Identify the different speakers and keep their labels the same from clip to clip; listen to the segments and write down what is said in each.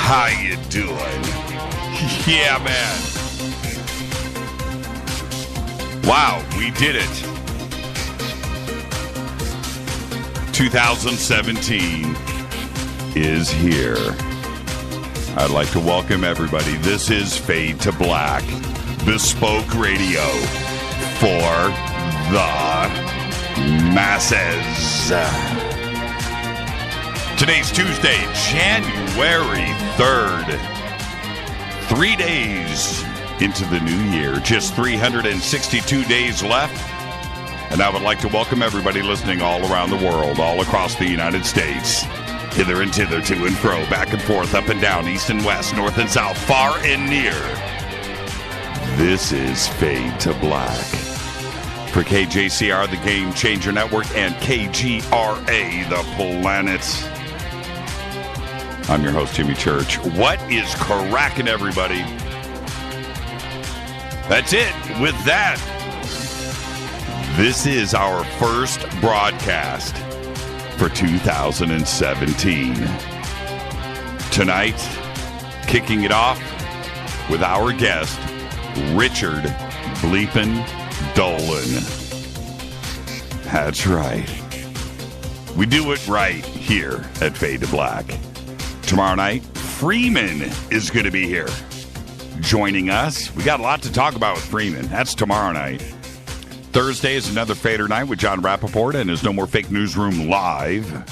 Speaker 1: How you doing? Yeah, man. Wow, we did it. 2017 is here. I'd like to welcome everybody. This is Fade to Black, bespoke radio for the masses. Today's Tuesday, January 3rd. 3 days into the new year, just 362 days left. And I would like to welcome everybody listening all around the world, all across the United States. Hither and thither, to and fro, back and forth, up and down, east and west, north and south, far and near. This is Fade to Black. For KJCR, the Game Changer Network, and KGRA, the planet. I'm your host, Jimmy Church. What is cracking, everybody? That's it. With that, this is our first broadcast for 2017. Tonight, kicking it off with our guest, Richard Bleepin' Dolan. That's right. We do it right here at Fade to Black. Tomorrow night, Freeman is going to be here joining us. We got a lot to talk about with Freeman. That's tomorrow night. Thursday is another Fader night with John Rappaport and his No More Fake Newsroom live.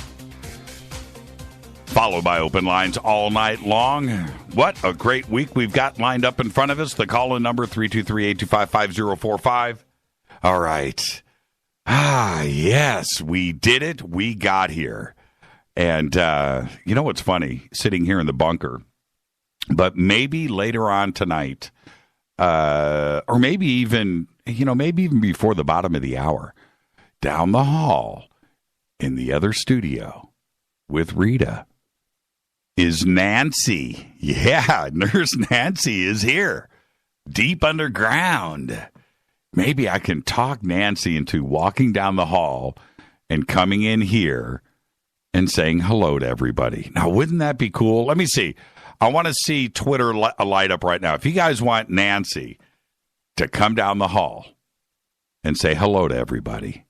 Speaker 1: Followed by open lines all night long. What a great week we've got lined up in front of us. The call-in number, 323-825-5045. All right. Yes, we did it. We got here. And you know what's funny? Sitting here in the bunker. But maybe later on tonight, or maybe even before the bottom of the hour, down the hall in the other studio with Rita is Nancy. Yeah, Nurse Nancy is here, deep underground. Maybe I can talk Nancy into walking down the hall and coming in here and saying hello to everybody. Now, wouldn't that be cool? Let me see. I want to see Twitter light up right now. If you guys want Nancy to come down the hall and say hello to everybody,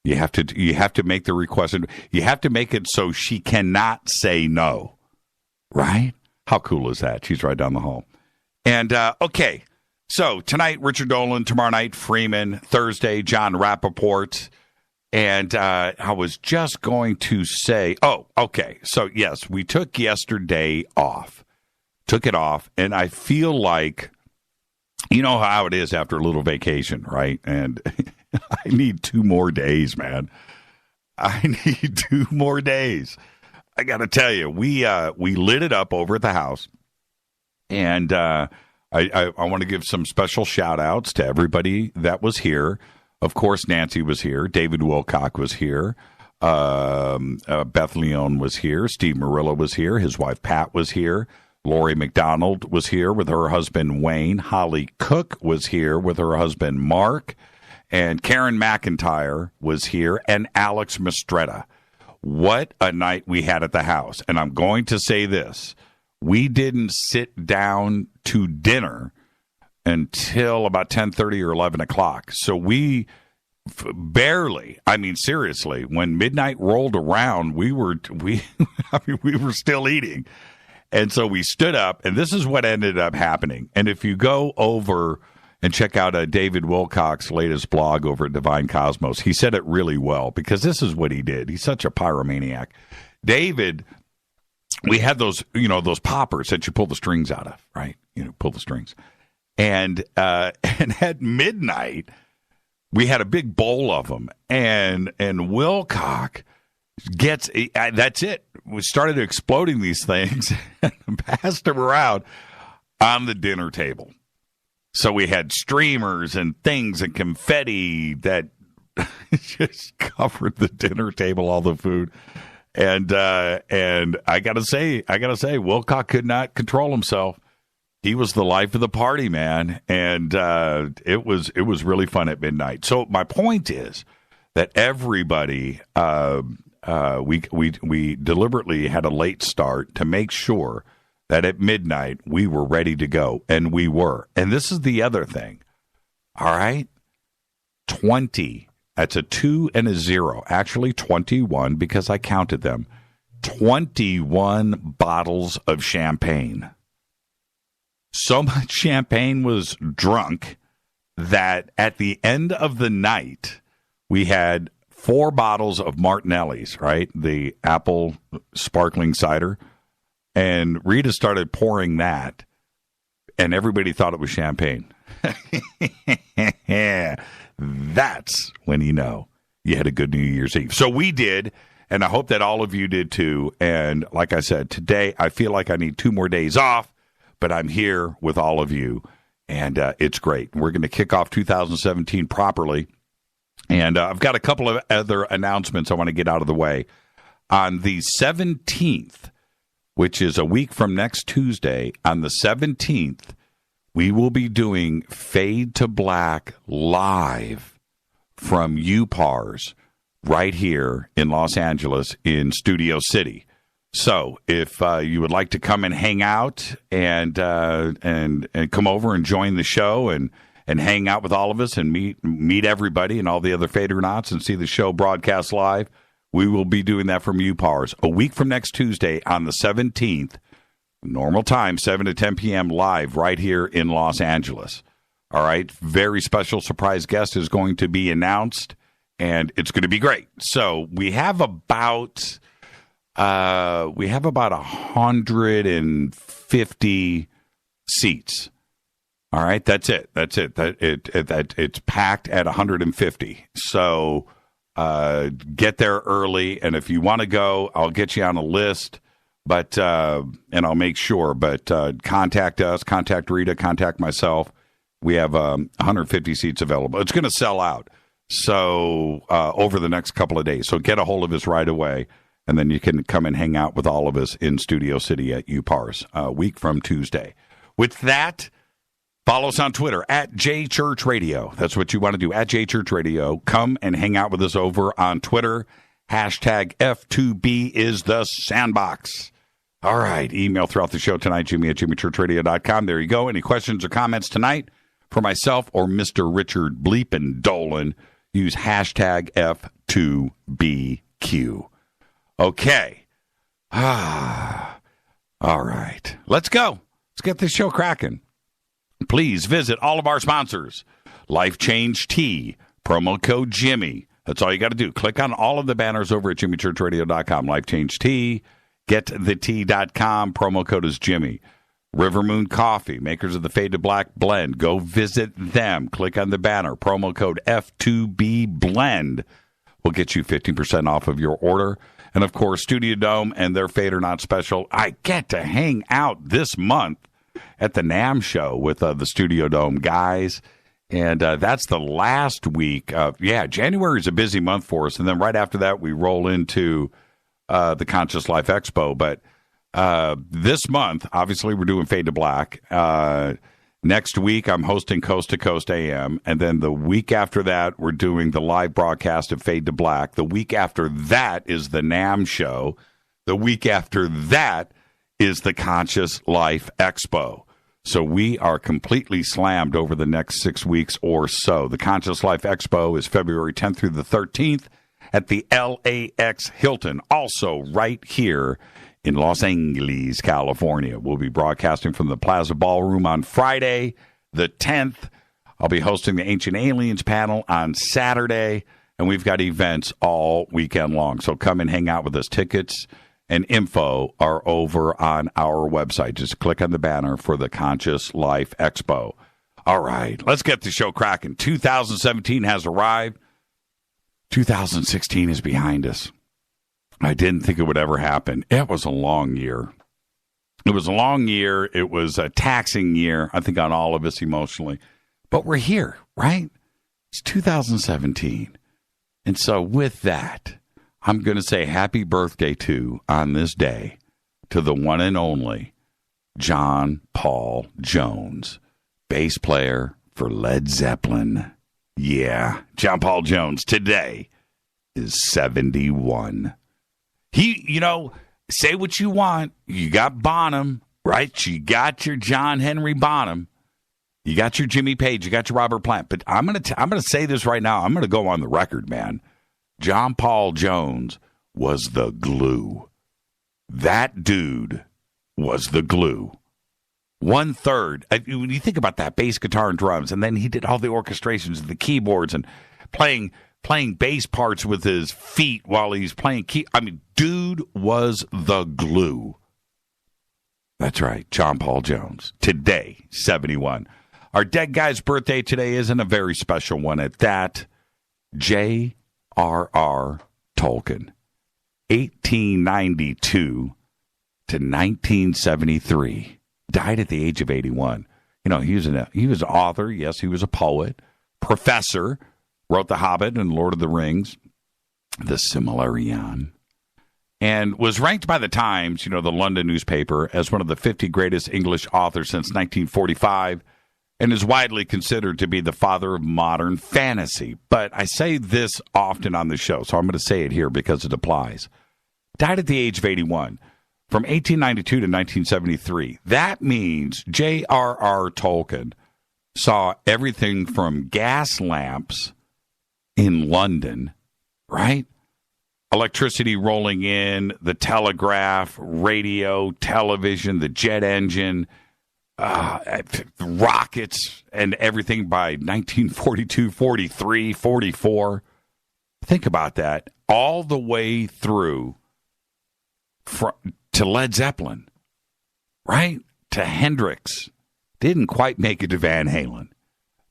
Speaker 1: you have to make the request. You have to make it so she cannot say no, right? How cool is that? She's right down the hall. And, okay, so tonight, Richard Dolan. Tomorrow night, Freeman. Thursday, John Rappaport. And I was just going to say, okay. So, yes, we took yesterday off. Took it off. And I feel like, you know how it is after a little vacation, right? And I need 2 more days, man. I need 2 more days. I got to tell you, we lit it up over at the house. And I want to give some special shout-outs to everybody that was here. Of course, Nancy was here. David Wilcock was here. Beth Leon was here. Steve Murillo was here. His wife, Pat, was here. Lori McDonald was here with her husband, Wayne. Holly Cook was here with her husband, Mark. And Karen McIntyre was here. And Alex Mastretta. What a night we had at the house. And I'm going to say this. We didn't sit down to dinner until about 10:30 or 11 o'clock. So we barely, I mean, seriously, when midnight rolled around, we were still eating. And so we stood up, and this is what ended up happening. And if you go over and check out David Wilcock's latest blog over at Divine Cosmos, he said it really well, because this is what he did. He's such a pyromaniac. David, we had those poppers that you pull the strings out of, right? Pull the strings. And at midnight, we had a big bowl of them, and Wilcock gets that's it. We started exploding these things and passed them around on the dinner table. So we had streamers and things and confetti that just covered the dinner table, all the food. And I gotta say, Wilcock could not control himself. He was the life of the party, man, and it was really fun at midnight. So my point is that everybody, we deliberately had a late start to make sure that at midnight we were ready to go, and we were. And this is the other thing, all right? 20, that's a 2 and a 0, actually 21 because I counted them. 21 bottles of champagne. So much champagne was drunk that at the end of the night, we had 4 bottles of Martinelli's, right? The apple sparkling cider. And Rita started pouring that, and everybody thought it was champagne. That's when you know you had a good New Year's Eve. So we did, and I hope that all of you did too. And like I said, today I feel like I need 2 more days off, but I'm here with all of you, and it's great. We're going to kick off 2017 properly. And I've got a couple of other announcements I want to get out of the way. On the 17th, which is a week from next Tuesday, on the 17th, we will be doing Fade to Black live from UPARS right here in Los Angeles in Studio City. So if you would like to come and hang out and come over and join the show and hang out with all of us and meet everybody and all the other Fadernauts and see the show broadcast live, we will be doing that from UPARS a week from next Tuesday on the 17th, normal time, 7 to 10 p.m. live right here in Los Angeles. All right, very special surprise guest is going to be announced, and it's going to be great. So we have about 150 seats. All right, that's it. It's packed at 150. So get there early, and if you want to go, I'll get you on a list. But and I'll make sure. But contact us, contact Rita, contact myself. We have 150 seats available. It's going to sell out. So over the next couple of days. So get a hold of us right away, and then you can come and hang out with all of us in Studio City at UPARS a week from Tuesday. With that, follow us on Twitter at JChurchRadio. That's what you want to do, at JChurchRadio. Come and hang out with us over on Twitter. Hashtag F2B is the sandbox. All right. Email throughout the show tonight, Jimmy at JimmyChurchRadio.com. There you go. Any questions or comments tonight for myself or Mr. Richard Bleepin' Dolan? Use hashtag F2BQ. Okay. All right. Let's go. Let's get this show cracking. Please visit all of our sponsors. Life Change Tea, promo code Jimmy. That's all you got to do. Click on all of the banners over at JimmyChurchRadio.com. Life Change Tea, GetTheTea.com. Promo code is Jimmy. River Moon Coffee, makers of the Fade to Black blend. Go visit them. Click on the banner. Promo code F2B Blend will get you 15% off of your order. And, of course, Studio Dome and their Fade or Not special. I get to hang out this month at the NAMM show with the Studio Dome guys. And that's the last week. January is a busy month for us. And then right after that, we roll into the Conscious Life Expo. But this month, obviously, we're doing Fade to Black. Next week, I'm hosting Coast to Coast AM. And then the week after that, we're doing the live broadcast of Fade to Black. The week after that is the NAMM show. The week after that is the Conscious Life Expo. So we are completely slammed over the next 6 weeks or so. The Conscious Life Expo is February 10th through the 13th at the LAX Hilton, also right here in Los Angeles, California. We'll be broadcasting from the Plaza Ballroom on Friday, the 10th. I'll be hosting the Ancient Aliens panel on Saturday, and we've got events all weekend long. So come and hang out with us. Tickets and info are over on our website. Just click on the banner for the Conscious Life Expo. All right, let's get the show cracking. 2017 has arrived. 2016 is behind us. I didn't think it would ever happen. It was a long year. It was a long year. It was a taxing year, I think, on all of us emotionally. But we're here, right? It's 2017. And so with that, I'm going to say happy birthday on this day to the one and only John Paul Jones, bass player for Led Zeppelin. Yeah, John Paul Jones today is 71. He, say what you want. You got Bonham, right? You got your John Henry Bonham. You got your Jimmy Page. You got your Robert Plant. But I'm gonna say this right now. I'm going to go on the record, man. John Paul Jones was the glue. That dude was the glue. 1/3. When you think about that, bass, guitar, and drums, and then he did all the orchestrations and the keyboards and playing bass parts with his feet while he's playing key. I mean, dude was the glue. That's right, John Paul Jones. Today, 71. Our dead guy's birthday today isn't a very special one at that. J.R.R. Tolkien, 1892 to 1973. Died at the age of 81. You know, he was an author. Yes, he was a poet, professor. Wrote The Hobbit and Lord of the Rings, The Silmarillion, and was ranked by the Times, the London newspaper, as one of the 50 greatest English authors since 1945, and is widely considered to be the father of modern fantasy. But I say this often on the show, so I'm going to say it here because it applies. Died at the age of 81. From 1892 to 1973. That means J.R.R. Tolkien saw everything from gas lamps in London, right? Electricity rolling in, the telegraph, radio, television, the jet engine, rockets, and everything by 1942, 43, 44. Think about that. All the way through to Led Zeppelin, right? To Hendrix. Didn't quite make it to Van Halen,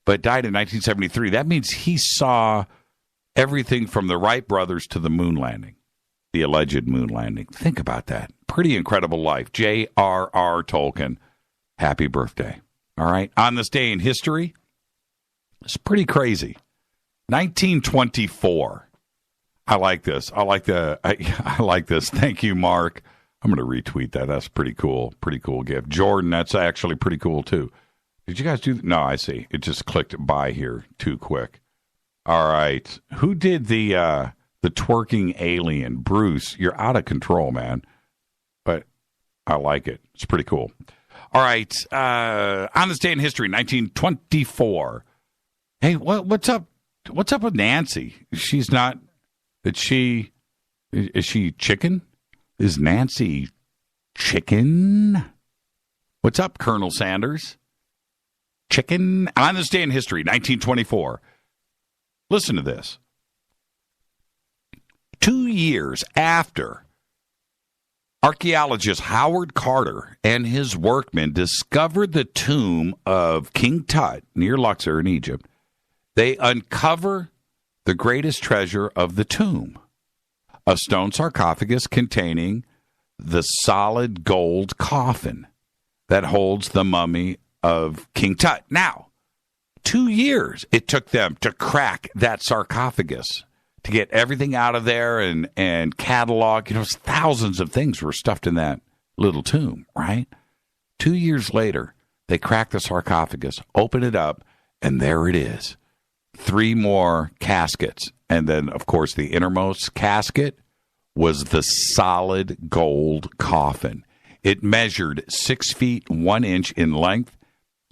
Speaker 1: but died in 1973. That means he saw everything from the Wright brothers to the moon landing, the alleged moon landing. Think about that. Pretty incredible life. J.R.R. Tolkien, happy birthday. All right. On this day in history, it's pretty crazy. 1924. I like this. I like this. Thank you, Mark. I'm going to retweet that. That's pretty cool. Pretty cool gift. Jordan, that's actually pretty cool, too. Did you guys do No, I see. It just clicked by here too quick. All right. Who did the twerking alien? Bruce, you're out of control, man. But I like it. It's pretty cool. All right. On this day in history, 1924. Hey, what's up? What's up with Nancy? She's not... Is she chicken? Is Nancy chicken? What's up, Colonel Sanders? Chicken? On this day in history, 1924. Listen to this. 2 years after archaeologist Howard Carter and his workmen discovered the tomb of King Tut near Luxor in Egypt, they uncover the greatest treasure of the tomb, a stone sarcophagus containing the solid gold coffin that holds the mummy of King Tut. Now, 2 years it took them to crack that sarcophagus, to get everything out of there and catalog. Thousands of things were stuffed in that little tomb, right? 2 years later, they crack the sarcophagus, open it up, and there it is. 3 more caskets. And then, of course, the innermost casket was the solid gold coffin. It measured 6 feet 1 inch in length.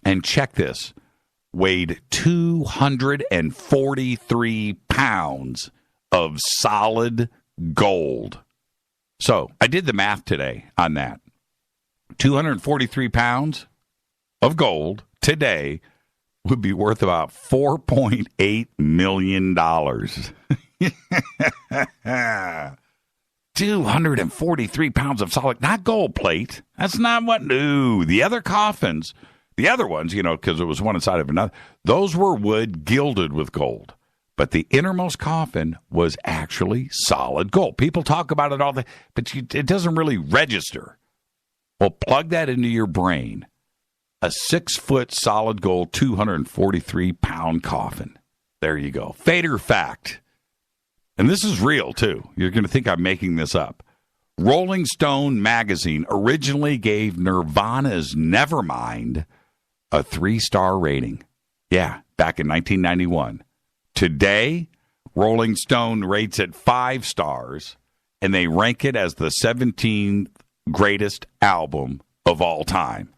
Speaker 1: And check this, weighed 243 pounds of solid gold. So I did the math today on that. 243 pounds of gold today would be worth about $4.8 million. 243 pounds of solid, not gold plate. That's not what, no. The other coffins, the other ones, because it was one inside of another, those were wood gilded with gold. But the innermost coffin was actually solid gold. People talk about it all, but it doesn't really register. Well, plug that into your brain. A 6-foot solid gold, 243-pound coffin. There you go. Fader fact. And this is real, too. You're going to think I'm making this up. Rolling Stone magazine originally gave Nirvana's Nevermind a 3-star rating. Yeah, back in 1991. Today, Rolling Stone rates it 5 stars, and they rank it as the 17th greatest album of all time.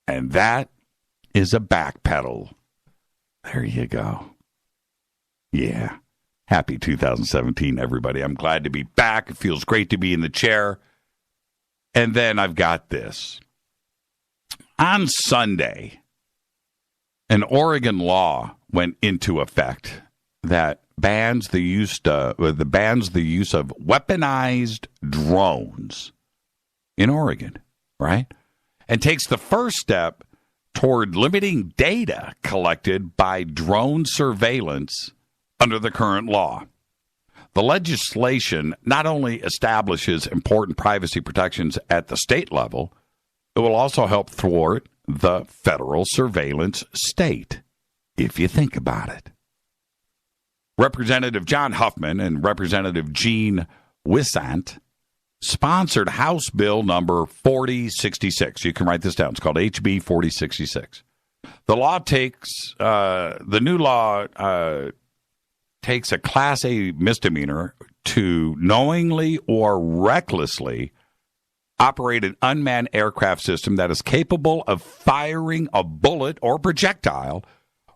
Speaker 1: And that is a backpedal. There you go. Yeah. Happy 2017, everybody. I'm glad to be back. It feels great to be in the chair. And then I've got this. On Sunday, an Oregon law went into effect that bans the use of weaponized drones in Oregon, right? And takes the first step toward limiting data collected by drone surveillance under the current law. The legislation not only establishes important privacy protections at the state level, it will also help thwart the federal surveillance state, if you think about it. Representative John Huffman and Representative Gene Wissant sponsored House Bill number 4066. You can write this down. It's called HB 4066. The new law takes a Class A misdemeanor to knowingly or recklessly operate an unmanned aircraft system that is capable of firing a bullet or projectile,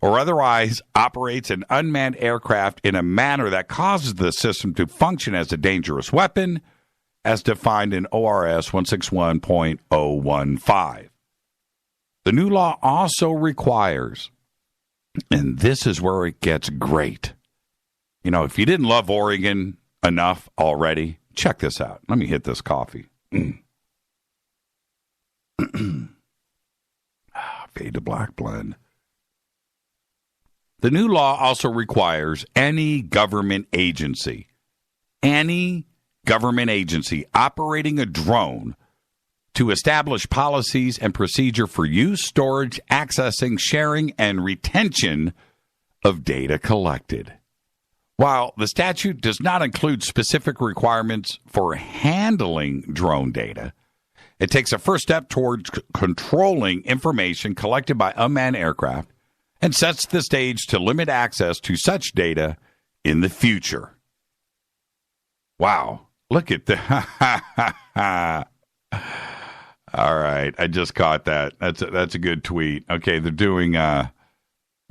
Speaker 1: or otherwise operates an unmanned aircraft in a manner that causes the system to function as a dangerous weapon, as defined in ORS 161.015. The new law also requires, and this is where it gets great. You know, if you didn't love Oregon enough already, check this out. Let me hit this coffee. Fade to black blend. The new law also requires any government agency operating a drone to establish policies and procedure for use, storage, accessing, sharing, and retention of data collected. While the statute does not include specific requirements for handling drone data, it takes a first step towards controlling information collected by unmanned aircraft and sets the stage to limit access to such data in the future. Wow. Look at that. All right. I just caught that. That's a good tweet. Okay. They're doing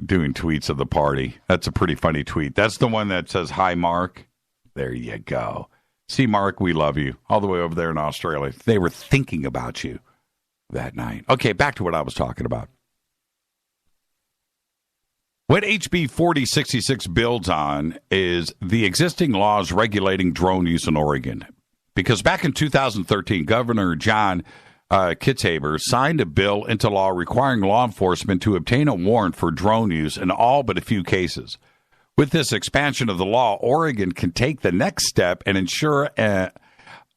Speaker 1: tweets of the party. That's a pretty funny tweet. That's the one that says, "Hi, Mark." There you go. See, Mark, we love you. All the way over there in Australia. They were thinking about you that night. Okay, back to what I was talking about. What HB 4066 builds on is the existing laws regulating drone use in Oregon. Because back in 2013, Governor John Kitzhaber signed a bill into law requiring law enforcement to obtain a warrant for drone use in all but a few cases. With this expansion of the law, Oregon can take the next step and ensure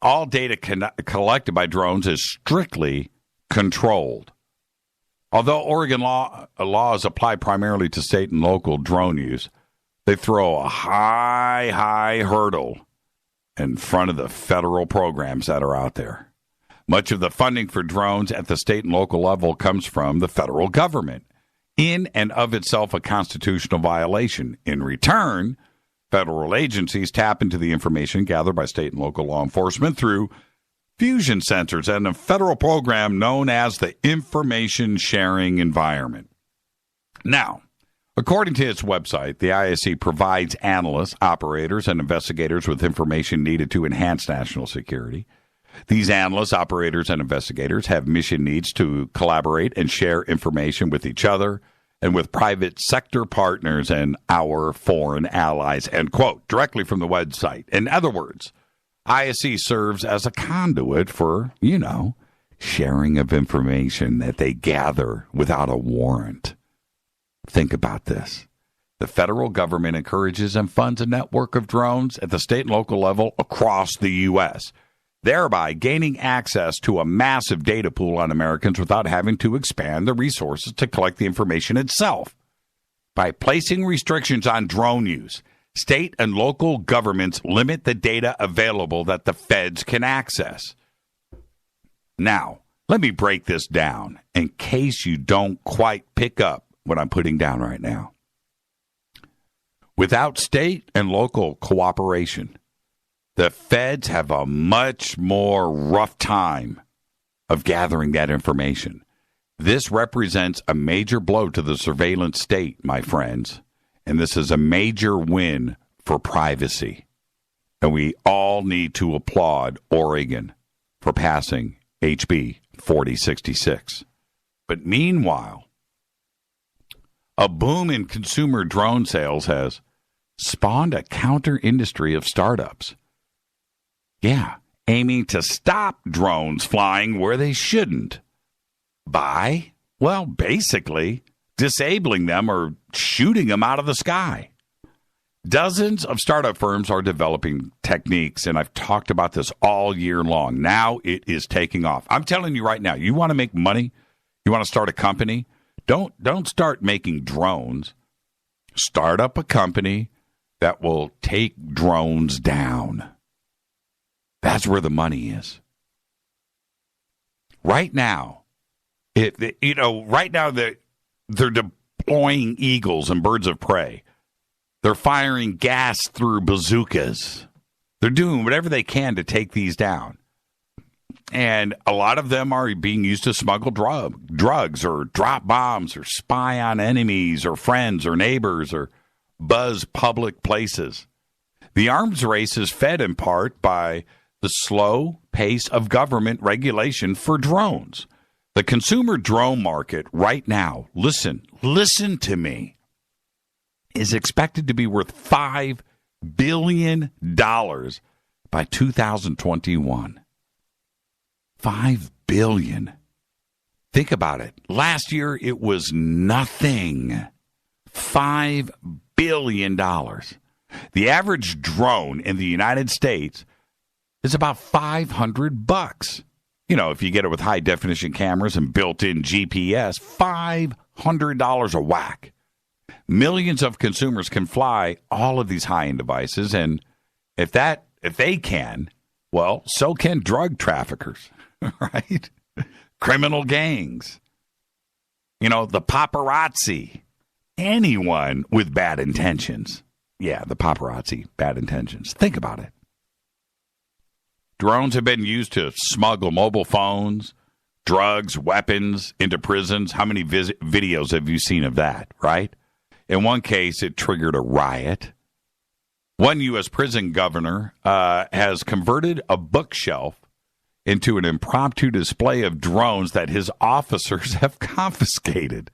Speaker 1: all data collected by drones is strictly controlled. Although Oregon laws apply primarily to state and local drone use, they throw a high hurdle in front of the federal programs that are out there. Much of the funding for drones at the state and local level comes from the federal government, in and of itself a constitutional violation. In return, federal agencies tap into the information gathered by state and local law enforcement through fusion sensors and a federal program known as the Information Sharing Environment. Now, according to its website, the ISE provides analysts, operators, and investigators with information needed to enhance national security. These analysts, operators, and investigators have mission needs to collaborate and share information with each other and with private sector partners and our foreign allies, end quote, directly from the website. In other words, ISE serves as a conduit for, sharing of information that they gather without a warrant. Think about this. The federal government encourages and funds a network of drones at the state and local level across the U.S., thereby gaining access to a massive data pool on Americans without having to expand the resources to collect the information itself. By placing restrictions on drone use, state and local governments limit the data available that the feds can access. Now, let me break this down in case you don't quite pick up what I'm putting down right now. Without state and local cooperation, the feds have a much more rough time of gathering that information. This represents a major blow to the surveillance state, my friends, and this is a major win for privacy. And we all need to applaud Oregon for passing HB 4066. But meanwhile, a boom in consumer drone sales has spawned a counter industry of startups. Yeah, aiming to stop drones flying where they shouldn't by, well, basically disabling them or shooting them out of the sky. Dozens of startup firms are developing techniques, and I've talked about this all year long. Now it is taking off. I'm telling you right now, you want to make money? You want to start a company? Don't start making drones. Start up a company that will take drones down. That's where the money is. Right now, they're deploying eagles and birds of prey. They're firing gas through bazookas. They're doing whatever they can to take these down. And a lot of them are being used to smuggle drugs or drop bombs or spy on enemies or friends or neighbors or buzz public places. The arms race is fed in part by the slow pace of government regulation for drones. The consumer drone market right now, listen to me, is expected to be worth $5 billion by 2021. $5 billion. Think about it. Last year, it was nothing. $5 billion. The average drone in the United States is about $500. You know, if you get it with high-definition cameras and built-in GPS, $500 a whack. Millions of consumers can fly all of these high-end devices, and if they can, well, so can drug traffickers, right? Criminal gangs, the paparazzi, anyone with bad intentions. Yeah, the paparazzi, bad intentions. Think about it. Drones have been used to smuggle mobile phones, drugs, weapons into prisons. How many videos have you seen of that, right? In one case, it triggered a riot. One U.S. prison governor has converted a bookshelf into an impromptu display of drones that his officers have confiscated.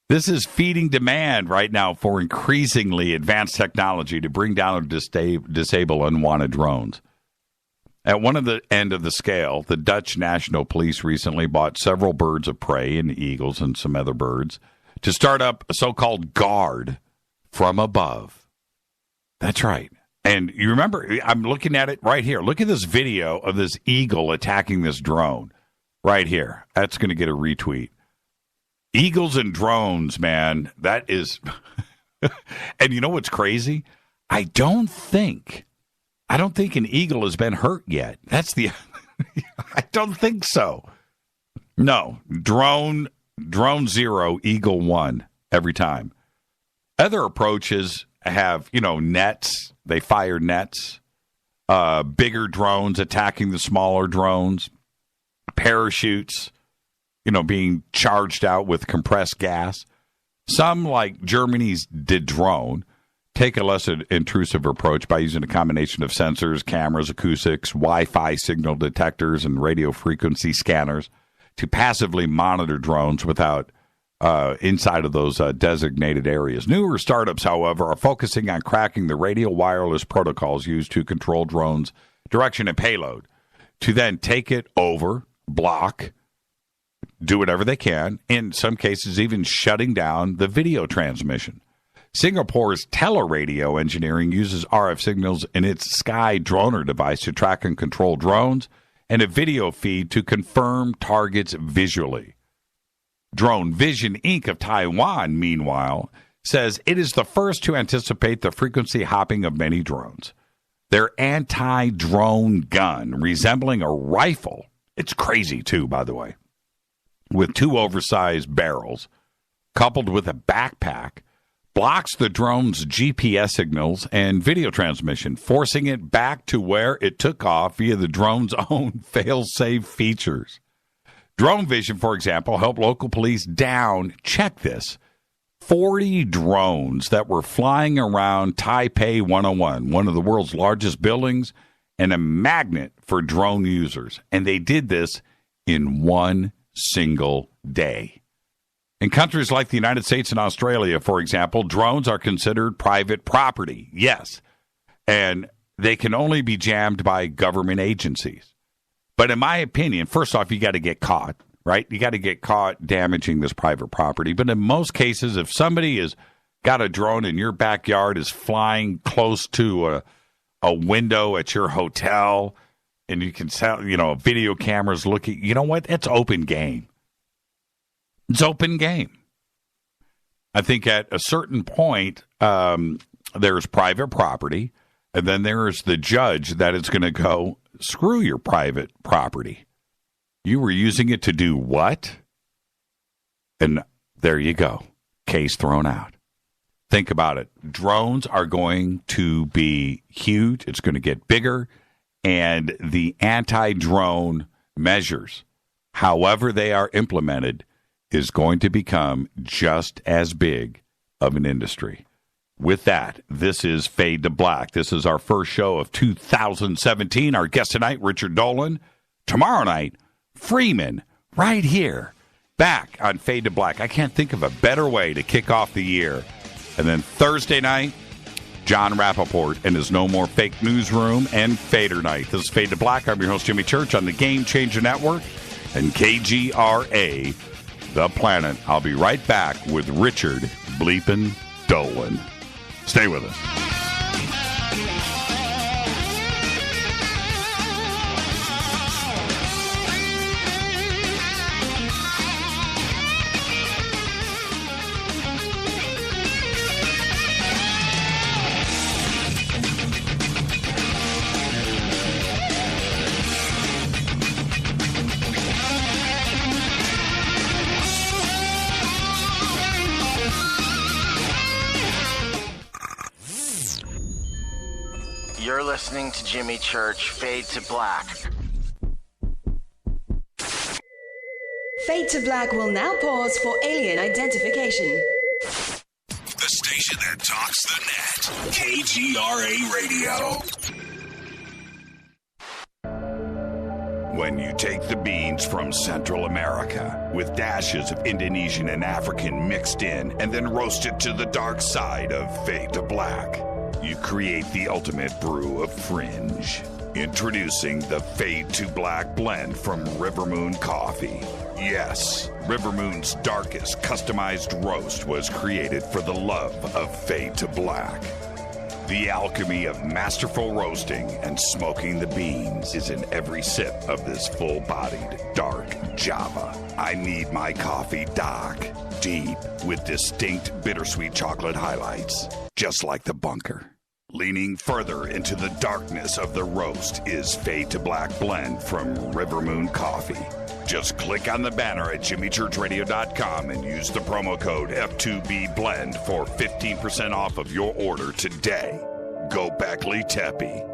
Speaker 1: This is feeding demand right now for increasingly advanced technology to bring down or disable unwanted drones. At one of the end of the scale, the Dutch National Police recently bought several birds of prey and eagles and some other birds to start up a so-called guard from above. That's right. And you remember, I'm looking at it right here. Look at this video of this eagle attacking this drone right here. That's going to get a retweet. Eagles and drones, man, that is... And you know what's crazy? I don't think an eagle has been hurt yet. That's the... I don't think so. No, drone 0, eagle 1 every time. Other approaches have, nets. They fire nets. Bigger drones attacking the smaller drones. Parachutes, being charged out with compressed gas. Some, like Germany's drone, take a less intrusive approach by using a combination of sensors, cameras, acoustics, Wi-Fi signal detectors, and radio frequency scanners to passively monitor drones without inside of those designated areas. Newer startups, however, are focusing on cracking the radio wireless protocols used to control drones' direction and payload, to then take it over, block, do whatever they can, in some cases even shutting down the video transmission. Singapore's teleradio engineering uses RF signals in its Sky Droner device to track and control drones, and a video feed to confirm targets visually. Drone Vision Inc. of Taiwan, meanwhile, says it is the first to anticipate the frequency hopping of many drones. Their anti-drone gun, resembling a rifle, it's crazy too, by the way, with 2 oversized barrels, coupled with a backpack, blocks the drone's GPS signals and video transmission, forcing it back to where it took off via the drone's own fail-safe features. Drone vision, for example, helped local police down, check this, 40 drones that were flying around Taipei 101, one of the world's largest buildings, and a magnet for drone users. And they did this in one single day. In countries like the United States and Australia, for example, drones are considered private property, yes, and they can only be jammed by government agencies. But in my opinion, first off, you got to get caught, right? You got to get caught damaging this private property. But in most cases, if somebody has got a drone in your backyard, is flying close to a window at your hotel, and you can tell, video cameras looking, you know what? It's open game. It's open game. I think at a certain point, there's private property, and then there's the judge that is going to go, screw your private property. You were using it to do what? And there you go. Case thrown out. Think about it. Drones are going to be huge. It's going to get bigger. And the anti-drone measures, however they are implemented, is going to become just as big of an industry. With that, this is Fade to Black. This is our first show of 2017. Our guest tonight, Richard Dolan. Tomorrow night, Freeman, right here, back on Fade to Black. I can't think of a better way to kick off the year. And then Thursday night, John Rappaport and his No More Fake Newsroom and Fader Night. This is Fade to Black. I'm your host, Jimmy Church, on the Game Changer Network and KGRA, The Planet. I'll be right back with Richard Bleepin' Dolan. Stay with us.
Speaker 2: You're listening to Jimmy Church, Fade to Black.
Speaker 3: Fade to Black will now pause for alien identification.
Speaker 4: The station that talks the net. KGRA Radio.
Speaker 1: When you take the beans from Central America with dashes of Indonesian and African mixed in and then roast it to the dark side of Fade to Black, you create the ultimate brew of fringe. Introducing the Fade to Black blend from River Moon Coffee. Yes, River Moon's darkest customized roast was created for the love of Fade to Black. The alchemy of masterful roasting and smoking the beans is in every sip of this full-bodied dark Java. I need my coffee dark, deep, with distinct bittersweet chocolate highlights, just like the bunker. Leaning further into the darkness of the roast is Fade to Black blend from River Moon Coffee. Just click on the banner at jimmychurchradio.com and use the promo code F2BBLEND for 15% off of your order today. Go Beckley Teppy.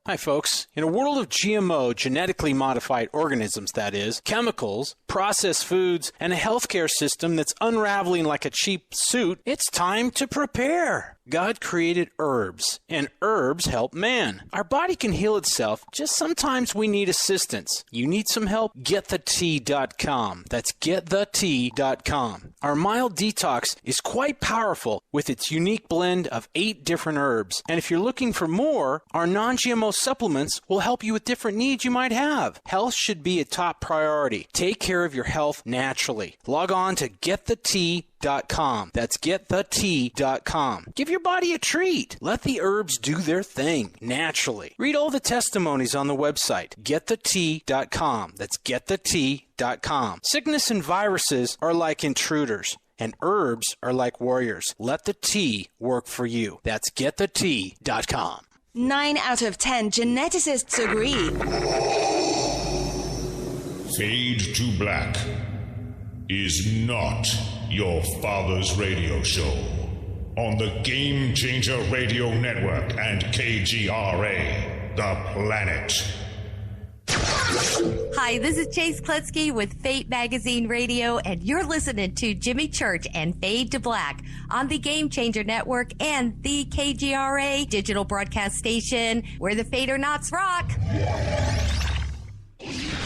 Speaker 5: Hi, folks. In a world of GMO, genetically modified organisms, that is, chemicals, processed foods, and a healthcare system that's unraveling like a cheap suit, it's time to prepare. God created herbs, and herbs help man. Our body can heal itself, just sometimes we need assistance. You need some help? GetTheTea.com. That's GetTheTea.com. Our mild detox is quite powerful with its unique blend of 8 different herbs. And if you're looking for more, our non-GMO supplements will help you with different needs you might have. Health should be a top priority. Take care of your health naturally. Log on to GetTheTea.com. That's GetTheTea.com. Give your body a treat. Let the herbs do their thing naturally. Read all the testimonies on the website, GetTheTea.com. That's GetTheTea.com. Sickness and viruses are like intruders, and herbs are like warriors. Let the tea work for you. That's GetTheTea.com.
Speaker 3: 9 out of 10 geneticists agree.
Speaker 4: Fade to Black.
Speaker 6: is not your father's radio show on the Game Changer Radio Network and KGRA, The Planet.
Speaker 7: Hi, this is Chase Klutsky with Fate Magazine Radio, and you're listening to Jimmy Church and Fade to Black on the Game Changer Network and the KGRA digital broadcast station, where the Fadernauts rock.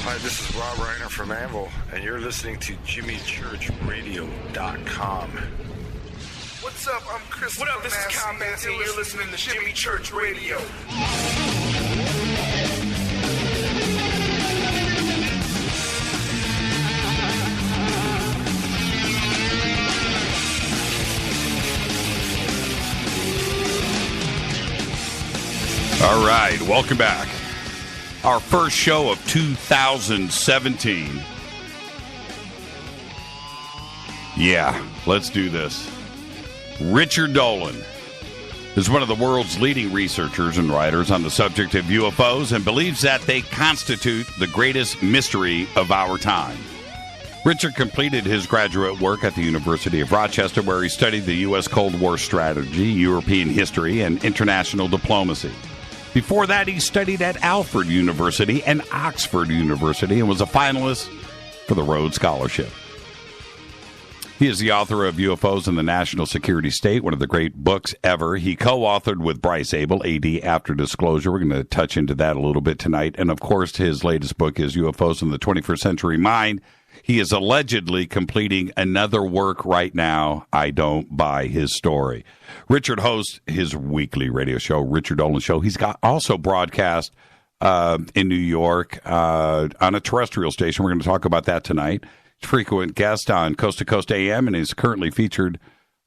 Speaker 8: Hi, this is Rob Reiner from Anvil, and you're listening to JimmyChurchRadio.com.
Speaker 9: What's up? I'm Chris. What up? This is Kyle Manson. You're listening to Jimmy Church Radio.
Speaker 1: All right, welcome back. Our first show of 2017. Yeah, let's do this. Richard Dolan is one of the world's leading researchers and writers on the subject of UFOs and believes that they constitute the greatest mystery of our time. Richard completed his graduate work at the University of Rochester, where he studied the U.S. Cold War strategy, European history, and international diplomacy. Before that, he studied at Alfred University and Oxford University and was a finalist for the Rhodes Scholarship. He is the author of UFOs and the National Security State, one of the great books ever. He co-authored with Bryce Abel, AD After Disclosure. We're going to touch into that a little bit tonight. And, of course, his latest book is UFOs in the 21st Century Mind. He is allegedly completing another work right now. I don't buy his story. Richard hosts his weekly radio show, Richard Dolan Show. He's got also broadcast in New York on a terrestrial station. We're going to talk about that tonight. Frequent guest on Coast to Coast AM, and is currently featured,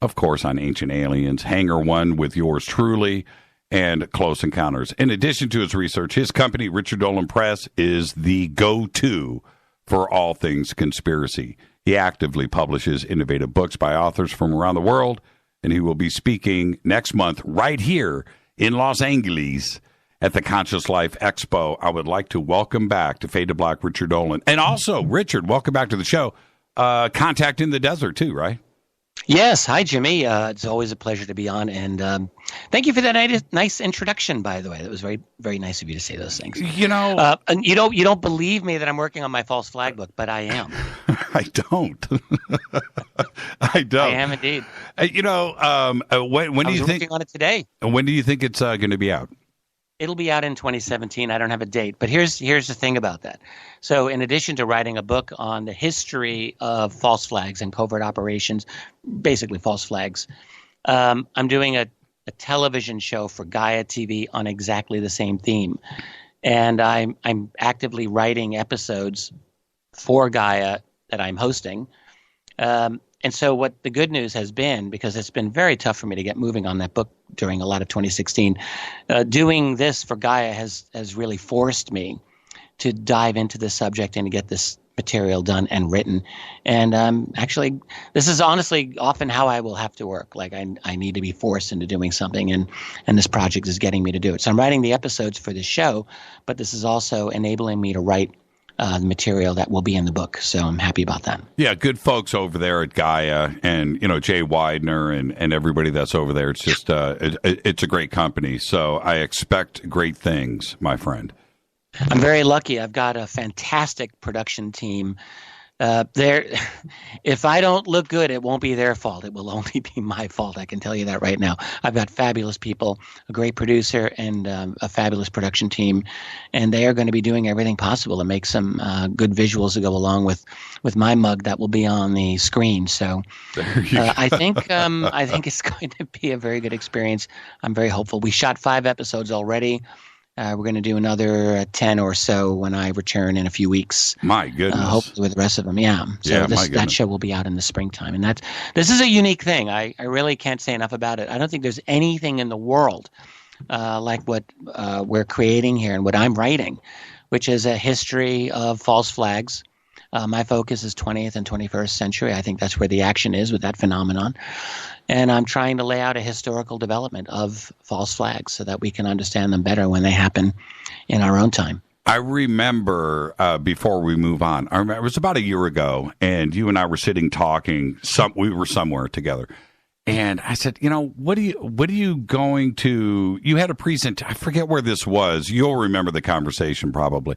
Speaker 1: of course, on Ancient Aliens, Hangar One with yours truly, and Close Encounters. In addition to his research, his company, Richard Dolan Press, is the go-to for all things conspiracy. He actively publishes innovative books by authors from around the world, and he will be speaking next month right here in Los Angeles at the Conscious Life Expo. I would like to welcome back to Fade to Black Richard Dolan. And also, Richard, welcome back to the show. Contact in the Desert, too, right?
Speaker 10: Yes. Hi, Jimmy. It's always a pleasure to be on. And thank you for that nice introduction, by the way. That was very, very nice of you to say those things.
Speaker 1: You know,
Speaker 10: and you don't believe me that I'm working on my false flag book, but I am.
Speaker 1: I don't. I don't.
Speaker 10: I am indeed.
Speaker 1: You know, when do you think?
Speaker 10: Working on it today.
Speaker 1: When do you think it's going to be out?
Speaker 10: It'll be out in 2017. I don't have a date, but here's the thing about that. So in addition to writing a book on the history of false flags and covert operations, basically false flags, I'm doing a television show for Gaia TV on exactly the same theme. And I'm actively writing episodes for Gaia that I'm hosting. And so what the good news has been, because it's been very tough for me to get moving on that book during a lot of 2016, doing this for Gaia has really forced me to dive into this subject and to get this material done and written. And actually, this is honestly often how I will have to work. Like I need to be forced into doing something, and this project is getting me to do it. So I'm writing the episodes for this show, but this is also enabling me to write the material that will be in the book. So I'm happy about that.
Speaker 1: Yeah, good folks over there at Gaia, and Jay Widener and everybody that's over there. It's just it's a great company. So I expect great things, my friend.
Speaker 10: I'm very lucky. I've got a fantastic production team. If I don't look good, it won't be their fault. It will only be my fault. I can tell you that right now. I've got fabulous people, a great producer, and a fabulous production team, and they are going to be doing everything possible to make some good visuals to go along with my mug that will be on the screen. So I think it's going to be a very good experience. I'm very hopeful. We shot 5 episodes already. We're going to do another 10 or so when I return in a few weeks.
Speaker 1: My goodness.
Speaker 10: Hopefully with the rest of them, yeah. So that show will be out in the springtime. And this is a unique thing. I really can't say enough about it. I don't think there's anything in the world like what we're creating here and what I'm writing, which is a history of false flags. My focus is 20th and 21st century. I think that's where the action is with that phenomenon. And I'm trying to lay out a historical development of false flags so that we can understand them better when they happen in our own time.
Speaker 1: I remember before we move on. I remember it was about a year ago, and you and I were sitting talking. We were somewhere together, and I said, what are you going to? You had a I forget where this was. You'll remember the conversation probably.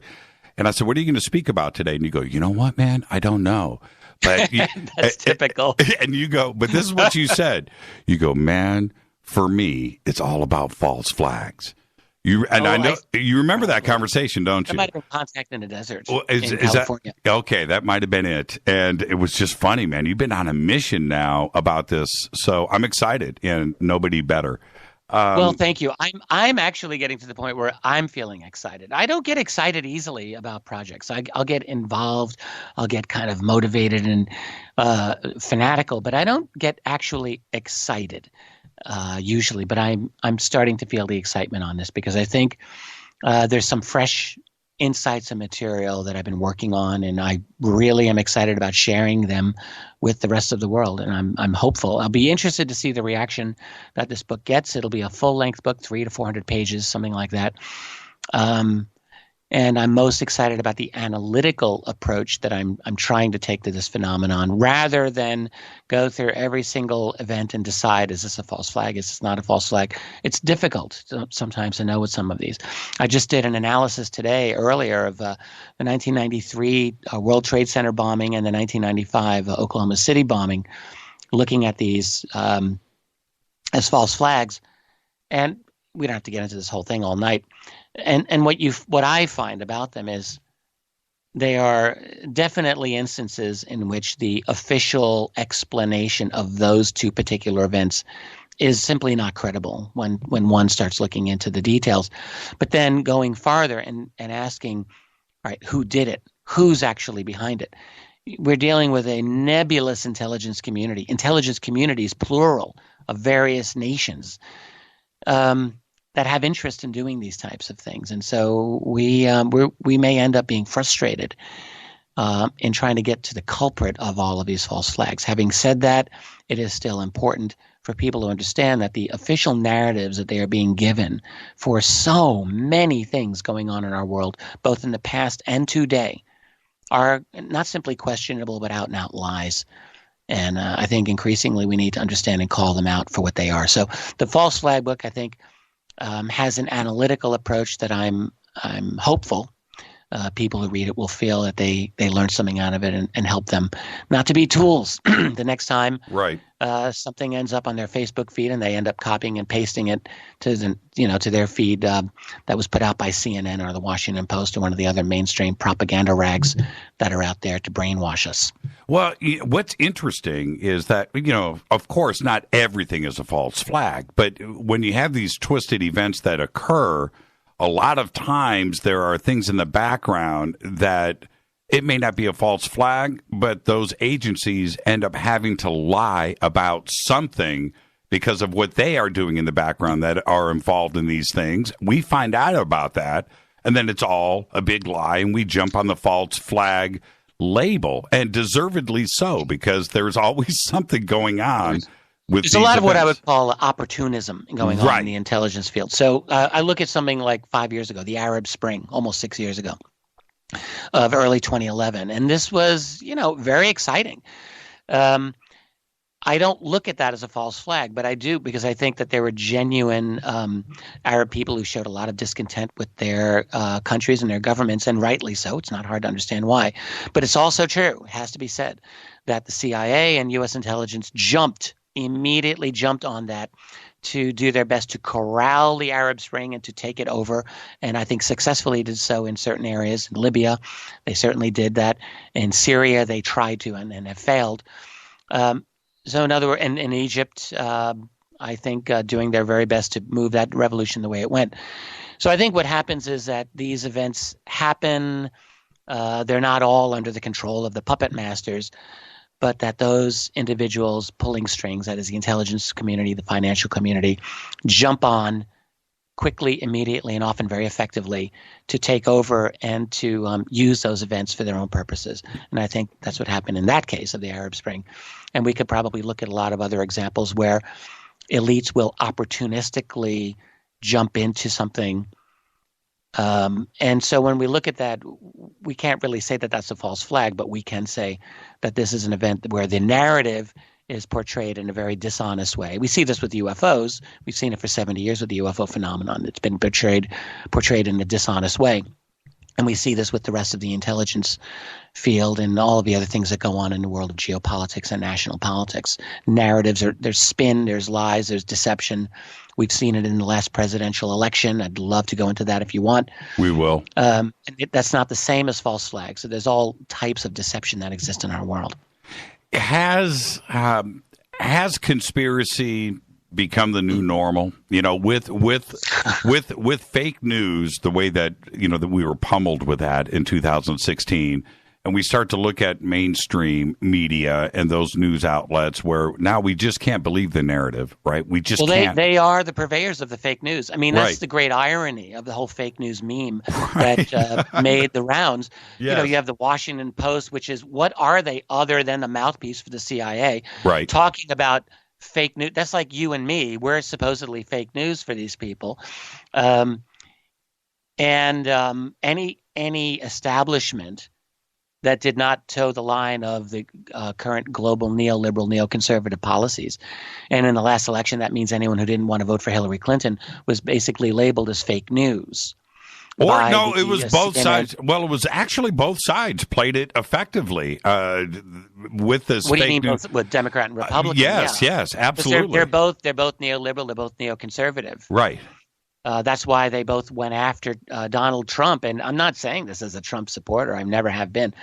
Speaker 1: And I said, what are you going to speak about today? And you go, you know what, man? I don't know. But
Speaker 10: that's typical.
Speaker 1: And you go, but this is what you said. You go, man, for me, it's all about false flags. I know you remember that conversation, don't you?
Speaker 10: It might have been Contact in the Desert
Speaker 1: in California. Okay, that might have been it. And it was just funny, man. You've been on a mission now about this, so I'm excited, and nobody better.
Speaker 10: Well, thank you. I'm actually getting to the point where I'm feeling excited. I don't get excited easily about projects. I'll get involved. I'll get kind of motivated and fanatical, but I don't get actually excited usually. But I'm starting to feel the excitement on this because I think there's some fresh insights and material that I've been working on, and I really am excited about sharing them with the rest of the world. And I'm hopeful. I'll be interested to see the reaction that this book gets. It'll be a full-length book, 300 to 400 pages, something like that. And I'm most excited about the analytical approach that I'm trying to take to this phenomenon, rather than go through every single event and decide, is this a false flag? Is this not a false flag? It's difficult sometimes to know with some of these. I just did an analysis earlier of the 1993 World Trade Center bombing and the 1995 Oklahoma City bombing, looking at these as false flags. And we don't have to get into this whole thing all night. And what I find about them is they are definitely instances in which the official explanation of those two particular events is simply not credible when one starts looking into the details. But then going farther and asking, all right, who did it? Who's actually behind it? We're dealing with a nebulous intelligence communities, plural, of various nations. That have interest in doing these types of things, and so we may end up being frustrated in trying to get to the culprit of all of these false flags. Having said that, it is still important for people to understand that the official narratives that they are being given for so many things going on in our world, both in the past and today, are not simply questionable but out and out lies. And I think increasingly we need to understand and call them out for what they are. So the false flag book, I think, has an analytical approach that I'm hopeful people who read it will feel that they learn something out of it and help them not to be tools the next time something ends up on their Facebook feed and they end up copying and pasting it to their feed that was put out by CNN or the Washington Post or one of the other mainstream propaganda rags that are out there to brainwash us.
Speaker 1: Well, what's interesting is that, of course, not everything is a false flag, but when you have these twisted events that occur, a lot of times there are things in the background that it may not be a false flag, but those agencies end up having to lie about something because of what they are doing in the background that are involved in these things. We find out about that, and then it's all a big lie, and we jump on the false flag label, and deservedly so, because there's always something going on.
Speaker 10: There's a lot of what I would call opportunism going on in the intelligence field. So I look at something like 5 years ago, the Arab Spring, almost 6 years ago, of early 2011. And this was, very exciting. I don't look at that as a false flag, but I do because I think that there were genuine Arab people who showed a lot of discontent with their countries and their governments, and rightly so. It's not hard to understand why. But it's also true, it has to be said, that the CIA and U.S. intelligence immediately jumped on that to do their best to corral the Arab Spring and to take it over. And I think successfully did so in certain areas. In Libya, they certainly did that. In Syria, they tried to and have failed. So in other words, in Egypt, I think doing their very best to move that revolution the way it went. So I think what happens is that these events happen. They're not all under the control of the puppet masters, but that those individuals pulling strings, that is the intelligence community, the financial community, jump on quickly, immediately, and often very effectively to take over and to use those events for their own purposes. And I think that's what happened in that case of the Arab Spring. And we could probably look at a lot of other examples where elites will opportunistically jump into something And so when we look at that, we can't really say that that's a false flag, but we can say that this is an event where the narrative is portrayed in a very dishonest way. We see this with UFOs. We've seen it for 70 years with the UFO phenomenon. It's been portrayed in a dishonest way. And we see this with the rest of the intelligence field and all of the other things that go on in the world of geopolitics and national politics. Narratives, there's spin, there's lies, there's deception. We've seen it in the last presidential election. I'd love to go into that if you want.
Speaker 1: We will.
Speaker 10: That's not the same as false flags. So there's all types of deception that exist in our world.
Speaker 1: Has conspiracy become the new normal? You know, with fake news, the way that, you know, that we were pummeled with that in 2016, and we start to look at mainstream media and those news outlets where now we just can't believe the narrative, right? We just can't.
Speaker 10: They are the purveyors of the fake news. I mean, that's the great irony of the whole fake news meme that made the rounds. Yes. You know, you have the Washington Post, which is, what are they other than a mouthpiece for the CIA? Right. Talking about fake news. That's like you and me. We're supposedly fake news for these people. Any establishment that did not toe the line of the current global neoliberal, neoconservative policies. And in the last election, that means anyone who didn't want to vote for Hillary Clinton was basically labeled as fake news.
Speaker 1: Or no, it was both sides. Well, it was actually both sides played it effectively with this.
Speaker 10: What do
Speaker 1: fake
Speaker 10: you mean,
Speaker 1: news.
Speaker 10: both with Democrat and Republican?
Speaker 1: Yes, absolutely.
Speaker 10: They're both neoliberal. They're both neoconservative.
Speaker 1: Right.
Speaker 10: That's why they both went after Donald Trump. And I'm not saying this as a Trump supporter. I never have been.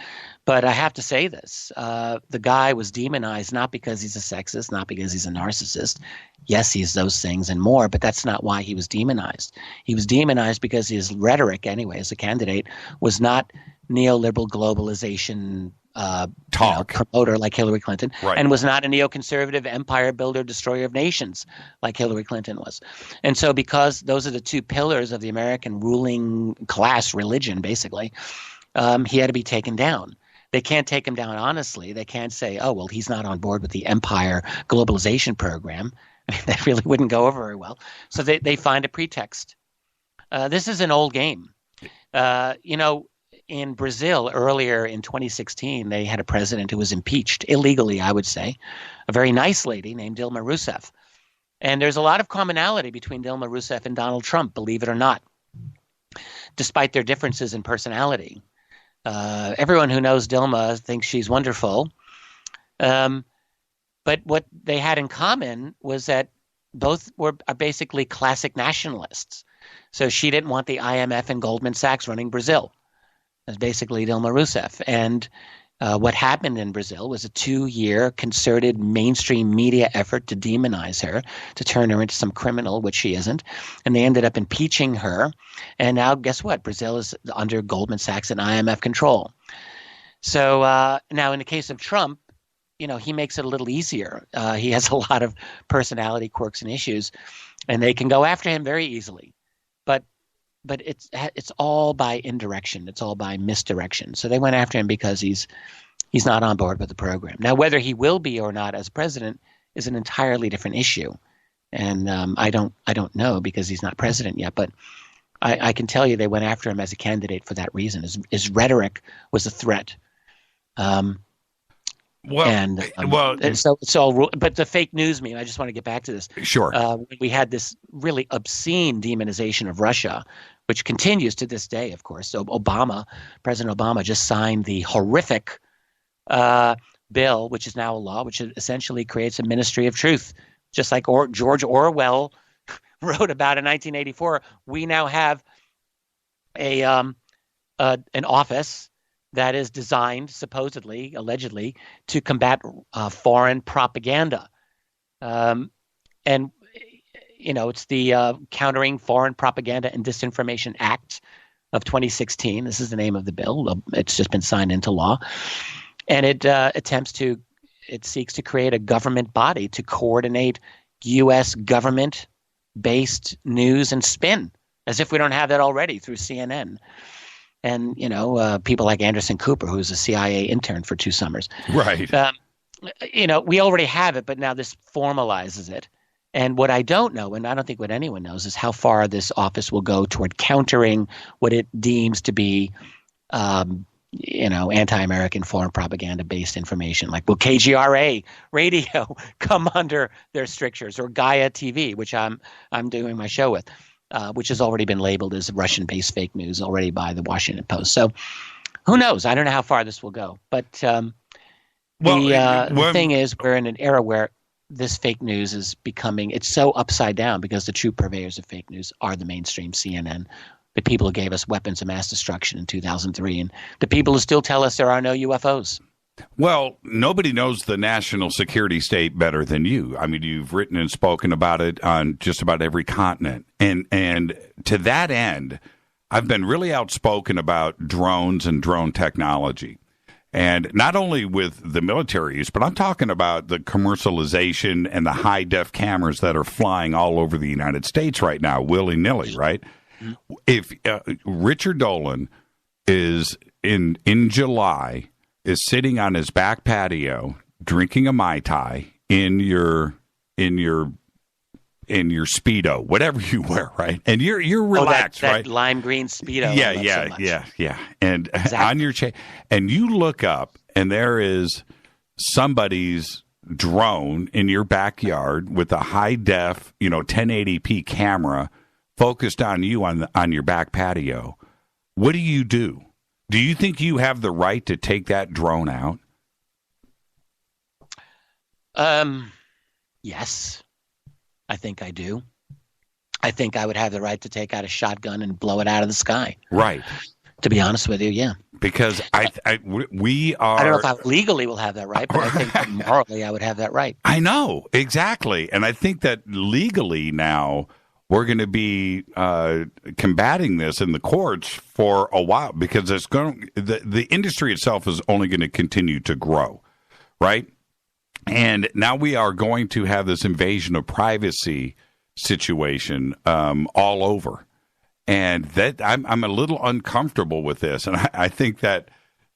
Speaker 10: But I have to say this. The guy was demonized not because he's a sexist, not because he's a narcissist. Yes, he's those things and more, but that's not why he was demonized. He was demonized because his rhetoric, anyway, as a candidate, was not neoliberal globalization talk promoter like Hillary Clinton, and was not a neoconservative empire builder, destroyer of nations like Hillary Clinton was. And so because those are the two pillars of the American ruling class religion, basically, he had to be taken down. They can't take him down honestly. They can't say, oh, well, he's not on board with the empire globalization program. I mean, that really wouldn't go over very well. So they find a pretext. This is an old game. In Brazil earlier in 2016, they had a president who was impeached illegally, I would say, a very nice lady named Dilma Rousseff. And there's a lot of commonality between Dilma Rousseff and Donald Trump, believe it or not, despite their differences in personality. Everyone who knows Dilma thinks she's wonderful. But what they had in common was that both are basically classic nationalists. So she didn't want the IMF and Goldman Sachs running Brazil. That's basically Dilma Rousseff. And what happened in Brazil was a 2-year concerted mainstream media effort to demonize her, to turn her into some criminal, which she isn't. And they ended up impeaching her. And now, guess what? Brazil is under Goldman Sachs and IMF control. So now in the case of Trump, he makes it a little easier. He has a lot of personality quirks and issues, and they can go after him very easily. But it's all by indirection. It's all by misdirection. So they went after him because he's not on board with the program. Now, whether he will be or not as president is an entirely different issue, and I don't know because he's not president yet. But I can tell you they went after him as a candidate for that reason. His rhetoric was a threat. It's all. But the fake news meme. I just want to get back to this.
Speaker 1: Sure.
Speaker 10: We had this really obscene demonization of Russia, which continues to this day, of course. So President Obama just signed the horrific bill, which is now a law, which essentially creates a ministry of truth, just like George Orwell wrote about in 1984. We now have an office that is designed, supposedly, allegedly, to combat foreign propaganda. It's the Countering Foreign Propaganda and Disinformation Act of 2016. This is the name of the bill. It's just been signed into law. And it seeks to create a government body to coordinate U.S. government-based news and spin, as if we don't have that already through CNN. And, people like Anderson Cooper, who's a CIA intern for 2 summers.
Speaker 1: Right.
Speaker 10: We already have it, but now this formalizes it. And what I don't know, and I don't think what anyone knows, is how far this office will go toward countering what it deems to be, anti-American foreign propaganda-based information. Like, will KGRA radio come under their strictures, or Gaia TV, which I'm doing my show with, which has already been labeled as Russian-based fake news already by the Washington Post. So, who knows? I don't know how far this will go, but the thing is, we're in an era where this fake news is it's so upside down because the true purveyors of fake news are the mainstream CNN, the people who gave us weapons of mass destruction in 2003, and the people who still tell us there are no UFOs.
Speaker 1: Well, nobody knows the national security state better than you. I mean, you've written and spoken about it on just about every continent. And to that end, I've been really outspoken about drones and drone technology. And not only with the military use, but I'm talking about the commercialization and the high-def cameras that are flying all over the United States right now, willy-nilly, right? Mm-hmm. If Richard Dolan is in July is sitting on his back patio drinking a Mai Tai in your Speedo, whatever you wear, right? And you're relaxed,
Speaker 10: that
Speaker 1: right?
Speaker 10: Lime green Speedo.
Speaker 1: Yeah. And
Speaker 10: exactly.
Speaker 1: on your and you look up, and there is somebody's drone in your backyard with a high def, 1080p camera focused on you on your back patio. What do you do? Do you think you have the right to take that drone out?
Speaker 10: Yes. I think I do. I think I would have the right to take out a shotgun and blow it out of the sky.
Speaker 1: Right.
Speaker 10: To be honest with you, yeah.
Speaker 1: Because we are...
Speaker 10: I don't know if I legally will have that right, but I think that morally I would have that right.
Speaker 1: I know, exactly. And I think that legally now we're going to be combating this in the courts for a while, because the industry itself is only going to continue to grow, right? And now we are going to have this invasion of privacy situation all over. And that I'm a little uncomfortable with this. And I think that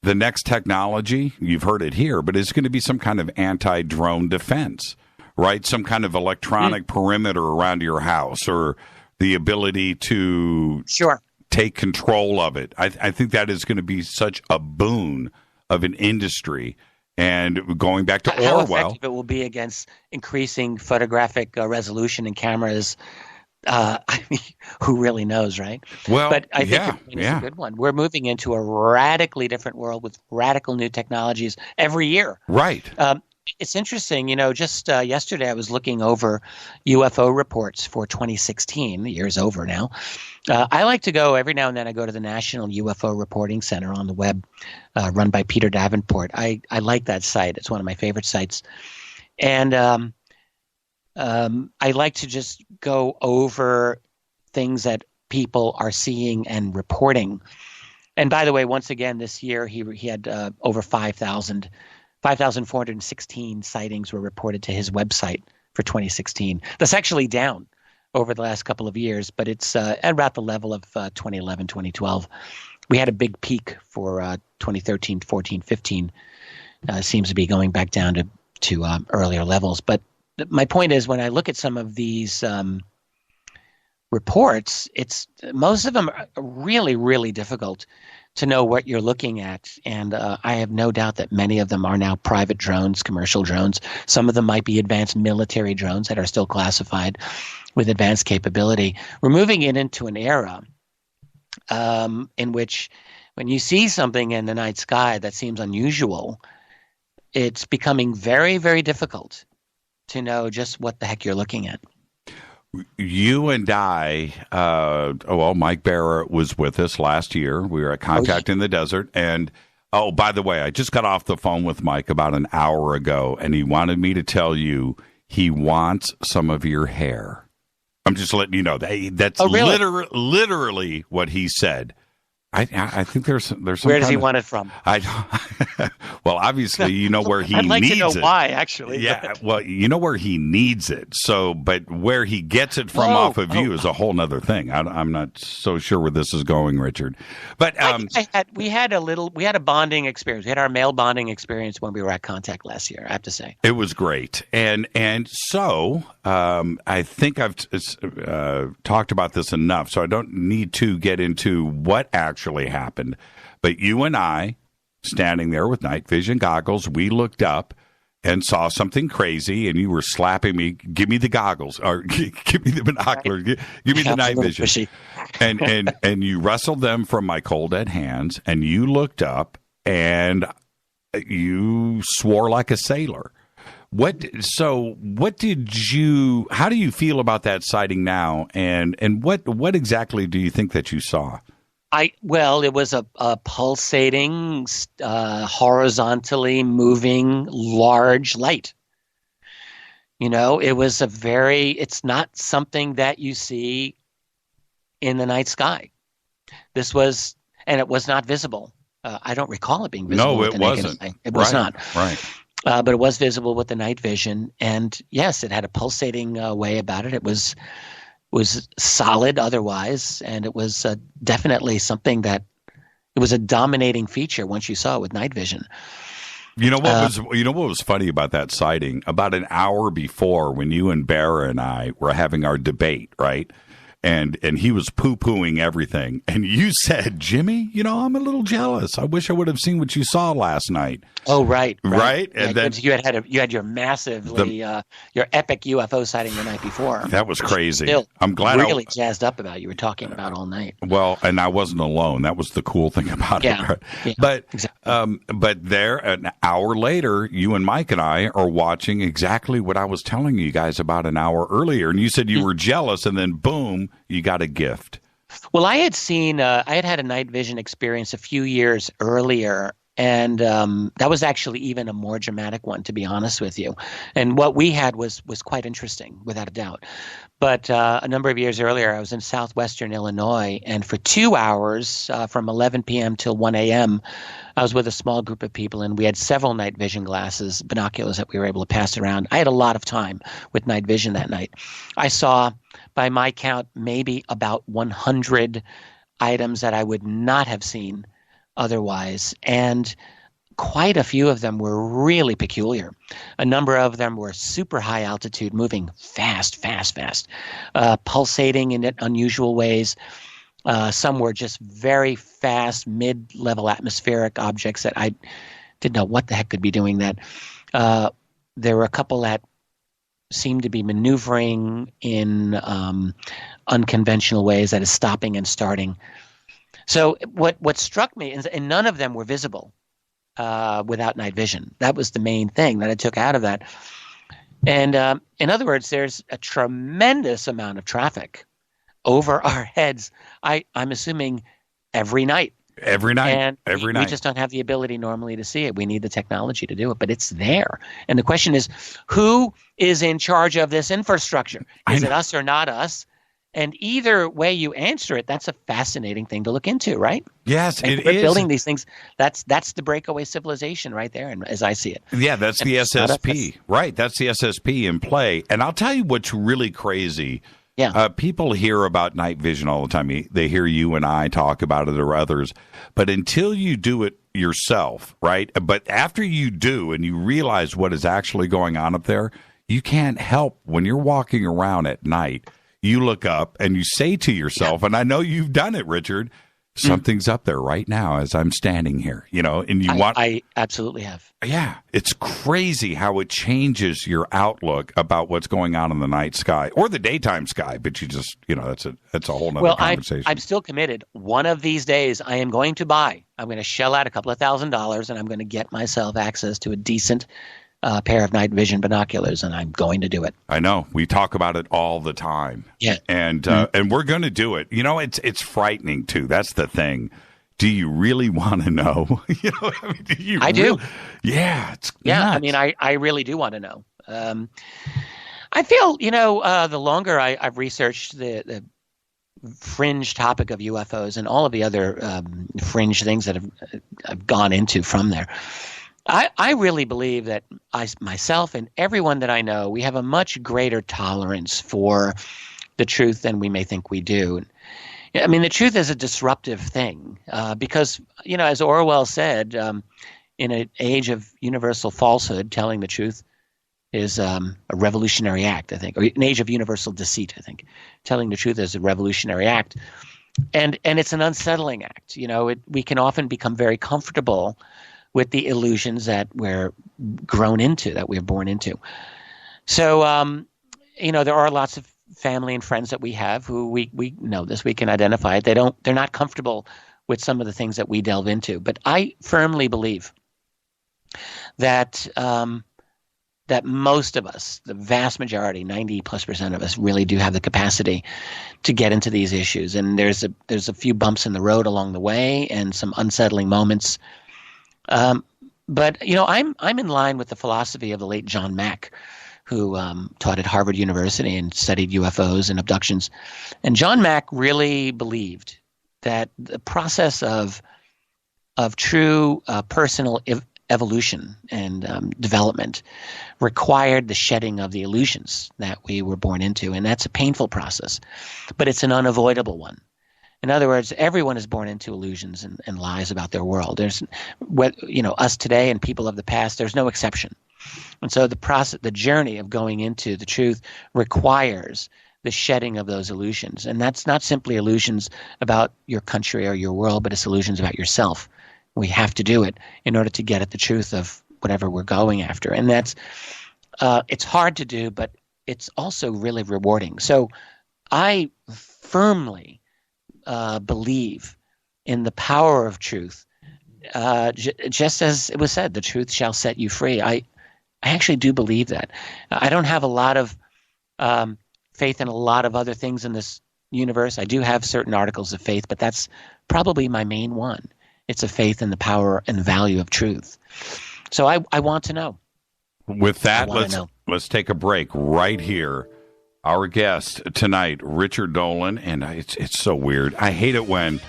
Speaker 1: the next technology, you've heard it here, but it's going to be some kind of anti-drone defense, right? Some kind of electronic perimeter around your house, or the ability to take control of it. I think that is going to be such a boon of an industry. And going back to
Speaker 10: how
Speaker 1: Orwell,
Speaker 10: effective it will be against increasing photographic resolution in cameras. Who really knows, right?
Speaker 1: Well,
Speaker 10: but I think it's a good one. We're moving into a radically different world with radical new technologies every year.
Speaker 1: Right.
Speaker 10: It's interesting, just yesterday I was looking over UFO reports for 2016. The year's over now. I like to go every now and then. I go to the National UFO Reporting Center on the web, run by Peter Davenport. I like that site. It's one of my favorite sites. And I like to just go over things that people are seeing and reporting. And by the way, once again, this year he had over 5,416 sightings were reported to his website for 2016. That's actually down over the last couple of years, but it's at about the level of 2011, 2012. We had a big peak for 2013, 14, 15. Seems to be going back down to earlier levels. But my point is, when I look at some of these reports, most of them are really, really difficult to know what you're looking at. And I have no doubt that many of them are now private drones, commercial drones. Some of them might be advanced military drones that are still classified with advanced capability. We're moving it into an era in which when you see something in the night sky that seems unusual, it's becoming very, very difficult to know just what the heck you're looking at.
Speaker 1: You and I, Mike Barrett was with us last year. We were at Contact in the Desert. And, by the way, I just got off the phone with Mike about an hour ago, and he wanted me to tell you he wants some of your hair. I'm just letting you know. That's
Speaker 10: really?
Speaker 1: literally what he said. I think there's some.
Speaker 10: Where does he want it from?
Speaker 1: Well, obviously, you know where he
Speaker 10: I'd like
Speaker 1: needs
Speaker 10: to know
Speaker 1: it.
Speaker 10: why, actually.
Speaker 1: Yeah,
Speaker 10: but-
Speaker 1: well, you know where he needs it. So, but where he gets it from off of you is a whole nother thing. I'm not so sure where this is going, Richard. But
Speaker 10: we had a bonding experience. We had our male bonding experience when we were at Contact last year, I have to say.
Speaker 1: it was great, and so I think I've talked about this enough, so I don't need to get into what actually happened. But you and I, standing there with night vision goggles, we looked up and saw something crazy, and you were slapping me. Give me the goggles, or give me the binoculars. Give me the night vision. And you wrestled them from my cold dead hands, and you looked up and you swore like a sailor. How do you feel about that sighting now, and what exactly do you think that you saw?
Speaker 10: It was a pulsating, horizontally moving, large light. It was it's not something that you see in the night sky. And it was not visible. I don't recall it being visible.
Speaker 1: No, it wasn't.
Speaker 10: It was not.
Speaker 1: Right.
Speaker 10: But it was visible with the night vision. And yes, it had a pulsating way about it. It was solid otherwise, and it was definitely something that it was a dominating feature once you saw it with night vision. You know what
Speaker 1: was funny about that sighting? About an hour before, when you and Barra and I were having our debate, right? And he was poo-pooing everything. And you said, Jimmy, I'm a little jealous. I wish I would have seen what you saw last night.
Speaker 10: Oh, right.
Speaker 1: Right?
Speaker 10: Yeah,
Speaker 1: and then
Speaker 10: you had your massively your epic UFO sighting the night before.
Speaker 1: That was crazy.
Speaker 10: Still
Speaker 1: I'm glad
Speaker 10: really jazzed up about you were talking about all night.
Speaker 1: Well, and I wasn't alone. That was the cool thing about it. Right?
Speaker 10: Yeah,
Speaker 1: but
Speaker 10: exactly.
Speaker 1: But there, an hour later, you and Mike and I are watching exactly what I was telling you guys about an hour earlier. And you said you were jealous, and then boom, you got a gift.
Speaker 10: Well, I had had a night vision experience a few years earlier, and that was actually even a more dramatic one, to be honest with you. And what we had was quite interesting, without a doubt. But a number of years earlier, I was in southwestern Illinois, and for 2 hours, from 11 p.m. till 1 a.m., I was with a small group of people, and we had several night vision glasses, binoculars that we were able to pass around. I had a lot of time with night vision that night. I saw, by my count, maybe about 100 items that I would not have seen otherwise, and quite a few of them were really peculiar. A number of them were super high altitude, moving fast, pulsating in unusual ways. Some were just very fast, mid-level atmospheric objects that I didn't know what the heck could be doing that. There were a couple that seemed to be maneuvering in unconventional ways, that is, stopping and starting. So what struck me, and none of them were visible without night vision. That was the main thing that I took out of that. And in other words, there's a tremendous amount of traffic over our heads, I'm assuming every night.
Speaker 1: Every night.
Speaker 10: And
Speaker 1: every
Speaker 10: we
Speaker 1: night.
Speaker 10: just don't have the ability normally to see it. We need the technology to do it, but it's there. And the question is, who is in charge of this infrastructure? Is it us or not us? And either way you answer it, that's a fascinating thing to look into, right?
Speaker 1: Yes,
Speaker 10: and
Speaker 1: it
Speaker 10: we're
Speaker 1: is.
Speaker 10: building these things. That's the breakaway civilization right there, and as I see it.
Speaker 1: Yeah, that's the SSP. Right, that's the SSP in play. And I'll tell you what's really crazy.
Speaker 10: Yeah.
Speaker 1: People hear about night vision all the time. They hear you and I talk about it, or others. But until you do it yourself, right? But after you do and you realize what is actually going on up there, you can't help, when you're walking around at night, you look up and you say to yourself, and I know you've done it, Richard, something's up there right now as I'm standing here, and
Speaker 10: I absolutely have.
Speaker 1: Yeah, it's crazy how it changes your outlook about what's going on in the night sky or the daytime sky. But you just, that's a whole nother conversation.
Speaker 10: I'm still committed. One of these days I am going to shell out a couple of $1,000s, and I'm going to get myself access to a decent pair of night vision binoculars, and I'm going to do it.
Speaker 1: I know. We talk about it all the time.
Speaker 10: Yeah.
Speaker 1: And we're going to do it. It's frightening too. That's the thing. Do you really want to know? I
Speaker 10: do.
Speaker 1: Yeah. It's
Speaker 10: nuts.
Speaker 1: I
Speaker 10: mean, I really do want to know. I feel, the longer I've researched the fringe topic of UFOs and all of the other fringe things that have gone into from there. I really believe that myself and everyone that I know, we have a much greater tolerance for the truth than we may think we do. I mean, the truth is a disruptive thing because, as Orwell said, in an age of universal falsehood, telling the truth is a revolutionary act, I think, or an age of universal deceit, I think. Telling the truth is a revolutionary act. And it's an unsettling act. We can often become very comfortable with the illusions that we're grown into, that we're born into. So, there are lots of family and friends that we have who we know this, we can identify it. They're not comfortable with some of the things that we delve into. But I firmly believe that that most of us, the vast majority, 90+% of us, really do have the capacity to get into these issues. And there's a few bumps in the road along the way and some unsettling moments. But I'm in line with the philosophy of the late John Mack, who taught at Harvard University and studied UFOs and abductions. And John Mack really believed that the process of true personal evolution and development required the shedding of the illusions that we were born into. And that's a painful process, but it's an unavoidable one. In other words, everyone is born into illusions and lies about their world. There's, us today and people of the past, there's no exception. And so the journey of going into the truth requires the shedding of those illusions. And that's not simply illusions about your country or your world, but it's illusions about yourself. We have to do it in order to get at the truth of whatever we're going after. And that's it's hard to do, but it's also really rewarding. So I firmly believe in the power of truth. Just as it was said, the truth shall set you free. I actually do believe that. I don't have a lot of faith in a lot of other things in this universe. I do have certain articles of faith, but that's probably my main one. It's a faith in the power and value of truth. So I want to know.
Speaker 1: With that, let's take a break right here. Our guest tonight, Richard Dolan, and it's so weird. I hate it when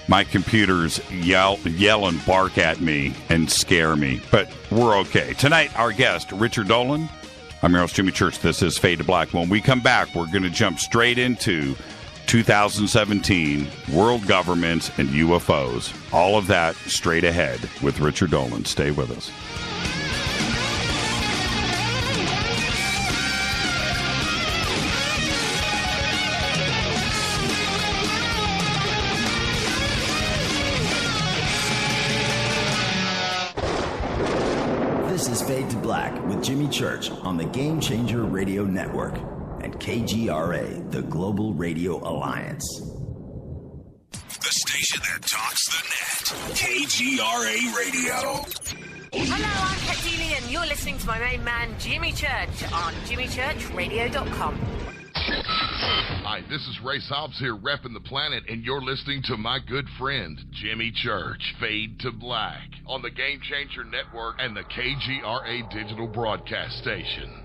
Speaker 1: my computers yell and bark at me and scare me, but we're okay. Tonight, our guest, Richard Dolan. I'm your host, Jimmy Church. This is Fade to Black. When we come back, we're going to jump straight into 2017, world governments and UFOs. All of that straight ahead with Richard Dolan. Stay with us.
Speaker 11: This is Fade to Black with Jimmy Church on the Game Changer Radio Network and KGRA, the Global Radio Alliance.
Speaker 4: The station that talks the net. KGRA Radio.
Speaker 12: Hello, I'm Kat Deely, and you're listening to my main man, Jimmy Church, on jimmychurchradio.com.
Speaker 13: Hi, this is Ray Hobbs here, repping the planet, and you're listening to my good friend, Jimmy Church, Fade to Black, on the Game Changer Network and the KGRA digital broadcast station.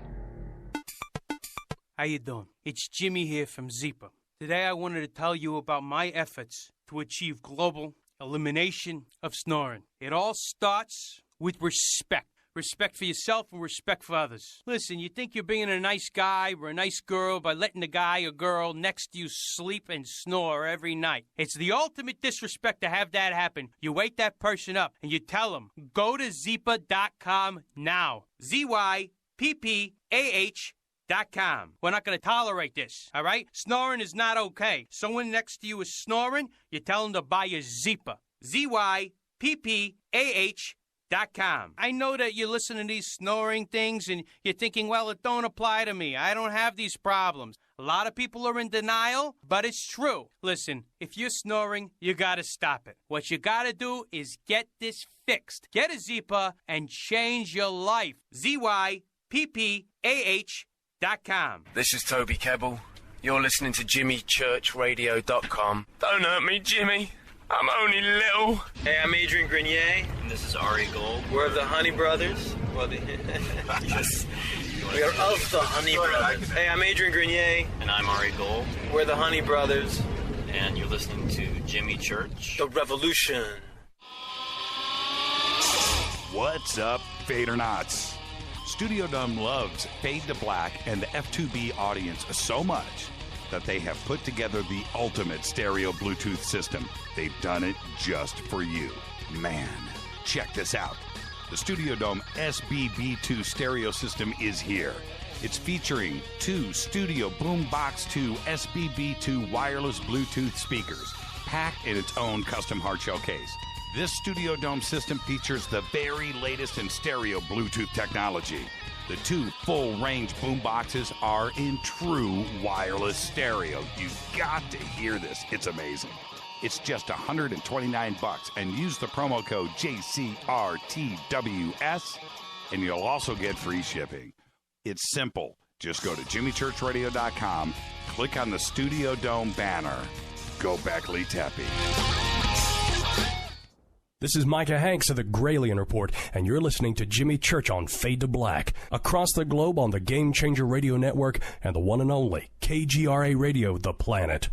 Speaker 14: How you doing? It's Jimmy here from Zipa. Today I wanted to tell you about my efforts to achieve global elimination of snoring. It all starts with respect. Respect for yourself and respect for others. Listen, you think you're being a nice guy or a nice girl by letting the guy or girl next to you sleep and snore every night. It's the ultimate disrespect to have that happen. You wake that person up and you tell them, go to Zipa.com now. ZYPPAH.com. We're not going to tolerate this, all right? Snoring is not okay. Someone next to you is snoring, you tell them to buy a Zipa. ZYPPAH.com. I know that you're listening to these snoring things and you're thinking, well, it don't apply to me. I don't have these problems. A lot of people are in denial, but it's true. Listen, if you're snoring, you gotta stop it. What you gotta do is get this fixed. Get a Zipa and change your life. ZYPPAH.com.
Speaker 15: This is Toby Kebbell. You're listening to JimmyChurchRadio.com. Don't hurt me, Jimmy. I'm only little.
Speaker 16: Hey, I'm Adrian Grenier.
Speaker 15: And this is Ari Gold.
Speaker 16: We're of the Honey Brothers. Well,
Speaker 15: yes.
Speaker 16: We are of the Honey Brothers. Hey, I'm Adrian Grenier.
Speaker 15: And I'm Ari Gold.
Speaker 16: We're the Honey Brothers. and you're listening to Jimmy Church. The Revolution.
Speaker 1: What's up, Fadernauts? Studio Dome loves Fade to Black and the F2B audience so much that they have put together the ultimate stereo Bluetooth system. They've done it just for you. Man, check this out. The Studio Dome SBB2 stereo system is here. It's featuring 2 Studio Boombox 2 SBB2 wireless Bluetooth speakers, packed in its own custom hardshell case. This Studio Dome system features the very latest in stereo Bluetooth technology. The 2 full-range boomboxes are in true wireless stereo. You've got to hear this. It's amazing. It's just $129 and use the promo code JCRTWS and you'll also get free shipping. It's simple. Just go to jimmychurchradio.com, click on the Studio Dome banner. Go Beckley Tepe.
Speaker 17: This is Micah Hanks of the Gralien Report, and you're listening to Jimmy Church on Fade to Black, across the globe on the Game Changer Radio Network and the one and only KGRA Radio, The Planet.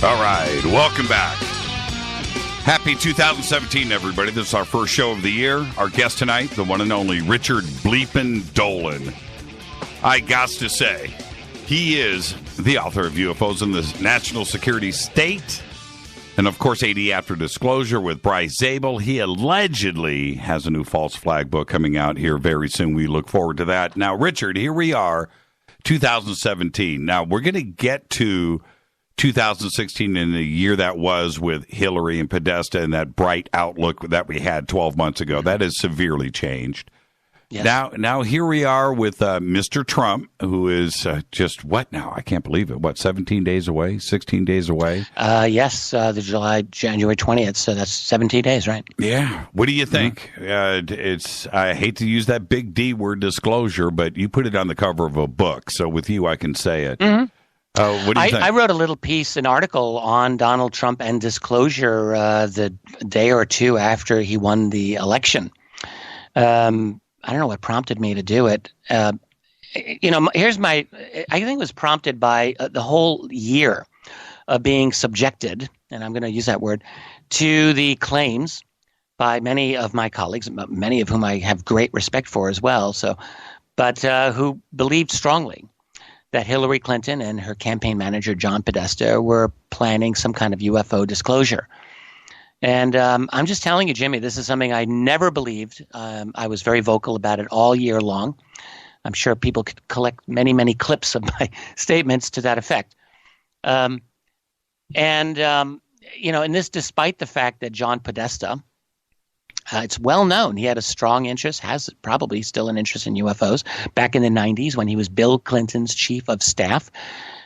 Speaker 1: All right, welcome back. Happy 2017, everybody. This is our first show of the year. Our guest tonight, the one and only Richard Bleepin' Dolan. I got to say, he is the author of UFOs in the National Security State. And, of course, AD After Disclosure with Bryce Zabel. He allegedly has a new false flag book coming out here very soon. We look forward to that. Now, Richard, here we are, 2017. Now, we're going to get to 2016 and the year that was with Hillary and Podesta and that bright outlook that we had 12 months ago. That has severely changed. Yes. Now here we are with Mr. Trump, who is just, what now? I can't believe it. What, 17 days away? 16 days away?
Speaker 10: Yes, the January 20th, so that's 17 days, right?
Speaker 1: Yeah. What do you think? I hate to use that big D word, disclosure, but you put it on the cover of a book, so with you I can say it.
Speaker 10: Mm-hmm.
Speaker 1: What do you think?
Speaker 10: I wrote a little piece, an article on Donald Trump and disclosure the day or two after he won the election. I don't know what prompted me to do it. I think it was prompted by the whole year of being subjected, and I'm going to use that word, to the claims by many of my colleagues, many of whom I have great respect for as well, but who believed strongly that Hillary Clinton and her campaign manager, John Podesta, were planning some kind of UFO disclosure. And I'm just telling you, Jimmy, this is something I never believed. I was very vocal about it all year long. I'm sure people could collect many, many clips of my statements to that effect. And this despite the fact that John Podesta, it's well known, he had a strong interest, has probably still an interest in UFOs. Back in the 90s when he was Bill Clinton's chief of staff,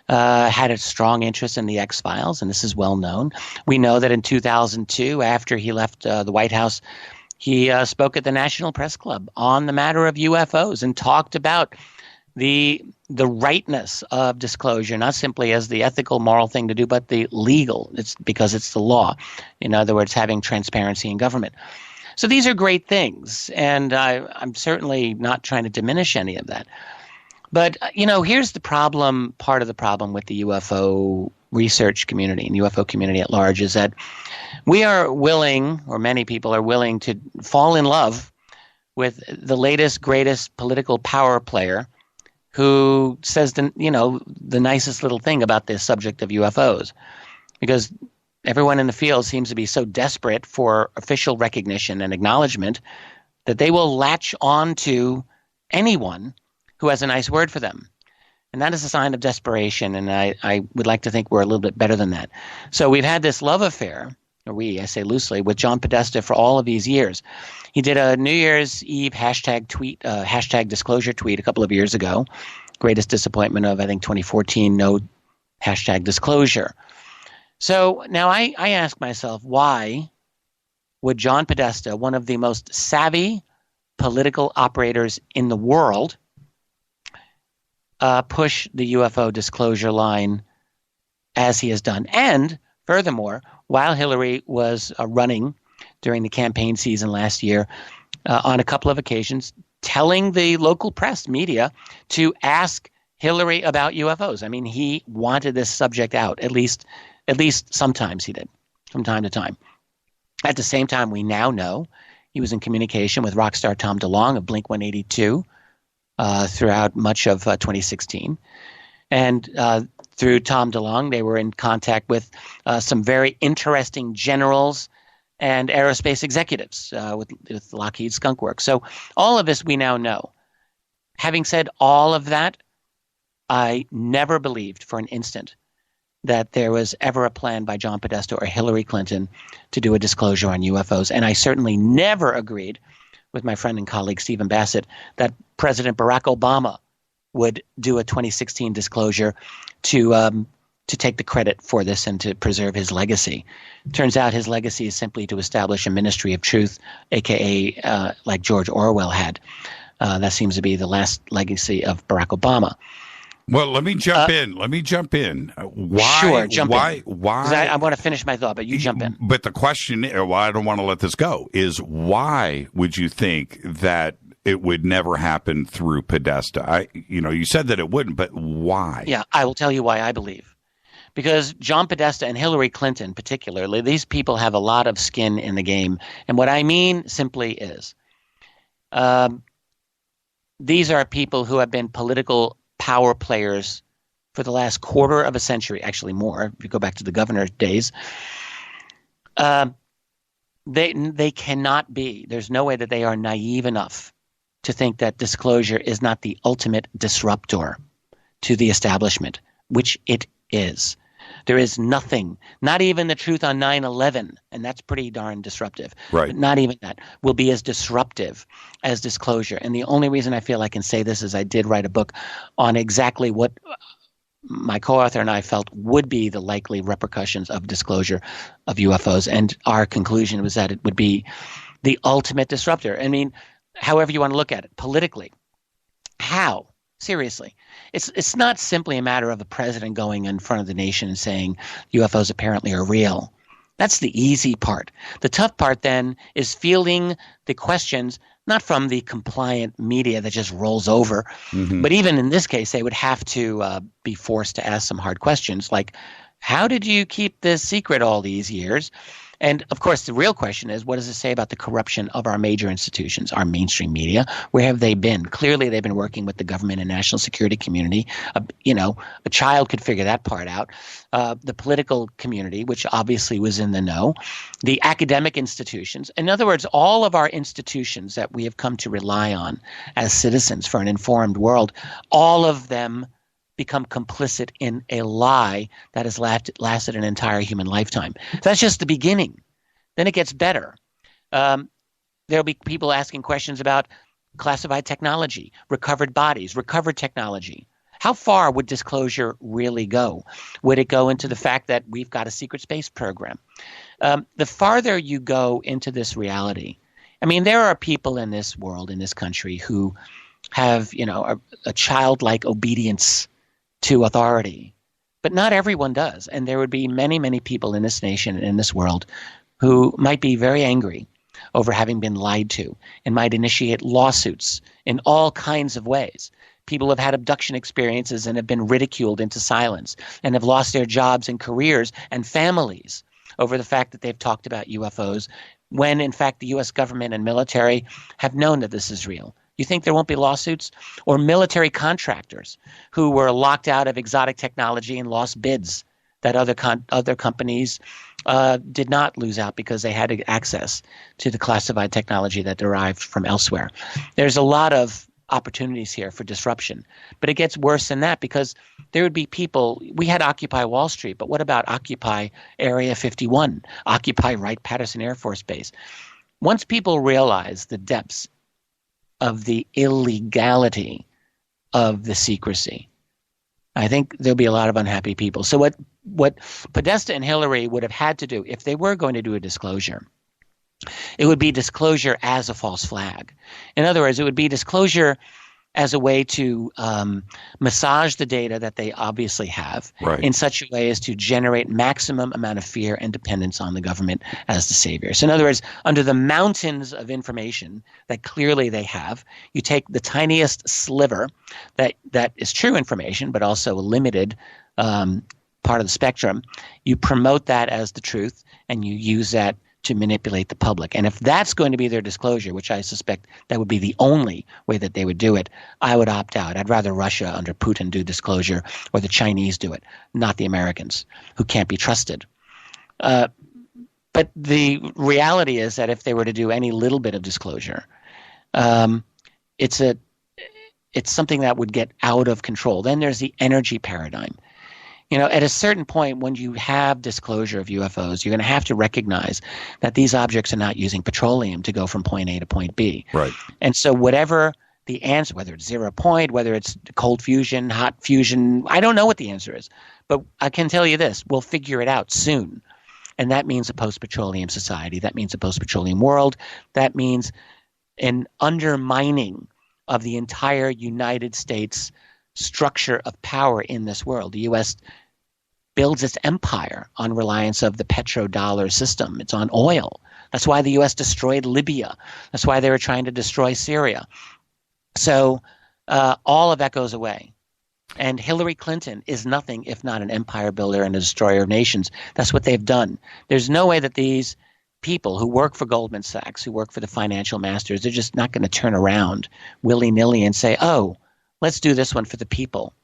Speaker 10: had a strong interest in the X-Files, and this is well known. We know that in 2002, after he left the White House, he spoke at the National Press Club on the matter of UFOs and talked about the rightness of disclosure, not simply as the ethical, moral thing to do, but the legal. It's because it's the law. In other words, having transparency in government. So these are great things, and I'm certainly not trying to diminish any of that. But, here's the problem, part of the problem with the UFO research community and UFO community at large is that we are willing, or many people are willing, to fall in love with the latest, greatest political power player who says the nicest little thing about this subject of UFOs. Because everyone in the field seems to be so desperate for official recognition and acknowledgement that they will latch on to anyone who has a nice word for them. And that is a sign of desperation, and I would like to think we're a little bit better than that. So we've had this love affair, I say loosely, with John Podesta for all of these years. He did a New Year's Eve hashtag disclosure tweet a couple of years ago. Greatest disappointment of, I think, 2014, no hashtag disclosure. So now I ask myself, why would John Podesta, one of the most savvy political operators in the world, push the UFO disclosure line as he has done. And furthermore, while Hillary was running during the campaign season last year, on a couple of occasions, telling the local press media to ask Hillary about UFOs. I mean, he wanted this subject out, at least sometimes he did, from time to time. At the same time, we now know he was in communication with rock star Tom DeLonge of Blink-182 throughout much of 2016. And through Tom DeLonge, they were in contact with some very interesting generals and aerospace executives with Lockheed Skunk Works. So all of this we now know. Having said all of that, I never believed for an instant that there was ever a plan by John Podesta or Hillary Clinton to do a disclosure on UFOs. And I certainly never agreed with my friend and colleague Stephen Bassett that President Barack Obama would do a 2016 disclosure to take the credit for this and to preserve his legacy. Turns out his legacy is simply to establish a ministry of truth, a.k.a. Like George Orwell had. That seems to be the last legacy of Barack Obama.
Speaker 1: Well, let me jump in. Why?
Speaker 10: Sure, jump in.
Speaker 1: Why?
Speaker 10: I want to finish my thought, but you jump in.
Speaker 1: But the question, I don't want to let this go, is why would you think that it would never happen through Podesta? You said that it wouldn't, but why?
Speaker 10: Yeah, I will tell you why I believe. Because John Podesta and Hillary Clinton particularly, these people have a lot of skin in the game. And what I mean simply is these are people who have been political power players for the last quarter of a century, actually more, if you go back to the governor days. They cannot be. There's no way that they are naive enough to think that disclosure is not the ultimate disruptor to the establishment, which it is. There is nothing, not even the truth on 9/11, and that's pretty darn disruptive.
Speaker 1: Right.
Speaker 10: But not even that will be as disruptive as disclosure. And the only reason I feel I can say this is I did write a book on exactly what my co-author and I felt would be the likely repercussions of disclosure of UFOs. And our conclusion was that it would be the ultimate disruptor. I mean, however you want to look at it, politically. How? Seriously. It's not simply a matter of a president going in front of the nation and saying UFOs apparently are real. That's the easy part. The tough part then is fielding the questions, not from the compliant media that just rolls over, but even in this case, they would have to be forced to ask some hard questions like, how did you keep this secret all these years? And, of course, the real question is, what does it say about the corruption of our major institutions, our mainstream media? Where have they been? Clearly, they've been working with the government and national security community. A child could figure that part out. The political community, which obviously was in the know. The academic institutions. In other words, all of our institutions that we have come to rely on as citizens for an informed world, all of them become complicit in a lie that has lasted an entire human lifetime. So that's just the beginning. Then it gets better. There'll be people asking questions about classified technology, recovered bodies, recovered technology. How far would disclosure really go? Would it go into the fact that we've got a secret space program? The farther you go into this reality, I mean, there are people in this world, in this country, who have, a childlike obedience to authority, but not everyone does. And there would be many, many people in this nation and in this world who might be very angry over having been lied to and might initiate lawsuits in all kinds of ways. People have had abduction experiences and have been ridiculed into silence and have lost their jobs and careers and families over the fact that they've talked about UFOs when, in fact, the U.S. government and military have known that this is real. You think there won't be lawsuits? Or military contractors who were locked out of exotic technology and lost bids that other companies did not lose out because they had access to the classified technology that derived from elsewhere. There's a lot of opportunities here for disruption. But it gets worse than that because there would be people – we had Occupy Wall Street, but what about Occupy Area 51, Occupy Wright-Patterson Air Force Base? Once people realize the depths of the illegality of the secrecy, I think there'll be a lot of unhappy people. So what Podesta and Hillary would have had to do if they were going to do a disclosure, it would be disclosure as a false flag. In other words, it would be disclosure as a way to massage the data that they obviously have in such a way as to generate maximum amount of fear and dependence on the government as the savior. So in other words, under the mountains of information that clearly they have, you take the tiniest sliver that is true information, but also a limited part of the spectrum. You promote that as the truth, and you use that to manipulate the public. And if that's going to be their disclosure, which I suspect that would be the only way that they would do it, I would opt out. I'd rather Russia under Putin do disclosure or the Chinese do it, not the Americans, who can't be trusted. But the reality is that if they were to do any little bit of disclosure, it's something that would get out of control. Then there's the energy paradigm. At a certain point, when you have disclosure of UFOs, you're going to have to recognize that these objects are not using petroleum to go from point A to point B.
Speaker 1: Right.
Speaker 10: And so whatever the answer, whether it's 0 point, whether it's cold fusion, hot fusion, I don't know what the answer is. But I can tell you this, we'll figure it out soon. And that means a post-petroleum society. That means a post-petroleum world. That means an undermining of the entire United States structure of power in this world. The U.S. builds its empire on reliance of the petrodollar system. It's on oil. That's why the U.S. destroyed Libya. That's why they were trying to destroy Syria. So all of that goes away. And Hillary Clinton is nothing if not an empire builder and a destroyer of nations. That's what they've done. There's no way that these people who work for Goldman Sachs, who work for the financial masters, they're just not going to turn around willy-nilly and say, oh, let's do this one for the people.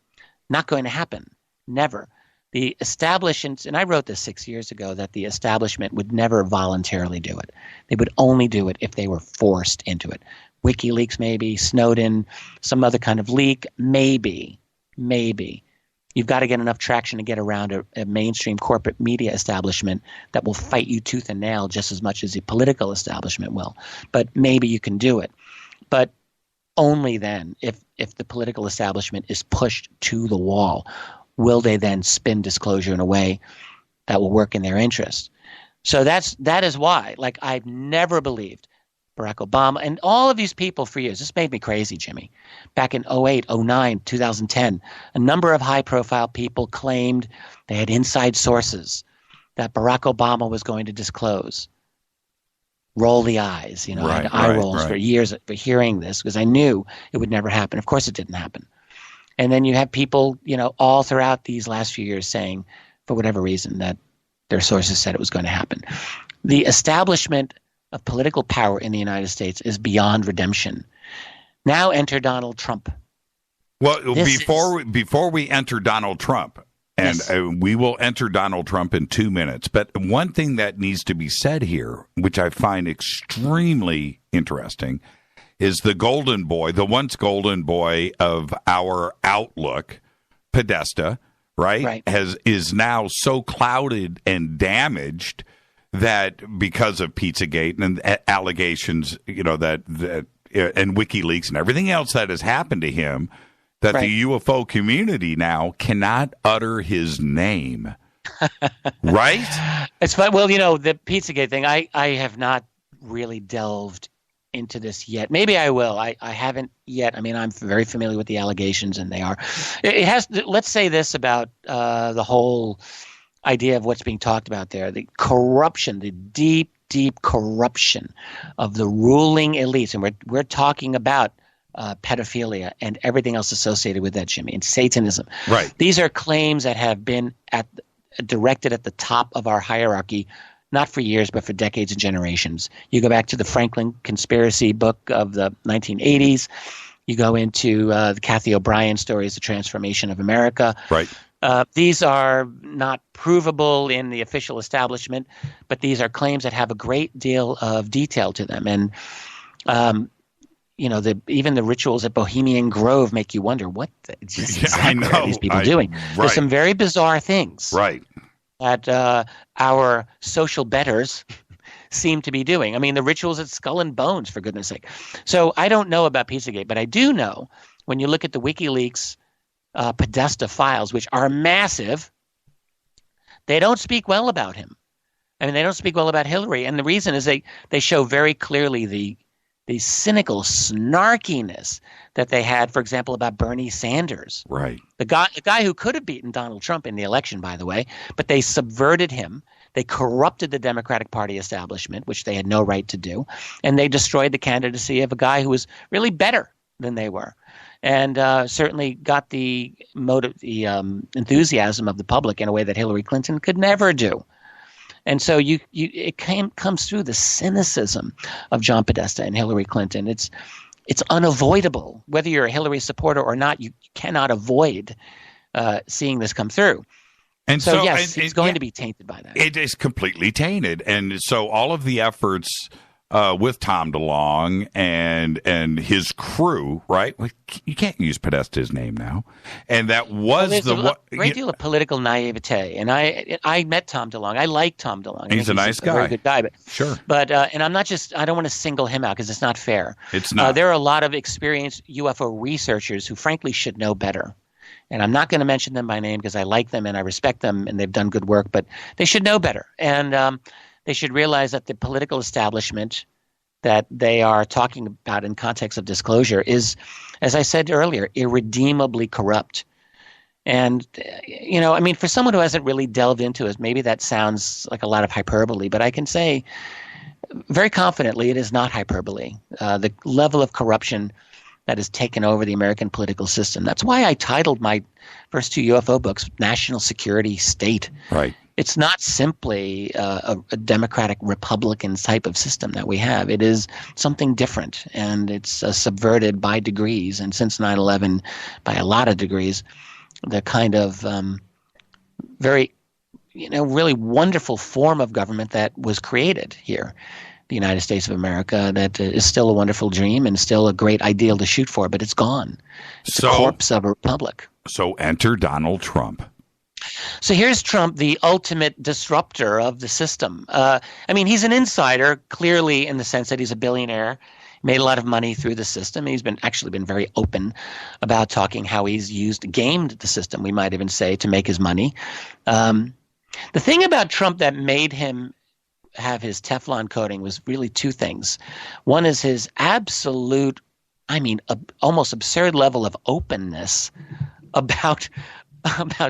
Speaker 10: Not going to happen. Never. The establishment, and I wrote this 6 years ago, that the establishment would never voluntarily do it. They would only do it if they were forced into it. WikiLeaks maybe, Snowden, some other kind of leak, maybe. You've got to get enough traction to get around a mainstream corporate media establishment that will fight you tooth and nail just as much as the political establishment will. But maybe you can do it. But only then, if the political establishment is pushed to the wall, will they then spin disclosure in a way that will work in their interest. So that is why, like, I've never believed Barack Obama and all of these people for years. This made me crazy, Jimmy. Back in 2008, 2009, 2010, a number of high-profile people claimed they had inside sources that Barack Obama was going to disclose. Roll the eyes, I had eye rolls for years for hearing this because I knew it would never happen. Of course it didn't happen. And then you have people, all throughout these last few years saying, for whatever reason, that their sources said it was going to happen. The establishment of political power in the United States is beyond redemption. Now enter Donald Trump.
Speaker 1: Well, before we enter Donald Trump, and we will enter Donald Trump in 2 minutes. But one thing that needs to be said here, which I find extremely interesting, is the golden boy, the once golden boy of our outlook, Podesta, right? is now so clouded and damaged that because of Pizzagate and allegations, that and WikiLeaks and everything else that has happened to him, that the UFO community now cannot utter his name. Right?
Speaker 10: It's fun. Well, the Pizzagate thing, I have not really delved into this yet. Maybe I will. I haven't yet. I mean, I'm very familiar with the allegations, and they are. It has. Let's say this about the whole idea of what's being talked about there: the corruption, the deep corruption of the ruling elites, and we're talking about pedophilia and everything else associated with that, Jimmy, and Satanism.
Speaker 1: Right.
Speaker 10: These are claims that have been directed at the top of our hierarchy, not for years, but for decades and generations. You go back to the Franklin conspiracy book of the 1980s. You go into the Kathy O'Brien stories, The Transformation of America.
Speaker 1: Right.
Speaker 10: These are not provable in the official establishment, but these are claims that have a great deal of detail to them. And even the rituals at Bohemian Grove make you wonder what exactly are these people doing.
Speaker 1: Right.
Speaker 10: There's some very bizarre things
Speaker 1: that
Speaker 10: our social betters seem to be doing. I mean, the rituals at Skull and Bones, for goodness sake. So I don't know about Pizzagate, but I do know when you look at the WikiLeaks Podesta files, which are massive, they don't speak well about him. I mean, they don't speak well about Hillary. And the reason is they show very clearly the the cynical snarkiness that they had, for example, about Bernie Sanders.
Speaker 1: Right.
Speaker 10: The guy who could have beaten Donald Trump in the election, by the way, but they subverted him. They corrupted the Democratic Party establishment, which they had no right to do, and they destroyed the candidacy of a guy who was really better than they were, and certainly got the enthusiasm of the public in a way that Hillary Clinton could never do. And so it comes through the cynicism of John Podesta and Hillary Clinton. It's unavoidable. Whether you're a Hillary supporter or not, you cannot avoid seeing this come through.
Speaker 1: And
Speaker 10: so yes, it's going to be tainted by that.
Speaker 1: It is completely tainted. And so all of the efforts with Tom DeLonge and his crew, right? You can't use Podesta's name now. And that was
Speaker 10: a great deal of political naivete. And I met Tom DeLonge. I like Tom DeLonge.
Speaker 1: He's a nice guy.
Speaker 10: A very good guy. But,
Speaker 1: sure.
Speaker 10: But and I don't want to single him out because it's not fair.
Speaker 1: It's not.
Speaker 10: There are a lot of experienced UFO researchers who frankly should know better. And I'm not going to mention them by name because I like them and I respect them and they've done good work, but they should know better. And they should realize that the political establishment that they are talking about in context of disclosure is, as I said earlier, irredeemably corrupt. And, for someone who hasn't really delved into it, maybe that sounds like a lot of hyperbole, but I can say very confidently it is not hyperbole. The level of corruption that has taken over the American political system. That's why I titled my first two UFO books National Security State.
Speaker 1: Right.
Speaker 10: It's not simply a democratic Republican type of system that we have. It is something different, and it's subverted by degrees, and since 9/11 by a lot of degrees, the kind of very, really wonderful form of government that was created here. The United States of America, that is still a wonderful dream and still a great ideal to shoot for, but it's gone. It's a corpse of a republic.
Speaker 1: So enter Donald Trump.
Speaker 10: So here's Trump, the ultimate disruptor of the system. He's an insider, clearly, in the sense that he's a billionaire, made a lot of money through the system. He's been very open about talking how he's gamed the system, we might even say, to make his money. The thing about Trump that made him have his Teflon coating was really two things. One is his absolute, almost absurd level of openness about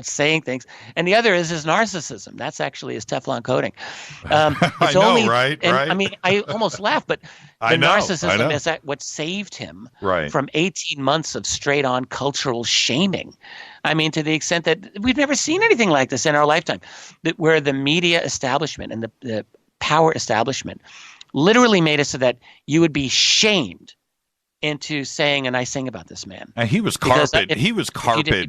Speaker 10: saying things, and the other is his narcissism. That's actually his Teflon coating.
Speaker 1: I know, right?
Speaker 10: I almost laugh, but the narcissism is what saved him from 18 months of straight-on cultural shaming. To the extent that we've never seen anything like this in our lifetime, where the media establishment and the power establishment literally made it so that you would be shamed into saying a nice thing about this man.
Speaker 1: And he was carpet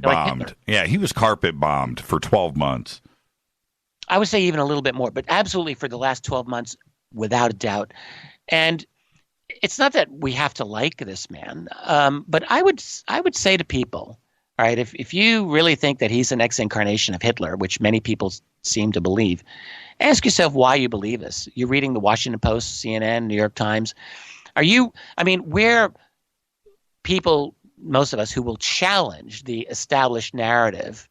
Speaker 1: bombed. Yeah, he was carpet bombed for 12 months.
Speaker 10: I would say even a little bit more, but absolutely for the last 12 months, without a doubt. And it's not that we have to like this man, but I would say to people, all right, if you really think that he's the next incarnation of Hitler, which many people seem to believe, ask yourself why you believe this. You're reading the Washington Post, CNN, New York Times. We're people, most of us, who will challenge the established narrative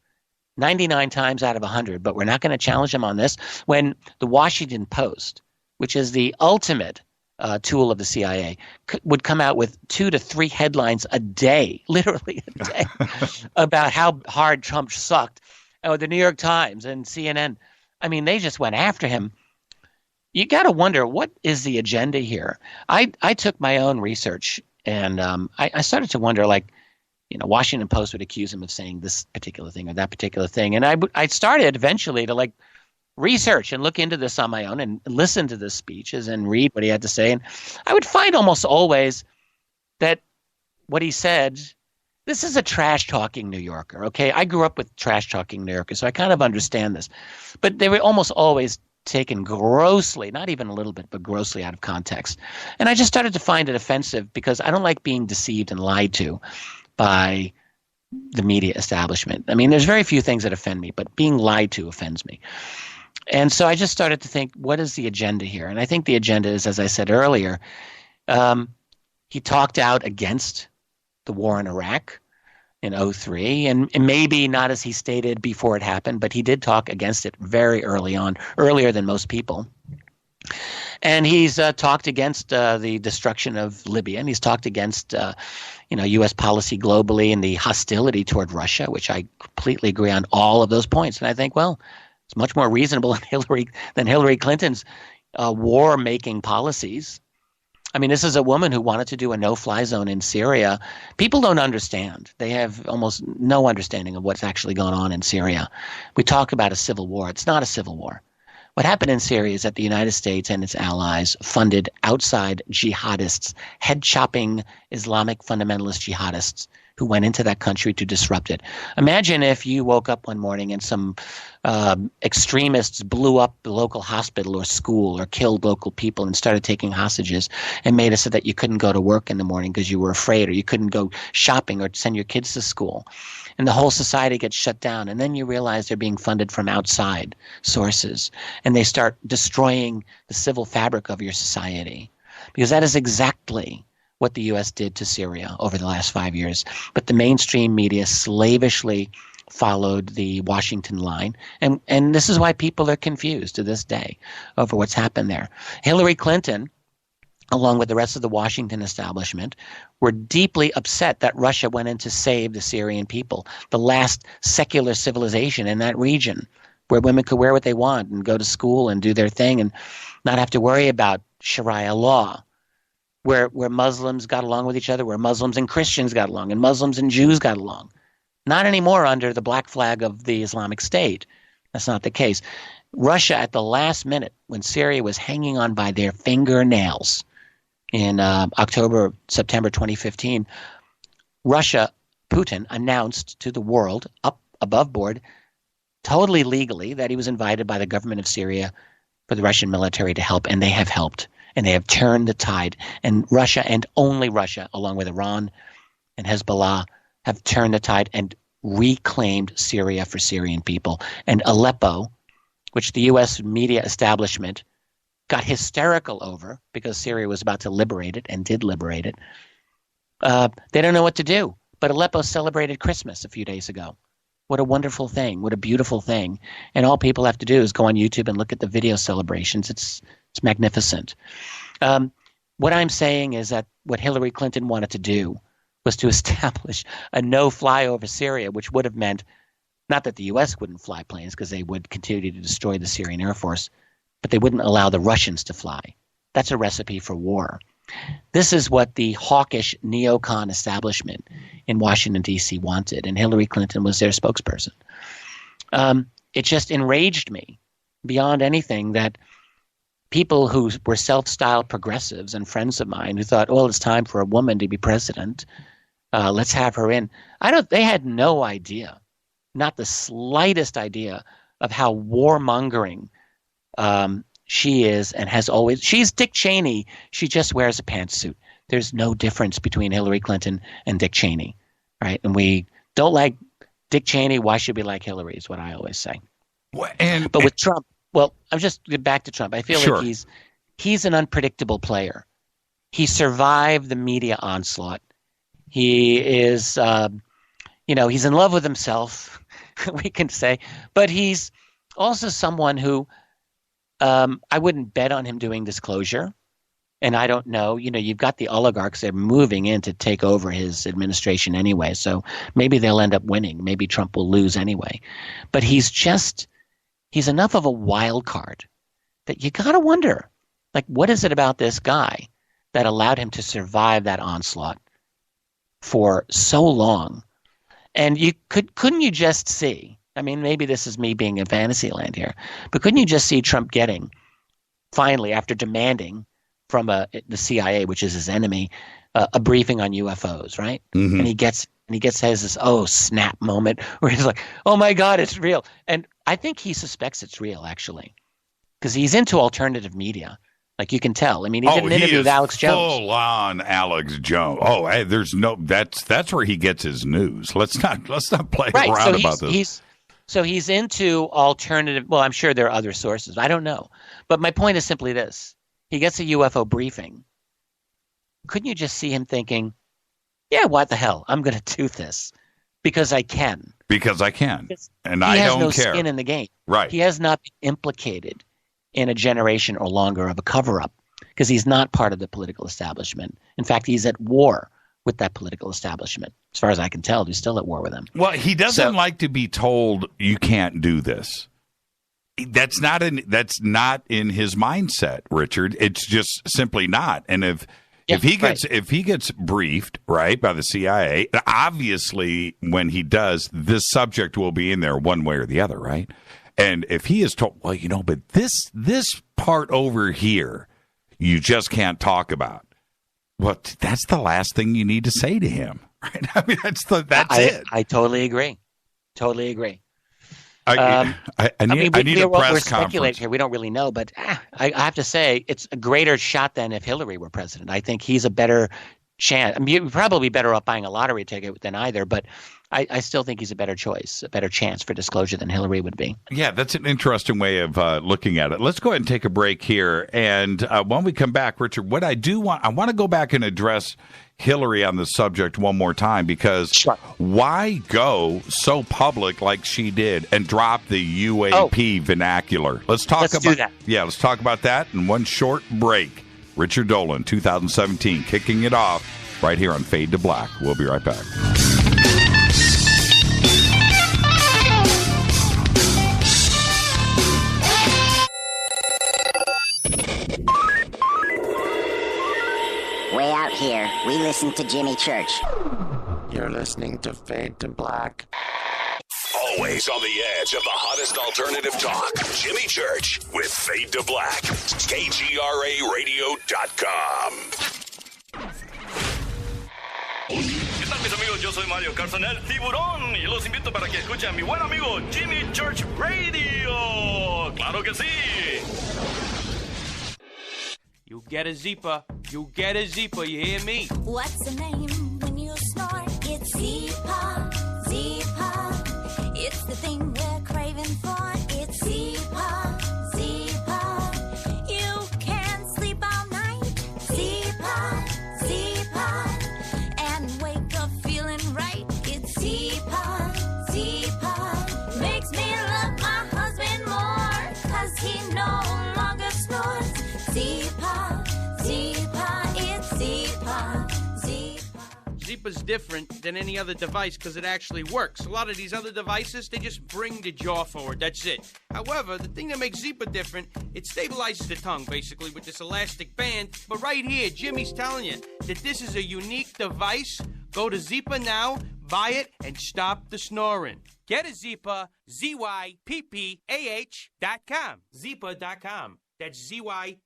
Speaker 10: 99 times out of 100, but we're not going to challenge them on this. When the Washington Post, which is the ultimate tool of the CIA, would come out with 2 to 3 headlines a day, literally a day, about how hard Trump sucked. Oh, the New York Times and CNN, they just went after him. You got to wonder, what is the agenda here? I took my own research, and I started to wonder, Washington Post would accuse him of saying this particular thing or that particular thing. And I started eventually to research and look into this on my own and listen to the speeches and read what he had to say. And I would find almost always that what he said, this is a trash-talking New Yorker, okay? I grew up with trash-talking New Yorkers, so I kind of understand this. But they were almost always taken grossly, not even a little bit, but grossly out of context. And I just started to find it offensive because I don't like being deceived and lied to by the media establishment. There's very few things that offend me, but being lied to offends me. And so I just started to think, what is the agenda here? And I think the agenda is, as I said earlier, he talked out against the war in Iraq in 2003, and maybe not as he stated before it happened, but he did talk against it very early on, earlier than most people. And he's talked against the destruction of Libya, and he's talked against U.S. policy globally and the hostility toward Russia, which I completely agree on all of those points. And I think, well, it's much more reasonable than Hillary Clinton's war-making policies. I mean, this is a woman who wanted to do a no-fly zone in Syria. People don't understand. They have almost no understanding of what's actually going on in Syria. We talk about a civil war. It's not a civil war. What happened in Syria is that the United States and its allies funded outside jihadists, head-chopping Islamic fundamentalist jihadists who went into that country to disrupt it. Imagine if you woke up one morning and some extremists blew up the local hospital or school or killed local people and started taking hostages and made it so that you couldn't go to work in the morning because you were afraid, or you couldn't go shopping or send your kids to school. And the whole society gets shut down. And then you realize they're being funded from outside sources. And they start destroying the civil fabric of your society. Because that is exactly what the U.S. did to Syria over the last 5 years. But the mainstream media slavishly followed the Washington line. And this is why people are confused to this day over what's happened there. Hillary Clinton, along with the rest of the Washington establishment, were deeply upset that Russia went in to save the Syrian people, the last secular civilization in that region, where women could wear what they want and go to school and do their thing and not have to worry about Sharia law, where Muslims got along with each other, where Muslims and Christians got along, and Muslims and Jews got along. Not anymore under the black flag of the Islamic State. That's not the case. Russia, at the last minute, when Syria was hanging on by their fingernails, in September 2015, Russia, Putin, announced to the world, up above board, totally legally, that he was invited by the government of Syria for the Russian military to help, and they have helped. And they have turned the tide. And Russia, and only Russia, along with Iran and Hezbollah, have turned the tide and reclaimed Syria for Syrian people. And Aleppo, which the U.S. media establishment got hysterical over because Syria was about to liberate it and did liberate it. They don't know what to do. But Aleppo celebrated Christmas a few days ago. What a wonderful thing. What a beautiful thing. And all people have to do is go on YouTube and look at the video celebrations. It's magnificent. What I'm saying is that what Hillary Clinton wanted to do was to establish a no-fly over Syria, which would have meant not that the U.S. wouldn't fly planes because they would continue to destroy the Syrian Air Force, but they wouldn't allow the Russians to fly. That's a recipe for war. This is what the hawkish neocon establishment in Washington, D.C. wanted, and Hillary Clinton was their spokesperson. It just enraged me beyond anything that people who were self-styled progressives and friends of mine who thought, well, it's time for a woman to be president, let's have her in. They had no idea, not the slightest idea of how warmongering she is and has always. She's Dick Cheney. She just wears a pantsuit. There's no difference between Hillary Clinton and Dick Cheney, right? And we don't like Dick Cheney. Why should we like Hillary is what I always say. But with Trump, well, I'm just back to Trump. I feel like he's an unpredictable player. He survived the media onslaught. He is, he's in love with himself, we can say, but he's also someone who I wouldn't bet on him doing disclosure. And I don't know, you've got the oligarchs that are moving in to take over his administration anyway. So maybe they'll end up winning. Maybe Trump will lose anyway. But he's enough of a wild card that you got to wonder, like, what is it about this guy that allowed him to survive that onslaught for so long? And couldn't you just see, I mean, maybe this is me being in fantasy land here, but couldn't you just see Trump getting, finally, after demanding from the CIA, which is his enemy, a briefing on UFOs, right? Mm-hmm. And he gets this snap moment where he's like, oh my God, it's real. And I think he suspects it's real, actually, because he's into alternative media. Like, you can tell. I mean, he did an interview with Alex Jones.
Speaker 1: Full on Alex Jones. Oh, hey, that's where he gets his news. Let's not play around about this.
Speaker 10: He's into alternative. Well, I'm sure there are other sources. I don't know. But my point is simply this. He gets a UFO briefing. Couldn't you just see him thinking, yeah, what the hell? I'm going to do this because I can.
Speaker 1: Because I can. And I don't care. He has
Speaker 10: no skin in the game.
Speaker 1: Right.
Speaker 10: He has not been implicated in a generation or longer of a cover-up. because he's not part of the political establishment. In fact, he's at war with that political establishment. As far as I can tell, he's still at war with them.
Speaker 1: Well, he doesn't like to be told you can't do this. That's not in his mindset, Richard. It's just simply not. And if he gets briefed, right, by the CIA, obviously when he does, this subject will be in there one way or the other, right? And if he is told, well, but this part over here, you just can't talk about. Well, that's the last thing you need to say to him, right? I mean, that's it.
Speaker 10: I totally agree. Totally agree.
Speaker 1: I need a press
Speaker 10: we're speculating
Speaker 1: conference
Speaker 10: here. We don't really know, but I have to say it's a greater shot than if Hillary were president. I think he's a better chance. I mean, you're probably better off buying a lottery ticket than either, but I still think he's a better choice, a better chance for disclosure than Hillary would be.
Speaker 1: Yeah, that's an interesting way of looking at it. Let's go ahead and take a break here. And when we come back, Richard, what I want to go back and address Hillary on the subject one more time, because why go so public like she did and drop the UAP vernacular? Let's do that. Yeah, let's talk about that in one short break. Richard Dolan, 2017, kicking it off right here on Fade to Black. We'll be right back.
Speaker 18: Way out here, we listen to Jimmy Church.
Speaker 19: You're listening to Fade to Black.
Speaker 4: Always on the edge of the hottest alternative talk. Jimmy Church with Fade to Black. KGRARadio.com.
Speaker 20: ¿Qué tal, mis amigos? Yo soy Mario Carson, el tiburón, y los invito para que escuchen a mi buen amigo Jimmy Church Radio. ¡Claro que sí!
Speaker 14: You get a Zeepa. You get a Zeepa. You hear me?
Speaker 21: What's the name when you snort? It's Zeepa. Zeepa. It's the thing we're craving for. It's Zeepa. Zeepa. You can't sleep all night. Zeepa. Zeepa. And wake up feeling right. It's Zeepa. Zeepa. Makes me love my husband more. 'Cause he no longer snores. Zeepa. Zeepa. It's Zeepa. Zeepa.
Speaker 14: Zeepa's different than any other device because it actually works. A lot of these other devices, they just bring the jaw forward. That's it. However, the thing that makes Zeepa different, it stabilizes the tongue, basically, with this elastic band. But right here, Jimmy's telling you that this is a unique device. Go to Zeepa now, buy it, and stop the snoring. Get a Zeepa, ZYPPAH.com. Zeepa.com. That's ZYPPAH.com.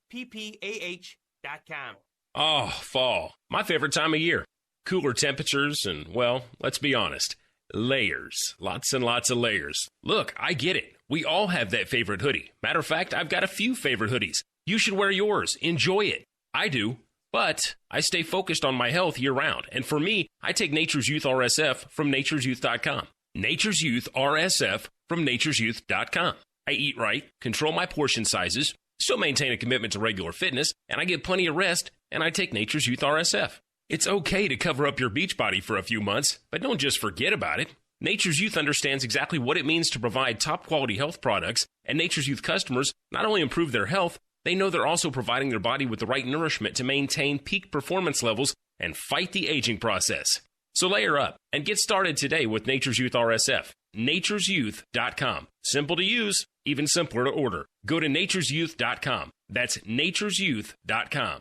Speaker 22: Oh, fall. My favorite time of year. Cooler temperatures and, well, let's be honest, layers. Lots and lots of layers. Look, I get it. We all have that favorite hoodie. Matter of fact, I've got a few favorite hoodies. You should wear yours. Enjoy it. I do. But I stay focused on my health year-round. And for me, I take Nature's Youth RSF from nature'syouth.com. Nature's Youth RSF from nature'syouth.com. I eat right, control my portion sizes, still maintain a commitment to regular fitness, and I get plenty of rest, and I take Nature's Youth RSF. It's okay to cover up your beach body for a few months, but don't just forget about it. Nature's Youth understands exactly what it means to provide top-quality health products, and Nature's Youth customers not only improve their health, they know they're also providing their body with the right nourishment to maintain peak performance levels and fight the aging process. So layer up and get started today with Nature's Youth RSF. nature'syouth.com. Simple to use, even simpler to order. Go to nature'syouth.com. That's nature'syouth.com.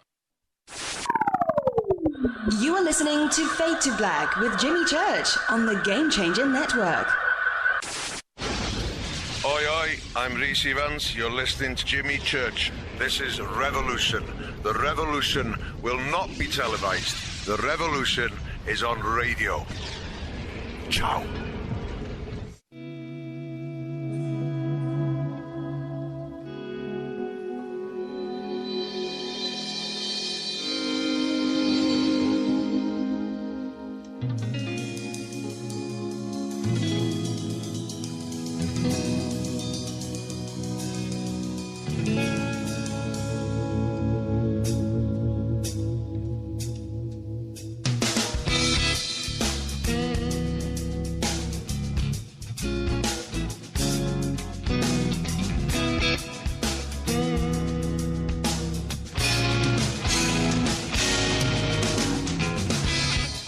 Speaker 3: You are listening to Fade to Black with Jimmy Church on the Game Changer Network.
Speaker 8: Oi, oi, I'm Reese Evans. You're listening to Jimmy Church. This is Revolution. The revolution will not be televised. The revolution is on radio. Ciao.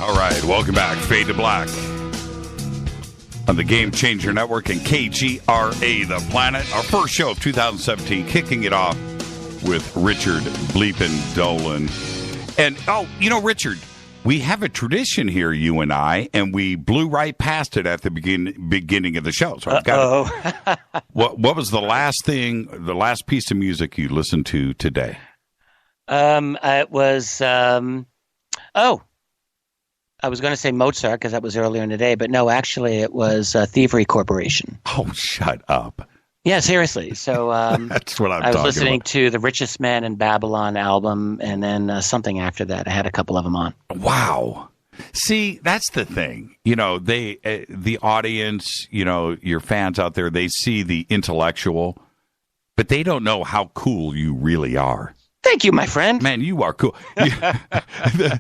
Speaker 1: All right, welcome back. Fade to Black on the Game Changer Network and KGRA, The Planet. Our first show of 2017, kicking it off with Richard Bleepin' Dolan. And, Richard, we have a tradition here, you and I, and we blew right past it at the beginning of the show. So I've got what was the last piece of music you listened to today?
Speaker 10: It was, I was going to say Mozart because that was earlier in the day, but no, actually it was Thievery Corporation.
Speaker 1: Oh, shut up.
Speaker 10: Yeah, seriously. So
Speaker 1: that's what I'm talking about.
Speaker 10: I was listening to the Richest Man in Babylon album, and then something after that. I had a couple of them on.
Speaker 1: Wow. See, that's the thing. The audience, your fans out there, they see the intellectual, but they don't know how cool you really are.
Speaker 10: Thank you, my friend.
Speaker 1: Man, you are cool.
Speaker 10: The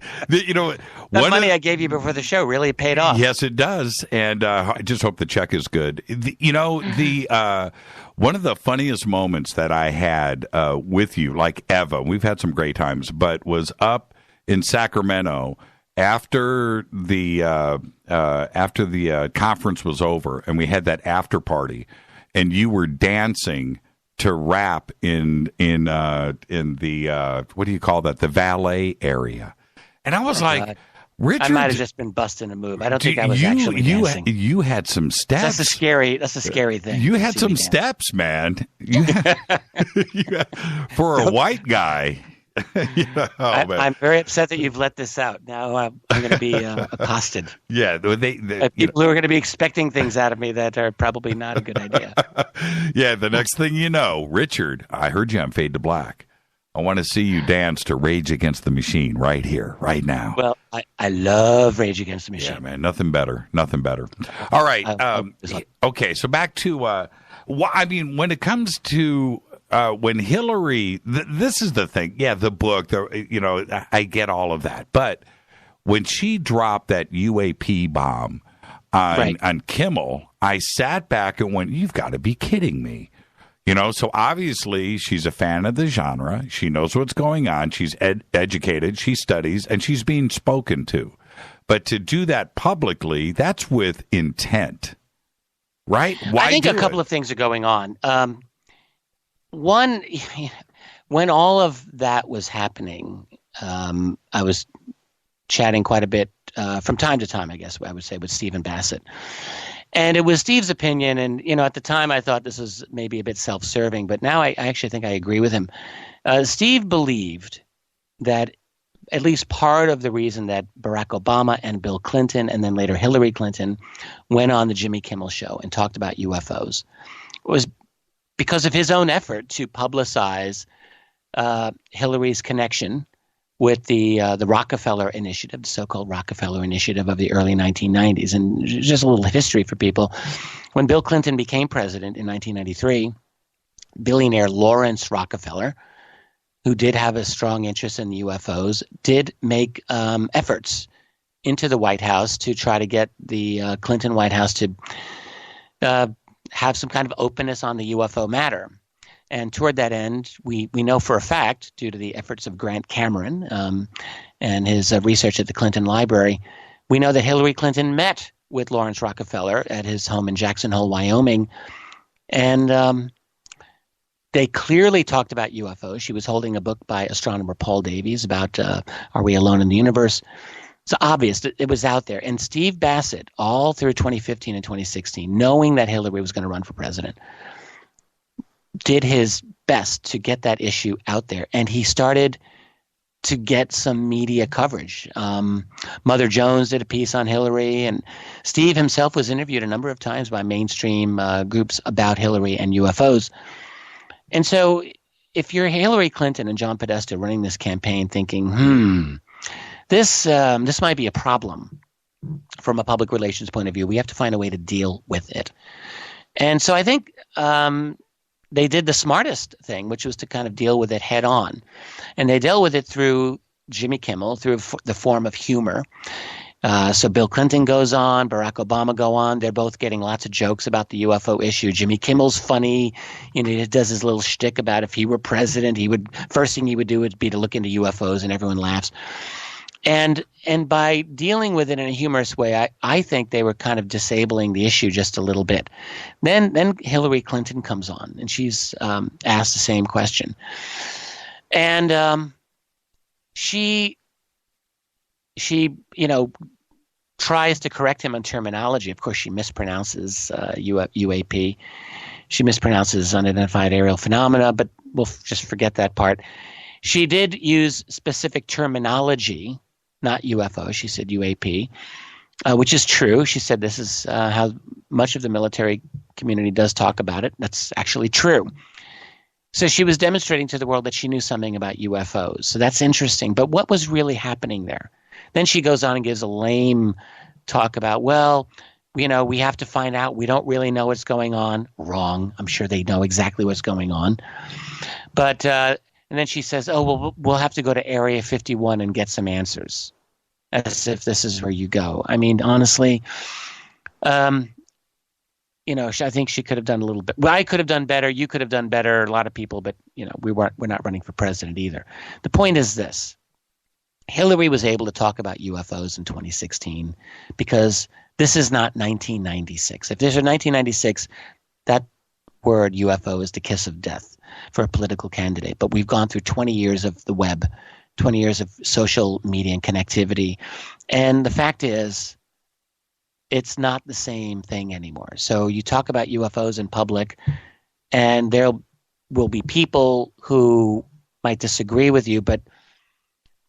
Speaker 10: money I gave you before the show really paid off.
Speaker 1: Yes, it does. And I just hope the check is good. One of the funniest moments that I had with you, like Eva, we've had some great times, but was up in Sacramento after the conference was over, and we had that after party, and you were dancing to rap in the what do you call that? The valet area. And I was like, Richard,
Speaker 10: I might have just been busting a move. I don't think I was actually dancing.
Speaker 1: You had some steps.
Speaker 10: That's a scary thing.
Speaker 1: You had some steps, man. For a white guy.
Speaker 10: I'm very upset that you've let this out. Now I'm going to be accosted.
Speaker 1: Yeah,
Speaker 10: people who are going to be expecting things out of me that are probably not a good idea.
Speaker 1: Yeah, the next thing you know, Richard, I heard you on Fade to Black. I want to see you dance to Rage Against the Machine right here, right now.
Speaker 10: Well, I love Rage Against the Machine.
Speaker 1: Yeah, man, nothing better. All right. Okay, so back to, when it comes to when Hillary, this is the thing. Yeah, the book, I get all of that. But when she dropped that UAP bomb on Kimmel, I sat back and went, you've got to be kidding me. So obviously she's a fan of the genre. She knows what's going on. She's educated. She studies, and she's being spoken to. But to do that publicly, that's with intent, right? Why
Speaker 10: I think a couple of things are going on. One, when all of that was happening, I was chatting quite a bit from time to time, I guess I would say, with Stephen Bassett. And it was Steve's opinion. And, at the time I thought this was maybe a bit self-serving, but now I actually think I agree with him. Steve believed that at least part of the reason that Barack Obama and Bill Clinton and then later Hillary Clinton went on the Jimmy Kimmel Show and talked about UFOs was because of his own effort to publicize Hillary's connection with the Rockefeller Initiative, the so-called Rockefeller Initiative of the early 1990s. And just a little history for people. When Bill Clinton became president in 1993, billionaire Lawrence Rockefeller, who did have a strong interest in UFOs, did make efforts into the White House to try to get the Clinton White House to have some kind of openness on the UFO matter. And toward that end, we know for a fact, due to the efforts of Grant Cameron and his research at the Clinton Library, we know that Hillary Clinton met with Lawrence Rockefeller at his home in Jackson Hole, Wyoming. And they clearly talked about UFOs. She was holding a book by astronomer Paul Davies about Are We Alone in the Universe? It's obvious that it was out there. And Steve Bassett, all through 2015 and 2016, knowing that Hillary was going to run for president, did his best to get that issue out there. And he started to get some media coverage. Mother Jones did a piece on Hillary, and Steve himself was interviewed a number of times by mainstream groups about Hillary and UFOs. And so if you're Hillary Clinton and John Podesta running this campaign thinking, this might be a problem from a public relations point of view, we have to find a way to deal with it. And so I think they did the smartest thing, which was to kind of deal with it head on. And they dealt with it through Jimmy Kimmel, through the form of humor. So Bill Clinton goes on, Barack Obama go on. They're both getting lots of jokes about the UFO issue. Jimmy Kimmel's funny. He does his little shtick about if he were president, first thing he would do would be to look into UFOs, and everyone laughs. And by dealing with it in a humorous way, I think they were kind of disabling the issue just a little bit. Then Hillary Clinton comes on, and she's asked the same question. And she tries to correct him on terminology. Of course, she mispronounces UAP. She mispronounces unidentified aerial phenomena, but we'll just forget that part. She did use specific terminology, not UFO. She said UAP, which is true. She said this is how much of the military community does talk about it. That's actually true. So she was demonstrating to the world that she knew something about UFOs. So that's interesting. But what was really happening there? Then she goes on and gives a lame talk about, well, we have to find out. We don't really know what's going on. Wrong. I'm sure they know exactly what's going on. But and then she says, oh, well, we'll have to go to Area 51 and get some answers, as if this is where you go. I mean, honestly, I think she could have done a little bit. Well, I could have done better. You could have done better. A lot of people, but we're not running for president either. The point is this: Hillary was able to talk about UFOs in 2016 because this is not 1996. If this were 1996, that word UFO is the kiss of death for a political candidate. But we've gone through 20 years of the web, 20 years of social media and connectivity, and the fact is, it's not the same thing anymore. So you talk about UFOs in public, and there will be people who might disagree with you, but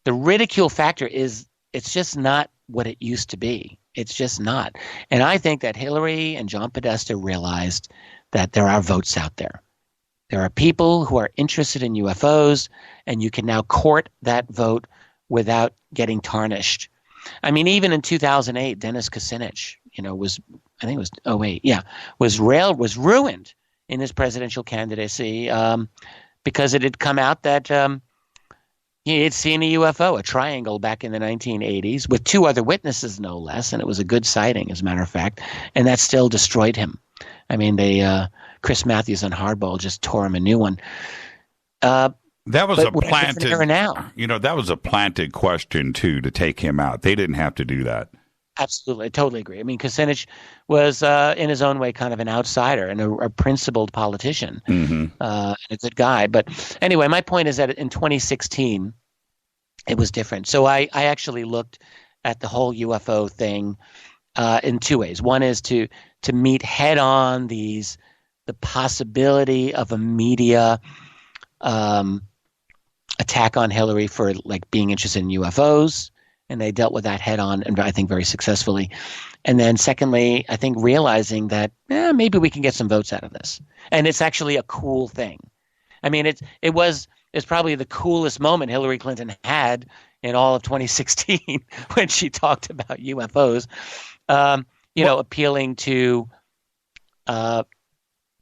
Speaker 10: the ridicule factor is it's just not what it used to be. It's just not. And I think that Hillary and John Podesta realized that there are votes out there. There are people who are interested in UFOs, and you can now court that vote without getting tarnished. I mean, even in 2008, Dennis Kucinich, was ruined in his presidential candidacy because it had come out that he had seen a UFO, a triangle, back in the 1980s with two other witnesses, no less, and it was a good sighting, as a matter of fact, and that still destroyed him. I mean, Chris Matthews and Hardball just tore him a new one.
Speaker 1: That was
Speaker 10: but
Speaker 1: a planted
Speaker 10: era now.
Speaker 1: That was a planted question too to take him out. They didn't have to do that.
Speaker 10: Absolutely, I totally agree. I mean, Kucinich was in his own way kind of an outsider and a principled politician, and a good guy. But anyway, my point is that in 2016, it was different. So I actually looked at the whole UFO thing in two ways. One is to meet head on the possibility of a media attack on Hillary for being interested in UFOs. And they dealt with that head on, and I think very successfully. And then secondly, I think realizing that maybe we can get some votes out of this. And it's actually a cool thing. I mean, it's probably the coolest moment Hillary Clinton had in all of 2016 when she talked about UFOs, appealing to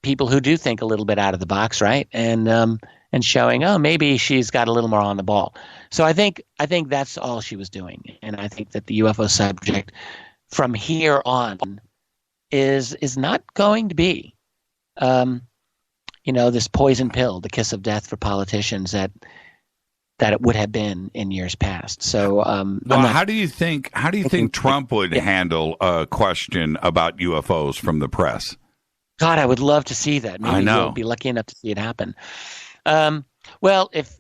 Speaker 10: people who do think a little bit out of the box, right? And showing, maybe she's got a little more on the ball. So I think that's all she was doing. And I think that the UFO subject from here on is not going to be, this poison pill, the kiss of death for politicians that it would have been in years past. So,
Speaker 1: how do you think Trump would handle a question about UFOs from the press?
Speaker 10: God, I would love to see that. Maybe
Speaker 1: I know.
Speaker 10: We'll be lucky enough to see it happen. Well, if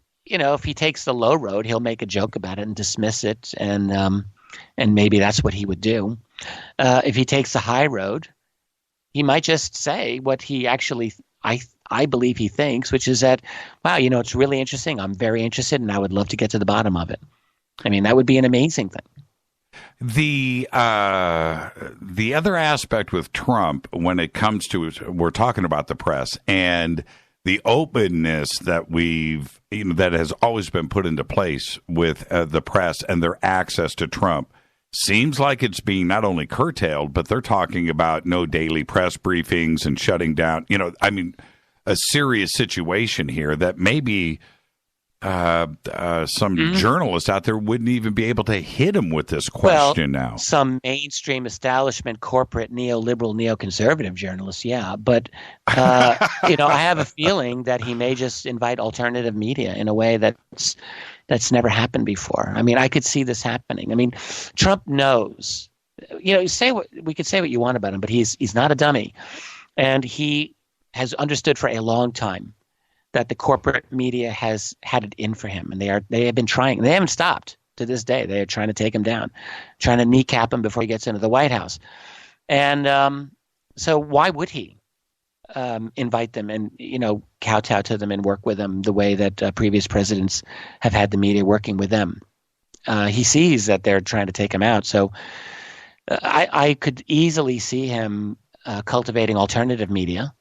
Speaker 10: he takes the low road, he'll make a joke about it and dismiss it, and maybe that's what he would do. If he takes the high road, he might just say what he actually, I believe he thinks, which is that, wow, it's really interesting. I'm very interested, and I would love to get to the bottom of it. I mean, that would be an amazing thing.
Speaker 1: The other aspect with Trump, when it comes to, we're talking about the press and the openness that that has always been put into place with the press and their access to Trump, seems like it's being not only curtailed, but they're talking about no daily press briefings and shutting down. A serious situation here that maybe some journalists out there wouldn't even be able to hit him with this question now.
Speaker 10: Some mainstream establishment, corporate, neoliberal, neoconservative journalists, yeah. But, I have a feeling that he may just invite alternative media in a way that's never happened before. I mean, I could see this happening. I mean, Trump knows. We could say what you want about him, but he's not a dummy. And he has understood for a long time that the corporate media has had it in for him, and they have been trying. They haven't stopped to this day. They are trying to take him down, trying to kneecap him before he gets into the White House. And so why would he invite them and kowtow to them and work with them the way that previous presidents have had the media working with them? He sees that they're trying to take him out. So I could easily see him cultivating alternative media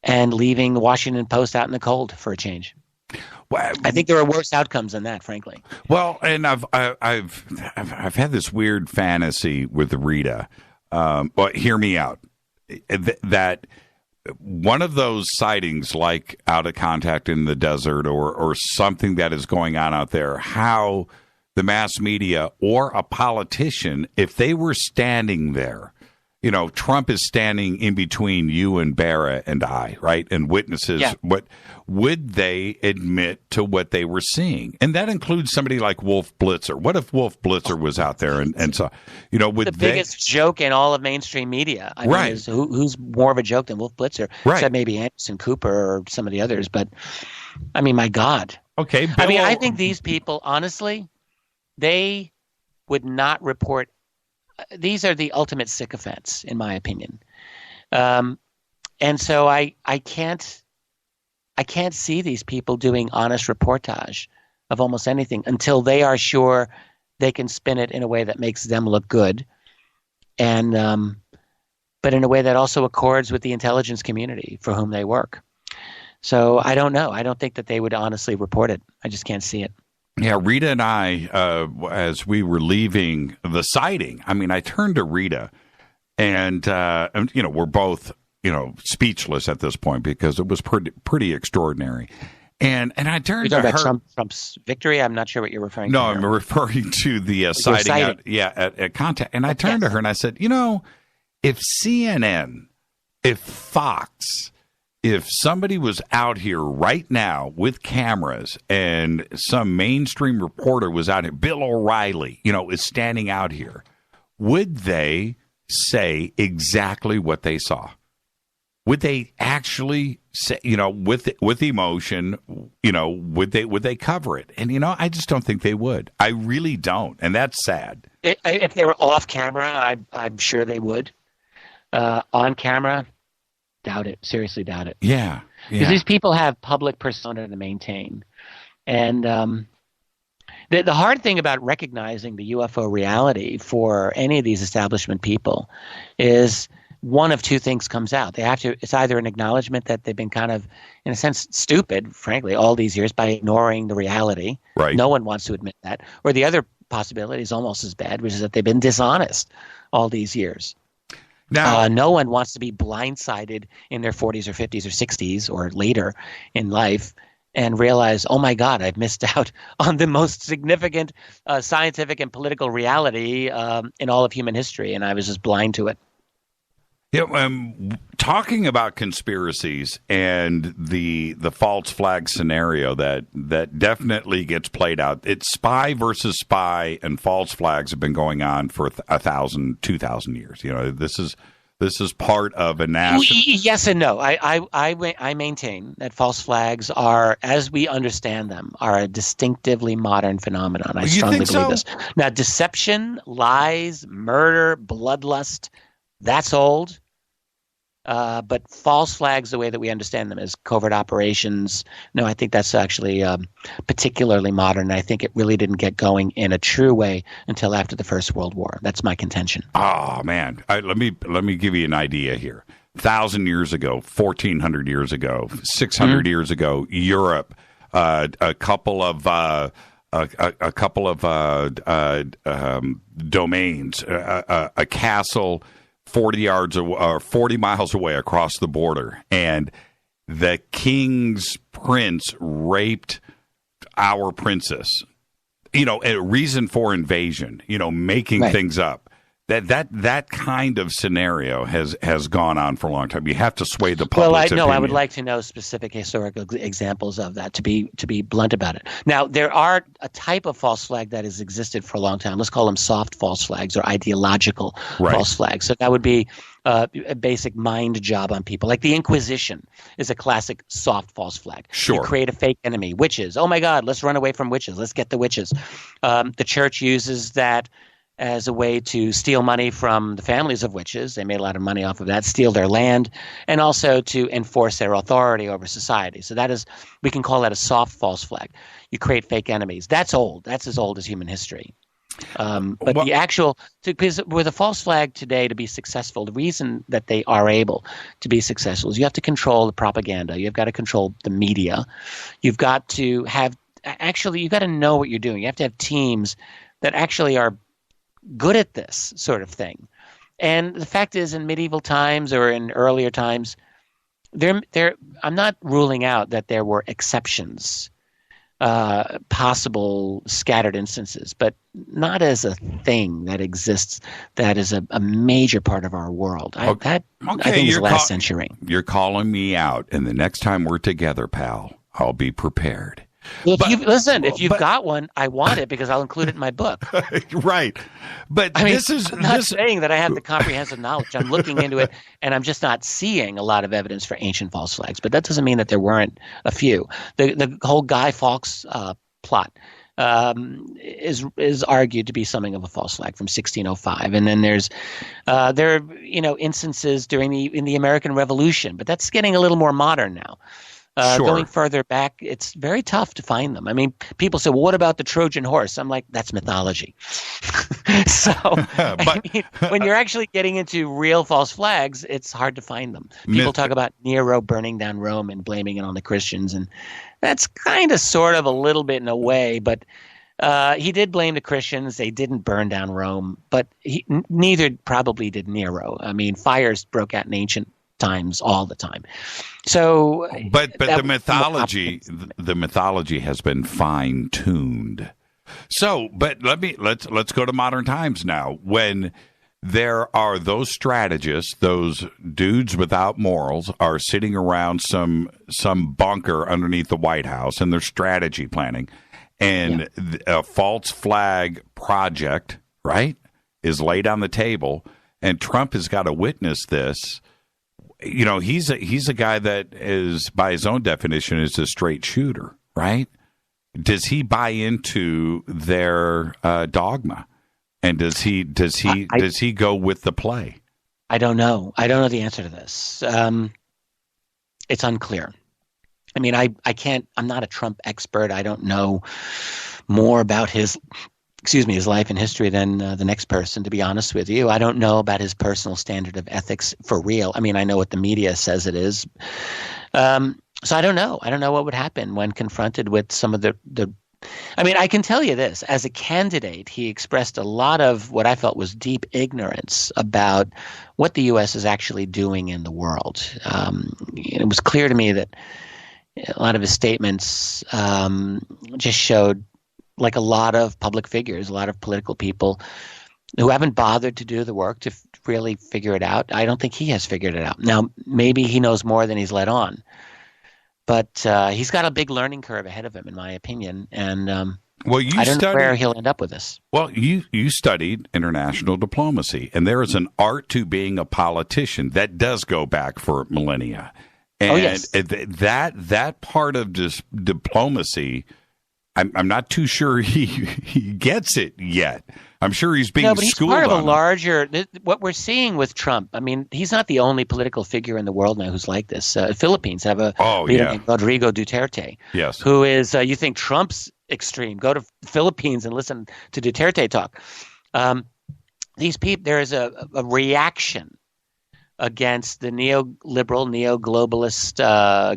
Speaker 10: and leaving the Washington Post out in the cold for a change. Well, I think there are worse outcomes than that, frankly.
Speaker 1: Well, and I've had this weird fantasy with Rita. But hear me out. That one of those sightings, like out of contact in the desert or something that is going on out there, how the mass media or a politician, if they were standing there, Trump is standing in between you and Barra and I, right? And witnesses, what would they admit to what they were seeing? And that includes somebody like Wolf Blitzer. What if Wolf Blitzer was out there and so, would
Speaker 10: the biggest joke in all of mainstream media? I mean, is who's more of a joke than Wolf Blitzer? Right. Except maybe Anderson Cooper or some of the others. But I mean, my God.
Speaker 1: Okay.
Speaker 10: I mean, I think these people, honestly, they would not report. These are the ultimate sycophants, in my opinion. And so I can't see these people doing honest reportage of almost anything until they are sure they can spin it in a way that makes them look good, and but in a way that also accords with the intelligence community for whom they work. So I don't know. I don't think that they would honestly report it. I just can't see it.
Speaker 1: Yeah, Rita and I, as we were leaving the sighting, I mean, I turned to Rita, and we're both, speechless at this point because it was pretty extraordinary. And I turned to her.
Speaker 10: About Trump's victory? I'm not sure what you're referring to.
Speaker 1: No, I'm referring to the sighting. At contact. And I turned to her and I said, if CNN, if Fox, if somebody was out here right now with cameras and some mainstream reporter was out here, Bill O'Reilly, is standing out here, would they say exactly what they saw? Would they actually say, with emotion, would they cover it? And, I just don't think they would. I really don't. And that's sad.
Speaker 10: If they were off camera, I'm sure they would. On camera, doubt it. Seriously doubt it.
Speaker 1: Yeah.
Speaker 10: Because these people have public persona to maintain. And the hard thing about recognizing the UFO reality for any of these establishment people is one of two things comes out. It's either an acknowledgement that they've been kind of, in a sense, stupid, frankly, all these years by ignoring the reality.
Speaker 1: Right.
Speaker 10: No one wants to admit that. Or the other possibility is almost as bad, which is that they've been dishonest all these years. Now, no one wants to be blindsided in their 40s or 50s or 60s or later in life and realize, oh my God, I've missed out on the most significant scientific and political reality in all of human history, and I was just blind to it.
Speaker 1: Yeah, talking about conspiracies and the false flag scenario that definitely gets played out. It's spy versus spy, and false flags have been going on for 1,000, 2,000 years. This is part of a national.
Speaker 10: Yes and no. I maintain that false flags are, as we understand them, are a distinctively modern phenomenon. I strongly believe this. Now, deception, lies, murder, bloodlust, that's old. But false flags, the way that we understand them as covert operations, no, I think that's actually particularly modern. I think it really didn't get going in a true way until after the First World War. That's my contention.
Speaker 1: Oh, man. Let me give you an idea here. 1,000 years ago, 1,400 years ago, 600 years ago, Europe, a couple of domains, a castle 40 miles away across the border, and the king's prince raped our princess. A reason for invasion. Making things up. That kind of scenario has gone on for a long time. You have to sway the public's opinion.
Speaker 10: I would like to know specific historical examples of that to be blunt about it. Now, there are a type of false flag that has existed for a long time. Let's call them soft false flags or ideological false flags. So that would be a basic mind job on people. Like the Inquisition is a classic soft false flag.
Speaker 1: Sure.
Speaker 10: You create a fake enemy. Witches. Oh my God, let's run away from witches. Let's get the witches. The church uses that as a way to steal money from the families of witches. They made a lot of money off of that, steal their land, and also to enforce their authority over society. So we can call that a soft false flag. You create fake enemies. That's old. That's as old as human history. Because with a false flag today to be successful, the reason that they are able to be successful is you have to control the propaganda. You've got to control the media. You've got to you've got to know what you're doing. You have to have teams that actually are good at this sort of thing. And the fact is, in medieval times or in earlier times, I'm not ruling out that there were exceptions, possible scattered instances, but not as a thing that exists that is a major part of our world. I think it's the last century.
Speaker 1: You're calling me out, and the next time we're together, pal, I'll be prepared.
Speaker 10: If you've got one, I want it because I'll include it in my book.
Speaker 1: Right. But
Speaker 10: I'm not saying that I have the comprehensive knowledge. I'm looking into it, and I'm just not seeing a lot of evidence for ancient false flags. But that doesn't mean that there weren't a few. The whole Guy Fawkes plot is argued to be something of a false flag from 1605, and then there are instances in the American Revolution, but that's getting a little more modern now. Going further back, it's very tough to find them. I mean, people say, well, what about the Trojan horse? I'm like, that's mythology. When you're actually getting into real false flags, it's hard to find them. People talk about Nero burning down Rome and blaming it on the Christians, and that's kind of sort of a little bit in a way, but he did blame the Christians. They didn't burn down Rome, but neither probably did Nero. I mean, fires broke out in ancient times all the time. So,
Speaker 1: but the mythology has been fine tuned. So, but let's go to modern times now. When there are those strategists, those dudes without morals, are sitting around some bunker underneath the White House, and they're strategy planning, and a false flag project, right, is laid on the table, and Trump has got to witness this. He's a guy that is, by his own definition, is a straight shooter, right? Does he buy into their dogma, and does he go with the play?
Speaker 10: I don't know. I don't know the answer to this. It's unclear. I mean, I'm not a Trump expert. I don't know more about his life and history than the next person, to be honest with you. I don't know about his personal standard of ethics for real. I mean, I know what the media says it is. So I don't know. I don't know what would happen when confronted with some of the I mean, I can tell you this. As a candidate, he expressed a lot of what I felt was deep ignorance about what the U.S. is actually doing in the world. It was clear to me that a lot of his statements just showed, like a lot of public figures, a lot of political people who haven't bothered to do the work to really figure it out. I don't think he has figured it out. Now, maybe he knows more than he's let on, but he's got a big learning curve ahead of him, in my opinion. And I don't know where he'll end up with this. Well,
Speaker 1: you studied international diplomacy, and there is an art to being a politician that does go back for millennia. And that part of diplomacy, I'm not too sure he gets it yet. I'm sure he's being schooled on it.
Speaker 10: He's part of a larger. What we're seeing with Trump. I mean, he's not the only political figure in the world now who's like this. Philippines have a leader named Rodrigo Duterte.
Speaker 1: Yes,
Speaker 10: who is you think Trump's extreme? Go to the Philippines and listen to Duterte talk. These people, there is a reaction against the neoliberal, neo-globalist,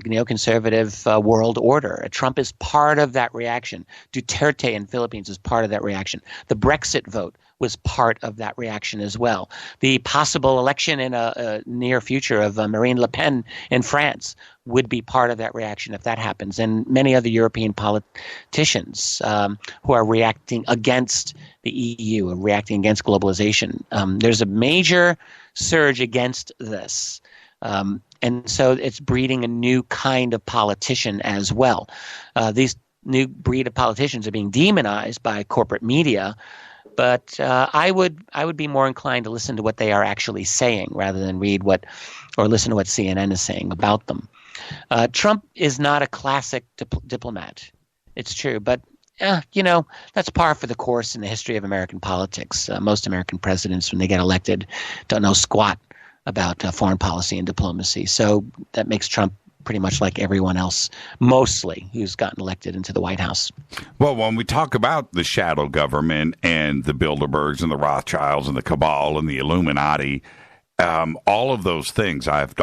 Speaker 10: neoconservative world order. Trump is part of that reaction. Duterte in Philippines is part of that reaction. The Brexit vote was part of that reaction as well. The possible election in a near future of Marine Le Pen in France would be part of that reaction if that happens. And many other European politicians who are reacting against the EU and reacting against globalization. There's a major surge against this. And so it's breeding a new kind of politician as well. These new breed of politicians are being demonized by corporate media, but I would be more inclined to listen to what they are actually saying rather than read or listen to what CNN is saying about them. Trump is not a classic diplomat. It's true, but that's par for the course in the history of American politics. Most American presidents, when they get elected, don't know squat about foreign policy and diplomacy. So that makes Trump pretty much like everyone else, mostly, who's gotten elected into the White House.
Speaker 1: Well, when we talk about the shadow government and the Bilderbergs and the Rothschilds and the cabal and the Illuminati, all of those things, I've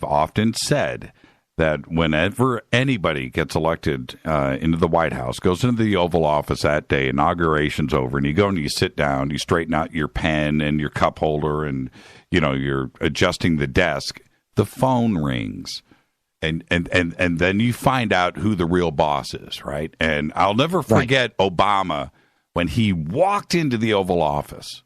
Speaker 1: often said that whenever anybody gets elected into the White House, goes into the Oval Office that day, inauguration's over, and you go and you sit down, you straighten out your pen and your cup holder, and you're adjusting the desk, the phone rings. And then you find out who the real boss is, right? And I'll never forget Obama when he walked into the Oval Office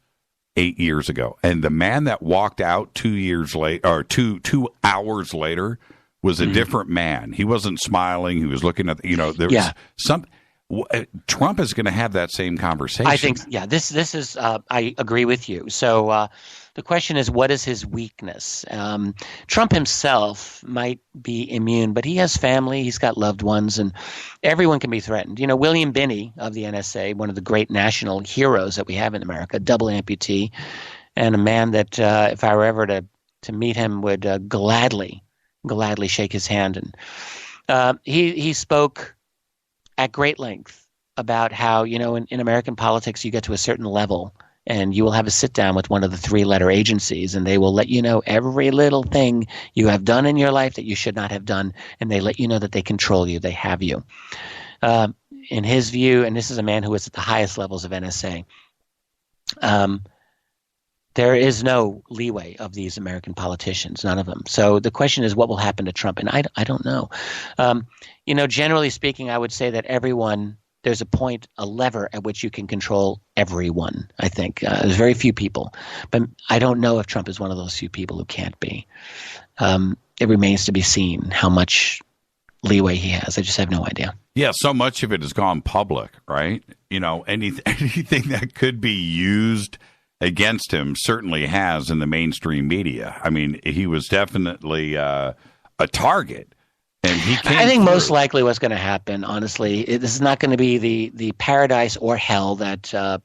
Speaker 1: 8 years ago, and the man that walked out 2 years late or two hours later was a different man. He wasn't smiling. He was looking at there was some. Trump is going to have that same conversation.
Speaker 10: I think, this is. I agree with you. So. The question is, what is his weakness? Trump himself might be immune, but he has family, he's got loved ones, and everyone can be threatened. William Binney of the NSA, one of the great national heroes that we have in America, double amputee, and a man that if I were ever to meet him would gladly shake his hand. And he spoke at great length about how, in American politics you get to a certain level and you will have a sit down with one of the 3-letter agencies, and they will let you know every little thing you have done in your life that you should not have done, and they let you know that they control you, they have you. In his view, and this is a man who is at the highest levels of NSA, there is no leeway of these American politicians, none of them. So the question is, what will happen to Trump? And I don't know. Generally speaking, I would say that there's a lever at which you can control everyone, I think. There's very few people. But I don't know if Trump is one of those few people who can't be. It remains to be seen how much leeway he has. I just have no idea.
Speaker 1: Yeah, so much of it has gone public, right? Anything that could be used against him certainly has in the mainstream media. I mean, he was definitely a target. And
Speaker 10: I think most likely what's going to happen, honestly, this is not going to be the paradise or hell that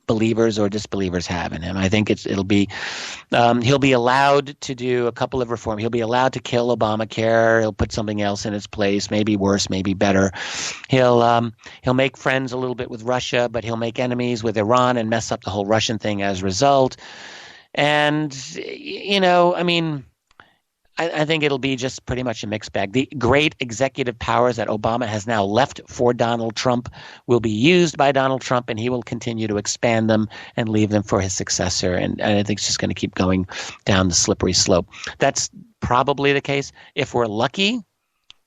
Speaker 10: believers or disbelievers have in him. I think it'll be he'll be allowed to do a couple of reforms. He'll be allowed to kill Obamacare. He'll put something else in its place, maybe worse, maybe better. He'll make friends a little bit with Russia, but he'll make enemies with Iran and mess up the whole Russian thing as a result. And I think it'll be just pretty much a mixed bag. The great executive powers that Obama has now left for Donald Trump will be used by Donald Trump, and he will continue to expand them and leave them for his successor. And I think it's just going to keep going down the slippery slope. That's probably the case. If we're lucky,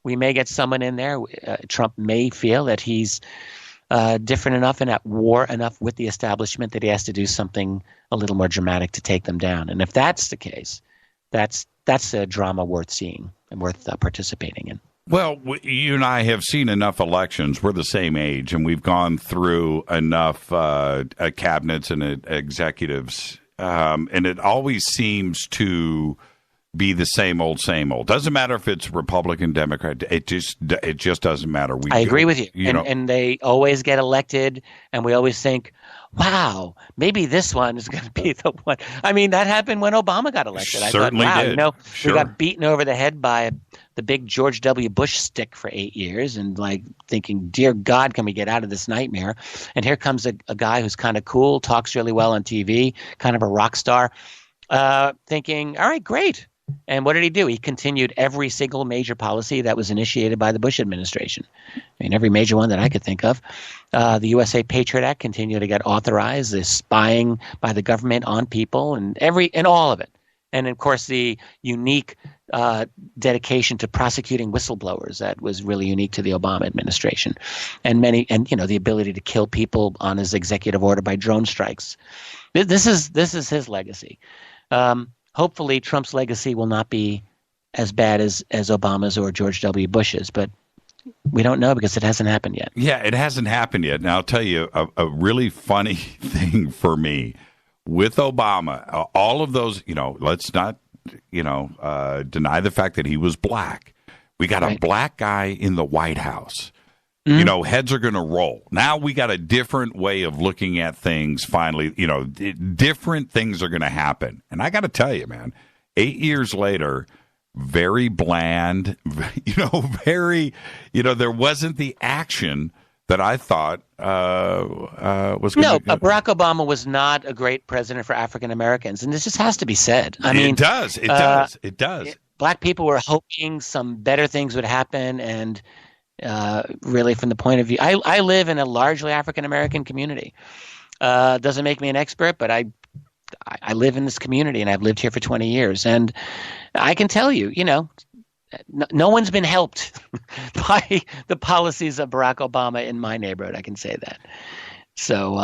Speaker 10: we may get someone in there. Trump may feel that he's different enough and at war enough with the establishment that he has to do something a little more dramatic to take them down. And if that's the case, that's a drama worth seeing and worth participating in.
Speaker 1: Well, you and I have seen enough elections. We're the same age, and we've gone through enough cabinets and executives, and it always seems to be the same old, same old. Doesn't matter if it's Republican, Democrat. It just doesn't matter.
Speaker 10: I agree with you. And they always get elected, and we always think, wow, maybe this one is going to be the one. I mean, that happened when Obama got elected.
Speaker 1: Certainly
Speaker 10: I thought, wow,
Speaker 1: did. Sure.
Speaker 10: We got beaten over the head by the big George W. Bush stick for 8 years, and thinking, dear God, can we get out of this nightmare? And here comes a guy who's kind of cool, talks really well on TV, kind of a rock star, thinking, all right, great. And what did he do? He continued every single major policy that was initiated by the Bush administration. I mean, every major one that I could think of. The USA Patriot Act continued to get authorized, the spying by the government on people, and all of it. And of course, the unique dedication to prosecuting whistleblowers that was really unique to the Obama administration, and the ability to kill people on his executive order by drone strikes. This is his legacy. Hopefully, Trump's legacy will not be as bad as Obama's or George W. Bush's, but we don't know because it hasn't happened yet.
Speaker 1: Yeah, it hasn't happened yet. Now, I'll tell you a really funny thing for me with Obama. All of those, let's not, deny the fact that he was black. We got a black guy in the White House. Mm-hmm. Heads are going to roll. Now we got a different way of looking at things finally. Different things are going to happen. And I got to tell you, man, 8 years later, very bland, very, there wasn't the action that I thought was going to. No,
Speaker 10: Barack Obama was not a great president for African Americans. And this just has to be said. I mean,
Speaker 1: it does.
Speaker 10: Black people were hoping some better things would happen. And really, from the point of view, I live in a largely African American community. Doesn't make me an expert, but I live in this community, and I've lived here for 20 years, and I can tell you, no one's been helped by the policies of Barack Obama in my neighborhood. I can say that. So,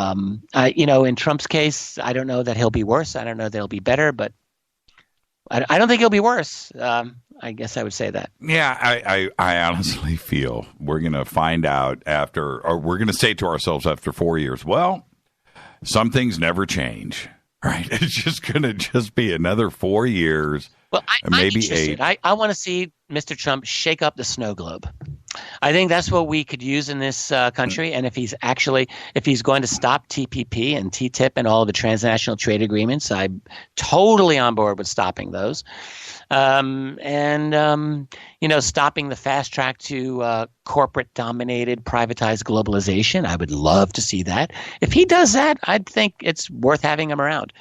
Speaker 10: in Trump's case, I don't know that he'll be worse. I don't know that he'll be better, but I don't think he'll be worse. I guess I would say that.
Speaker 1: Yeah, I honestly feel we're going to find out or we're going to say to ourselves after 4 years, well, some things never change, right? It's just going to be another 4 years, maybe 8.
Speaker 10: I want to see Mr. Trump shake up the snow globe. I think that's what we could use in this country. And if he's going to stop TPP and TTIP and all of the transnational trade agreements, I'm totally on board with stopping those. Stopping the fast track to corporate dominated, privatized globalization. I would love to see that. If he does that, I'd think it's worth having him around.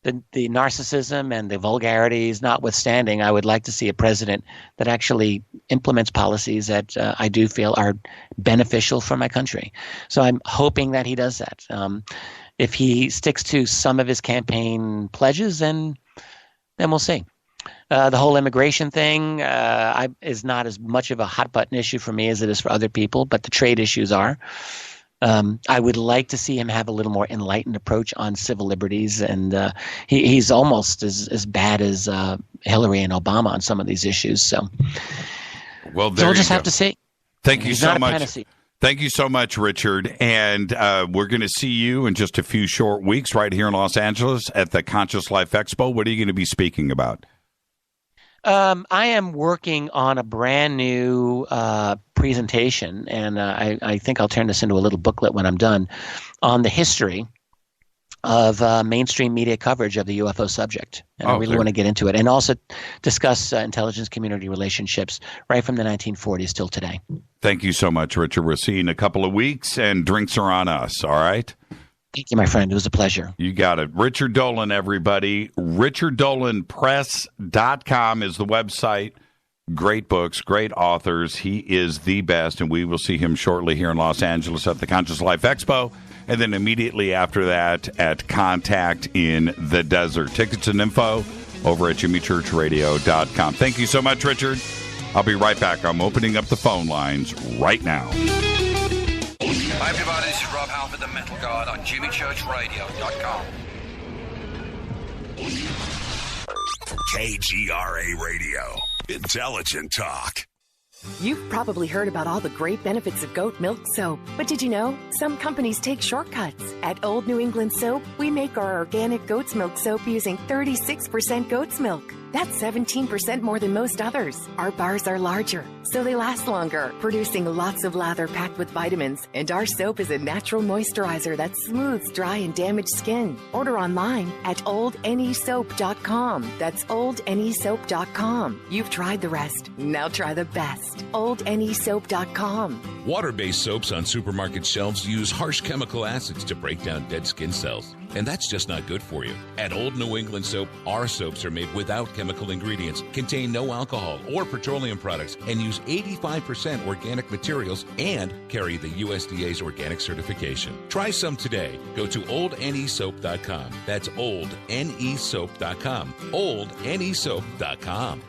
Speaker 10: The narcissism and the vulgarities notwithstanding, I would like to see a president that actually implements policies that I do feel are beneficial for my country. So I'm hoping that he does that. If he sticks to some of his campaign pledges, then we'll see. The whole immigration thing is not as much of a hot button issue for me as it is for other people, but the trade issues are. I would like to see him have a little more enlightened approach on civil liberties, and he's almost as bad as Hillary and Obama on some of these issues. So,
Speaker 1: we'll
Speaker 10: just have to see.
Speaker 1: Thank you so much. Thank you so much, Richard. And we're going to see you in just a few short weeks right here in Los Angeles at the Conscious Life Expo. What are you going to be speaking about?
Speaker 10: I am working on a brand new presentation, and I think I'll turn this into a little booklet when I'm done, on the history of mainstream media coverage of the UFO subject. And I really want to get into it and also discuss intelligence community relationships right from the 1940s till today.
Speaker 1: Thank you so much, Richard. We'll see you in a couple of weeks, and drinks are on us, all right?
Speaker 10: Thank you, my friend. It was a pleasure.
Speaker 1: You got it. Richard Dolan, everybody. RichardDolanPress.com is the website. Great books, great authors. He is the best, and we will see him shortly here in Los Angeles at the Conscious Life Expo, and then immediately after that at Contact in the Desert. Tickets and info over at JimmyChurchRadio.com. Thank you so much, Richard. I'll be right back. I'm opening up the phone lines right now.
Speaker 2: Hi everybody, this is Rob Halford, the Metal Guard on JimmyChurchRadio.com.
Speaker 4: KGRA Radio. Intelligent talk.
Speaker 5: You've probably heard about all the great benefits of goat milk soap, but did you know some companies take shortcuts? At Old New England Soap, we make our organic goat's milk soap using 36% goat's milk. That's 17% more than most others. Our bars are larger, so they last longer, producing lots of lather packed with vitamins. And our soap is a natural moisturizer that smooths dry and damaged skin. Order online at oldnesoap.com. That's oldnesoap.com. You've tried the rest. Now try the best. oldnesoap.com.
Speaker 23: Water-based soaps on supermarket shelves use harsh chemical acids to break down dead skin cells.
Speaker 6: and that's just not good for you. At Old New England Soap, our soaps are made without chemical ingredients, contain no alcohol or petroleum products, and use 85% organic materials and carry the USDA's organic certification. Try some today. Go to oldnesoap.com. That's oldnesoap.com. oldnesoap.com.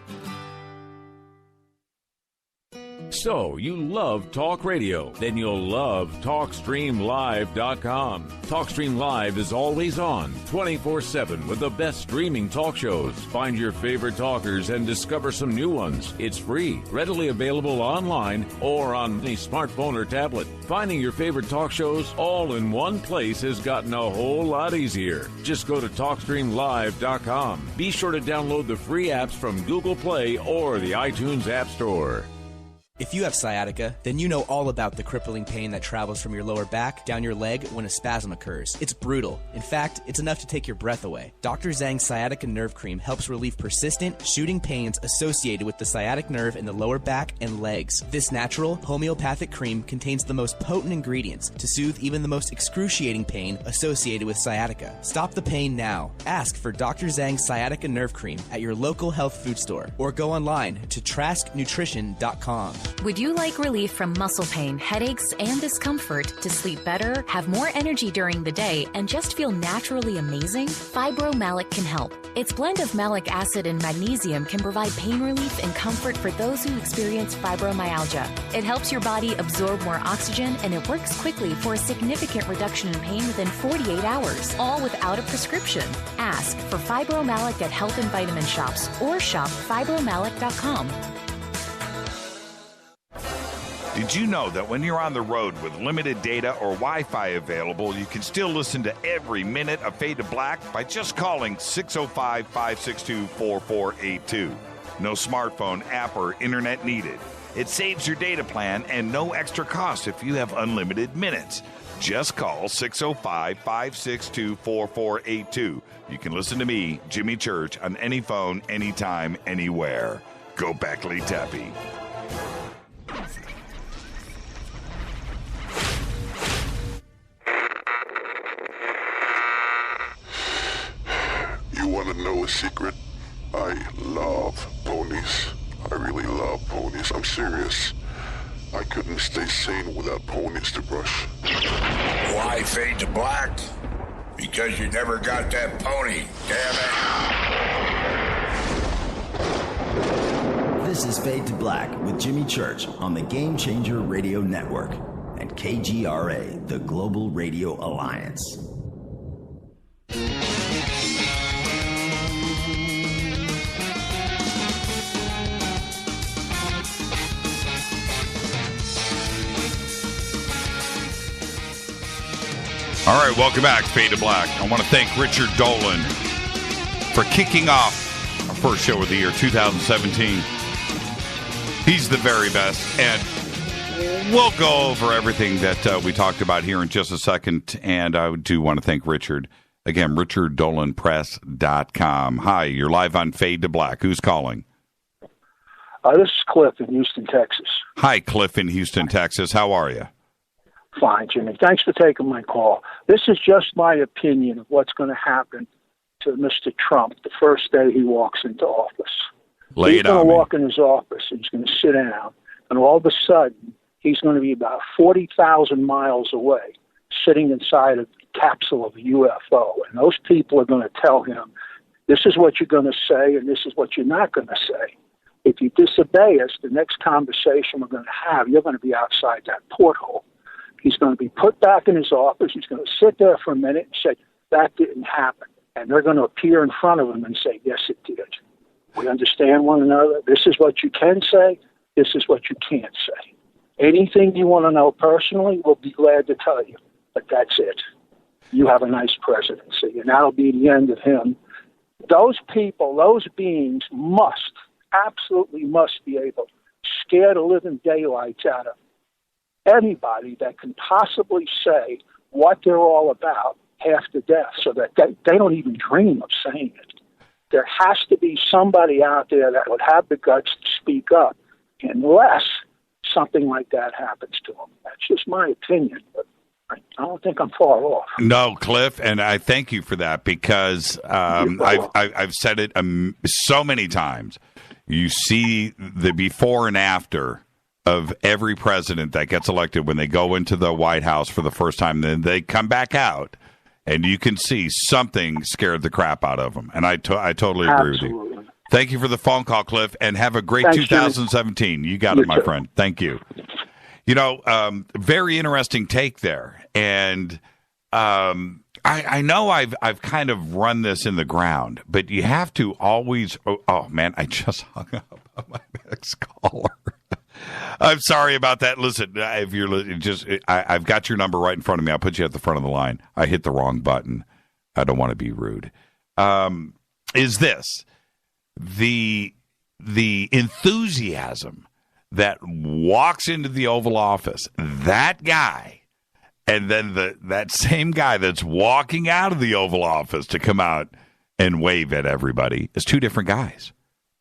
Speaker 7: So, you love talk radio? Then you'll love TalkStreamLive.com. TalkStream Live is always on, 24/7 with the best streaming talk shows. Find your favorite talkers and discover some new ones. It's free, readily available online or on any smartphone or tablet. Finding your favorite talk shows all in one place has gotten a whole lot easier. Just go to TalkStreamLive.com. Be sure to download the free apps from Google Play or the iTunes App Store.
Speaker 23: If you have sciatica, then you know all about the crippling pain that travels from your lower back down your leg when a spasm occurs. It's brutal. In fact, it's enough to take your breath away. Dr. Zhang's Sciatica Nerve Cream helps relieve persistent, shooting pains associated with the sciatic nerve in the lower back and legs. This natural, homeopathic cream contains the most potent ingredients to soothe even the most excruciating pain associated with sciatica. Stop the pain now. Ask for Dr. Zhang's Sciatica Nerve Cream at your local health food store or go online to trasknutrition.com.
Speaker 24: Would you like relief from muscle pain, headaches, and discomfort to sleep better, have more energy during the day, and just feel naturally amazing? Fibromalic can help. Its blend of malic acid and magnesium can provide pain relief and comfort for those who experience fibromyalgia. It helps your body absorb more oxygen, and it works quickly for a significant reduction in pain within 48 hours, all without a prescription. Ask for Fibromalic at health and vitamin shops or shop fibromalic.com.
Speaker 1: Did you know that when you're on the road with limited data or Wi-Fi available, you can still listen to every minute of Fade to Black by just calling 605-562-4482. No smartphone, app, or internet needed. It saves your data plan and no extra cost if you have unlimited minutes. Just call 605-562-4482. You can listen to me, Jimmy Church, on any phone, anytime, anywhere. Go Beckley Tappy.
Speaker 25: You want to know a secret? I love ponies. I really love ponies. I'm serious. I couldn't stay sane without ponies to brush.
Speaker 26: Why Fade to Black? Because you never got that pony, damn it.
Speaker 11: This is Fade to Black with Jimmy Church on the Game Changer Radio Network and KGRA, the Global Radio Alliance.
Speaker 1: All right, welcome back to Fade to Black. I want to thank Richard Dolan for kicking off our first show of the year, 2017. He's the very best, and we'll go over everything that we talked about here in just a second, and I do want to thank Richard. Again, richarddolanpress.com. Hi, you're live on Fade to Black. Who's calling?
Speaker 27: This is Cliff in Houston, Texas.
Speaker 1: Hi, Cliff in Houston, Texas. How are you?
Speaker 27: Fine, Jimmy. Thanks for taking my call. This is just my opinion of what's going to happen to Mr. Trump the first day he walks into office. He's going to walk in his office, and he's going to sit down, and all of a sudden, he's going to be about 40,000 miles away, sitting inside a capsule of a UFO, and those people are going to tell him, this is what you're going to say, and this is what you're not going to say. If you disobey us, the next conversation we're going to have, you're going to be outside that porthole. He's going to be put back in his office. He's going to sit there for a minute and say, that didn't happen. And they're going to appear in front of him and say, yes, it did. We understand one another. This is what you can say. This is what you can't say. Anything you want to know personally, we'll be glad to tell you. But that's it. You have a nice presidency, and that'll be the end of him. Those people, those beings absolutely must be able to scare the living daylights out of anybody that can possibly say what they're all about half to death, so that they don't even dream of saying it. There has to be somebody out there that would have the guts to speak up unless something like that happens to them. That's just my opinion. But I don't think I'm far off.
Speaker 1: No, Cliff, and I thank you for that because I've said it so many times. You see the before and after of every president that gets elected when they go into the White House for the first time, then they come back out, and you can see something scared the crap out of them. And I totally agree with you. Thank you for the phone call, Cliff, and have a great 2017. You got it, my friend. Thank you. You know, very interesting take there. And I know I've kind of run this in the ground, but you have to always. Oh man, I just hung up on my next caller. I'm sorry about that. Listen, if you're just, I've got your number right in front of me. I'll put you at the front of the line. I hit the wrong button. I don't want to be rude. Is this the enthusiasm that walks into the Oval Office? That guy. And then that same guy that's walking out of the Oval Office to come out and wave at everybody is two different guys.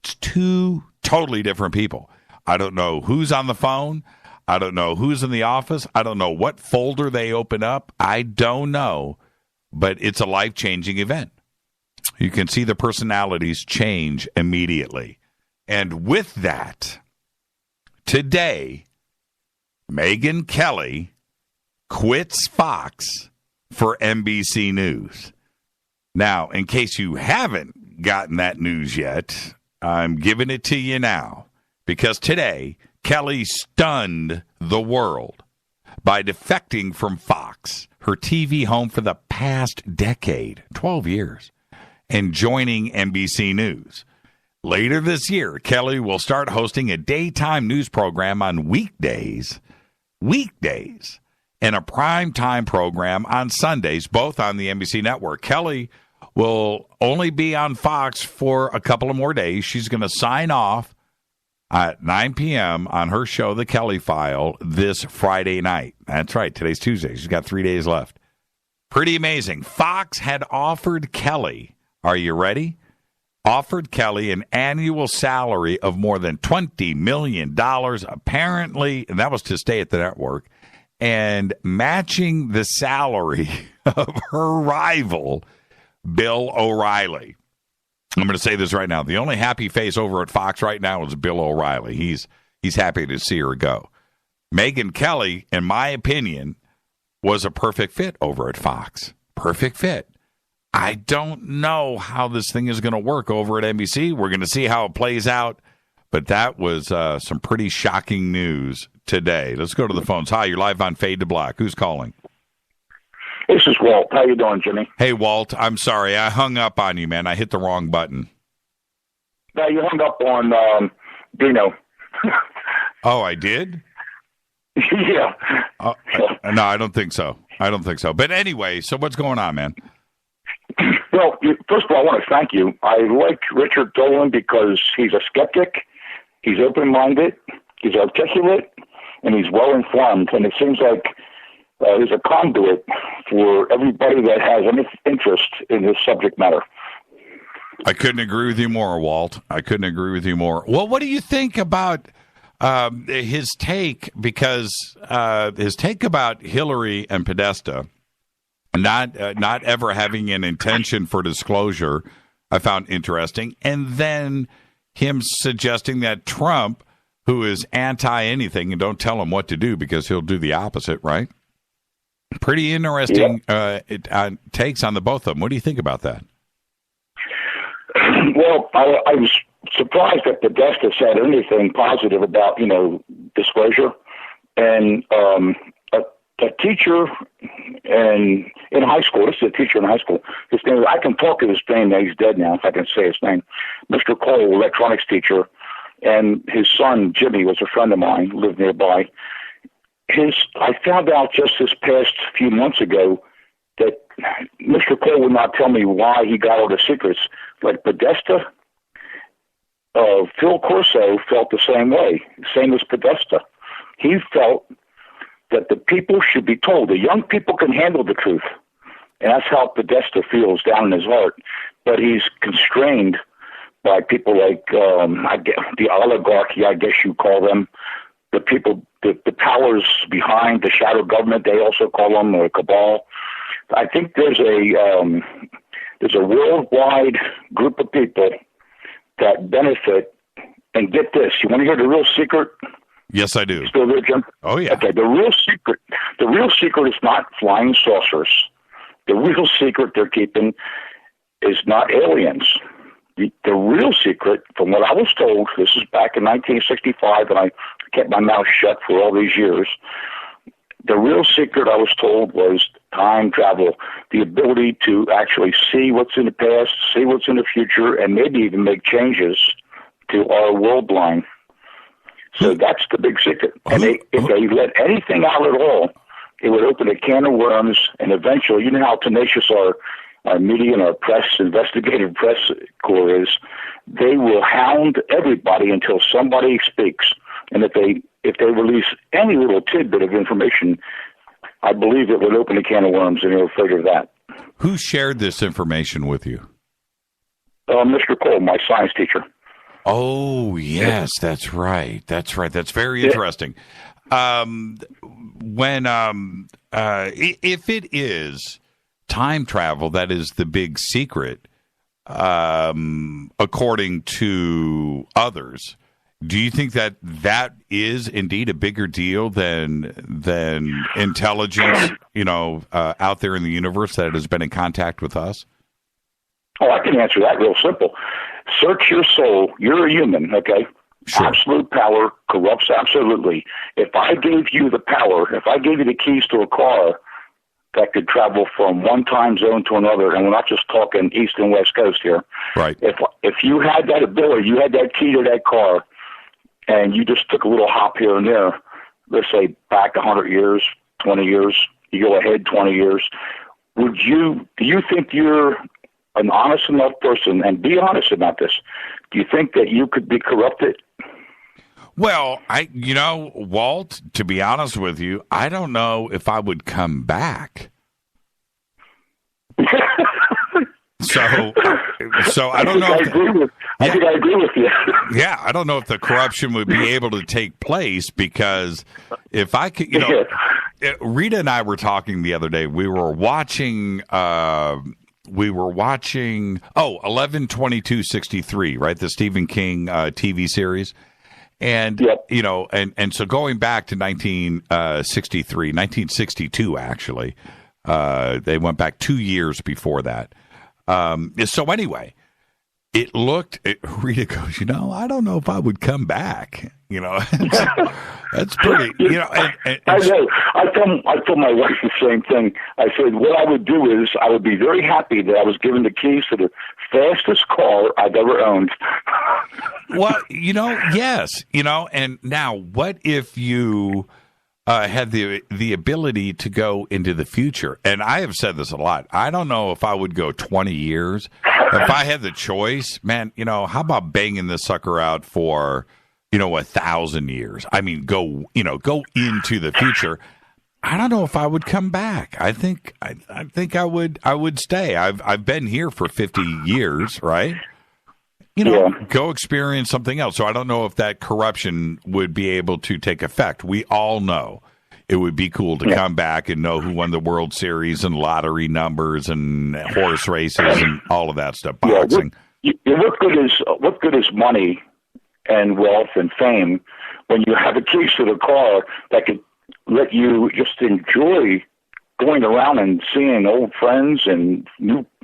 Speaker 1: It's two totally different people. I don't know who's on the phone. I don't know who's in the office. I don't know what folder they open up. I don't know. But it's a life-changing event. You can see the personalities change immediately. And with that, today, Megyn Kelly quits Fox for NBC News. Now, in case you haven't gotten that news yet, I'm giving it to you now. Because today, Kelly stunned the world by defecting from Fox, her TV home for the past decade, 12 years, and joining NBC News. Later this year, Kelly will start hosting a daytime news program on weekdays, and a primetime program on Sundays, both on the NBC network. Kelly will only be on Fox for a couple of more days. She's going to sign off at 9 p.m. on her show, The Kelly File, this Friday night. That's right. Today's Tuesday. She's got 3 days left. Pretty amazing. Fox had offered Kelly, are you ready? Offered Kelly an annual salary of more than $20 million, apparently, and that was to stay at the network, and matching the salary of her rival, Bill O'Reilly. I'm going to say this right now. The only happy face over at Fox right now is Bill O'Reilly. He's happy to see her go. Megyn Kelly, in my opinion, was a perfect fit over at Fox. Perfect fit. I don't know how this thing is going to work over at NBC. We're going to see how it plays out. But that was some pretty shocking news today. Let's go to the phones. Hi, you're live on Fade to Black. Who's calling?
Speaker 9: This is Walt. How you doing, Jimmy?
Speaker 1: Hey, Walt. I'm sorry. I hung up on you, man. I hit the wrong button.
Speaker 9: No, you hung up on Dino.
Speaker 1: Oh, I did?
Speaker 9: Yeah.
Speaker 1: No, I don't think so. But anyway, so what's going on, man?
Speaker 9: Well, first of all, I want to thank you. I like Richard Dolan because he's a skeptic, he's open-minded, he's articulate, and he's well-informed. And it seems like he's a conduit for everybody that has any interest in this subject matter.
Speaker 1: I couldn't agree with you more, Walt. I couldn't agree with you more. Well, what do you think about his take? Because his take about Hillary and Podesta, not ever having an intention for disclosure, I found interesting. And then him suggesting that Trump, who is anti-anything, and don't tell him what to do because he'll do the opposite, right? Pretty interesting takes on the both of them. What do you think about that?
Speaker 9: Well, I was surprised that Podesta said anything positive about, disclosure. And a teacher in high school, this is a teacher in high school, his name, I can talk to his name now, he's dead now, if I can say his name, Mr. Cole, electronics teacher, and his son, Jimmy, was a friend of mine, lived nearby. I found out just this past few months ago that Mr. Cole would not tell me why he got all the secrets. Like Podesta, Phil Corso felt the same way, same as Podesta. He felt that the people should be told. The young people can handle the truth. And that's how Podesta feels down in his heart. But he's constrained by people like the oligarchy, I guess you call them, the people, the powers behind the shadow government, they also call them the cabal. I think there's a worldwide group of people that benefit. And get this, you want to hear the real secret?
Speaker 1: Yes, I do.
Speaker 9: Still there, Jim?
Speaker 1: Oh, yeah.
Speaker 9: Okay, the real secret is not flying saucers. The real secret they're keeping is not aliens. The real secret, from what I was told, this is back in 1965, and I kept my mouth shut for all these years. The real secret, I was told, was time travel, the ability to actually see what's in the past, see what's in the future, and maybe even make changes to our world line. So that's the big secret. And if they let anything out at all, it would open a can of worms, and eventually, you know how tenacious our media and our press, investigative press corps is, they will hound everybody until somebody speaks. And if they release any little tidbit of information, I believe it would open a can of worms, and they're afraid of that.
Speaker 1: Who shared this information with you?
Speaker 9: Mr. Cole, my science teacher.
Speaker 1: Oh, yes, that's right. That's right. That's very interesting. If it is time travel, that is the big secret, according to others. Do you think that is indeed a bigger deal than intelligence, out there in the universe that has been in contact with us?
Speaker 9: Oh, I can answer that real simple. Search your soul. You're a human, okay? Sure. Absolute power corrupts absolutely. If I gave you the power, if I gave you the keys to a car that could travel from one time zone to another, and we're not just talking East and West Coast here.
Speaker 1: Right.
Speaker 9: If you had that ability, you had that key to that car, and you just took a little hop here and there, let's say back 100 years, 20 years, you go ahead 20 years, do you think you're an honest enough person, and be honest about this, do you think that you could be corrupted?
Speaker 1: Well, Walt, to be honest with you, I don't know if I would come back. So I don't know.
Speaker 9: I think I agree with you.
Speaker 1: Yeah, I don't know if the corruption would be able to take place, because if I could, Rita and I were talking the other day. We were watching 11/22/63, right? The Stephen King TV series. And, and so going back to 1962, actually, they went back 2 years before that. So anyway, Rita goes, I don't know if I would come back. That's pretty,
Speaker 9: I know. I told my wife the same thing. I said, what I would do is I would be very happy that I was given the keys to the fastest car I've ever owned.
Speaker 1: Well, yes, and now what if you had the ability to go into the future? And I have said this a lot. I don't know if I would go 20 years. If I had the choice, man, how about banging this sucker out for 1,000 years? I mean, go into the future. I don't know if I would come back. I think I would stay. I've been here for 50 years, right? Go experience something else. So I don't know if that corruption would be able to take effect. We all know it would be cool to come back and know who won the World Series and lottery numbers and horse races and all of that stuff. Boxing.
Speaker 9: What good is money and wealth and fame when you have a keys to the car that could let you just enjoy going around and seeing old friends and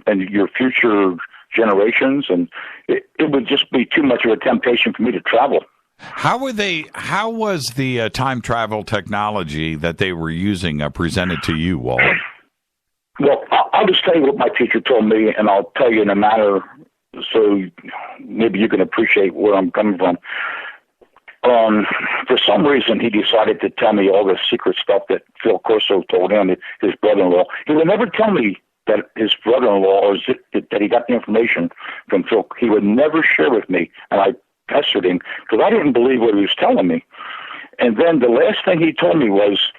Speaker 9: your future generations, and it would just be too much of a temptation for me to travel.
Speaker 1: How was the time travel technology that they were using presented to you, Walt?
Speaker 9: Well, I'll just tell you what my teacher told me, and I'll tell you in a manner so maybe you can appreciate where I'm coming from. For some reason, he decided to tell me all the secret stuff that Phil Corso told him, his brother-in-law. He would never tell me that his brother-in-law, or that he got the information from Phil. He would never share with me, and I pestered him because I didn't believe what he was telling me. And then the last thing he told me was,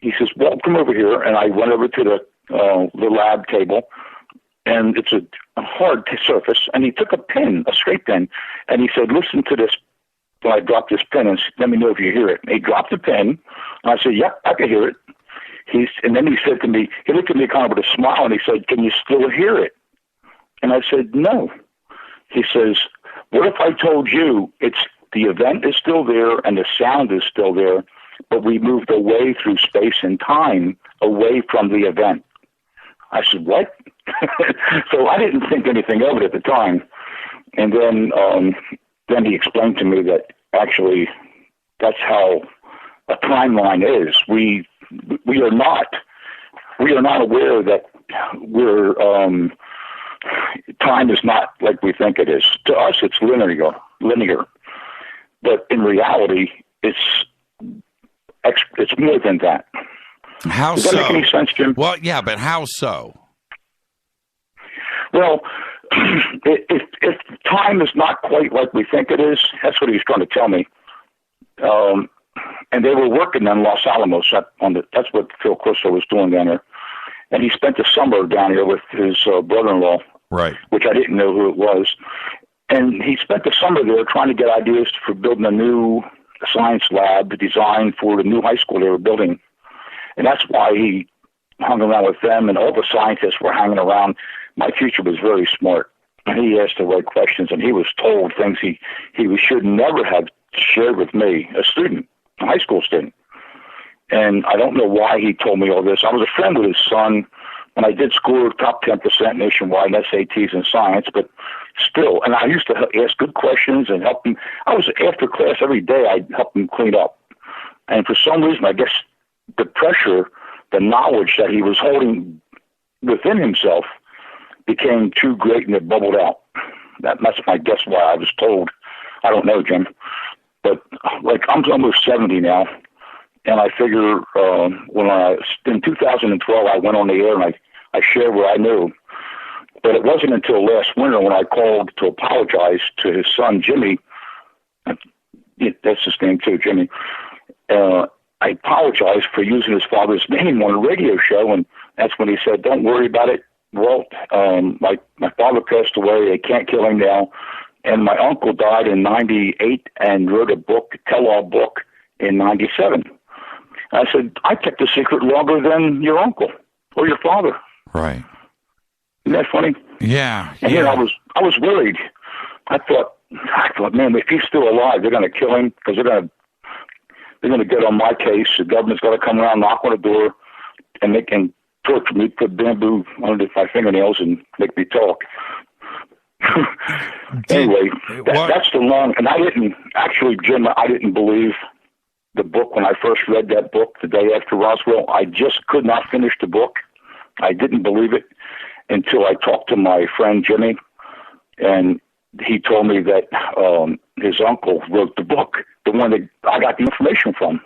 Speaker 9: he says, well, come over here. And I went over to the lab table, and it's a hard surface, and he took a pen, a straight pen, and he said, listen to this when I dropped this pen and said, let me know if you hear it. And he dropped the pen, and I said, yep, I can hear it. And then he said to me, he looked at me kind of with a smile, and he said, can you still hear it? And I said, no. He says, what if I told you the event is still there and the sound is still there, but we moved away through space and time, away from the event? I said, what? So I didn't think anything of it at the time. And then he explained to me that actually that's how a timeline is. We are not aware that time is not like we think it is. To us, it's linear, but in reality, it's more than that.
Speaker 1: How
Speaker 9: Does that
Speaker 1: so?
Speaker 9: make any sense, Jim?
Speaker 1: Well, yeah, but how so?
Speaker 9: Well, if time is not quite like we think it is, that's what he was trying to tell me. And they were working on Los Alamos. That's what Phil Corso was doing down there. And he spent the summer down here with his brother-in-law,
Speaker 1: right?
Speaker 9: Which I didn't know who it was. And he spent the summer there trying to get ideas for building a new science lab designed for the new high school they were building. And that's why he hung around with them, and all the scientists were hanging around. My teacher was very smart, and he asked the right questions, and he was told things he should never have shared with me, a student, a high school student. And I don't know why he told me all this. I was a friend with his son, and I did score top 10% nationwide in SATs in science, but still, and I used to ask good questions and help him. I was, after class every day, I'd help him clean up. And for some reason, I guess the pressure, the knowledge that he was holding within himself became too great, and it bubbled out. That's my guess why I was told. I don't know, Jim. But, like, I'm almost 70 now, and I figure in 2012, I went on the air, and I shared what I knew. But it wasn't until last winter when I called to apologize to his son, Jimmy. That's his name, too, Jimmy. I apologized for using his father's name on a radio show, and that's when he said, don't worry about it, Walt. My father passed away. They can't kill him now. And my uncle died in 98 and wrote a book, tell-all book, in 97. I said, I kept the secret longer than your uncle or your father.
Speaker 1: Right.
Speaker 9: Isn't that funny?
Speaker 1: Yeah.
Speaker 9: And then I was worried. I thought, man, if he's still alive, they're going to kill him because they're going to get on my case. The government's going to come around, knock on the door, and they can torture me, put bamboo under my fingernails, and make me talk. Anyway, that's the long. And I didn't actually, Jim. I didn't believe the book when I first read that book the day after Roswell. I just could not finish the book. I didn't believe it until I talked to my friend Jimmy, and he told me that his uncle wrote the book, the one that I got the information from.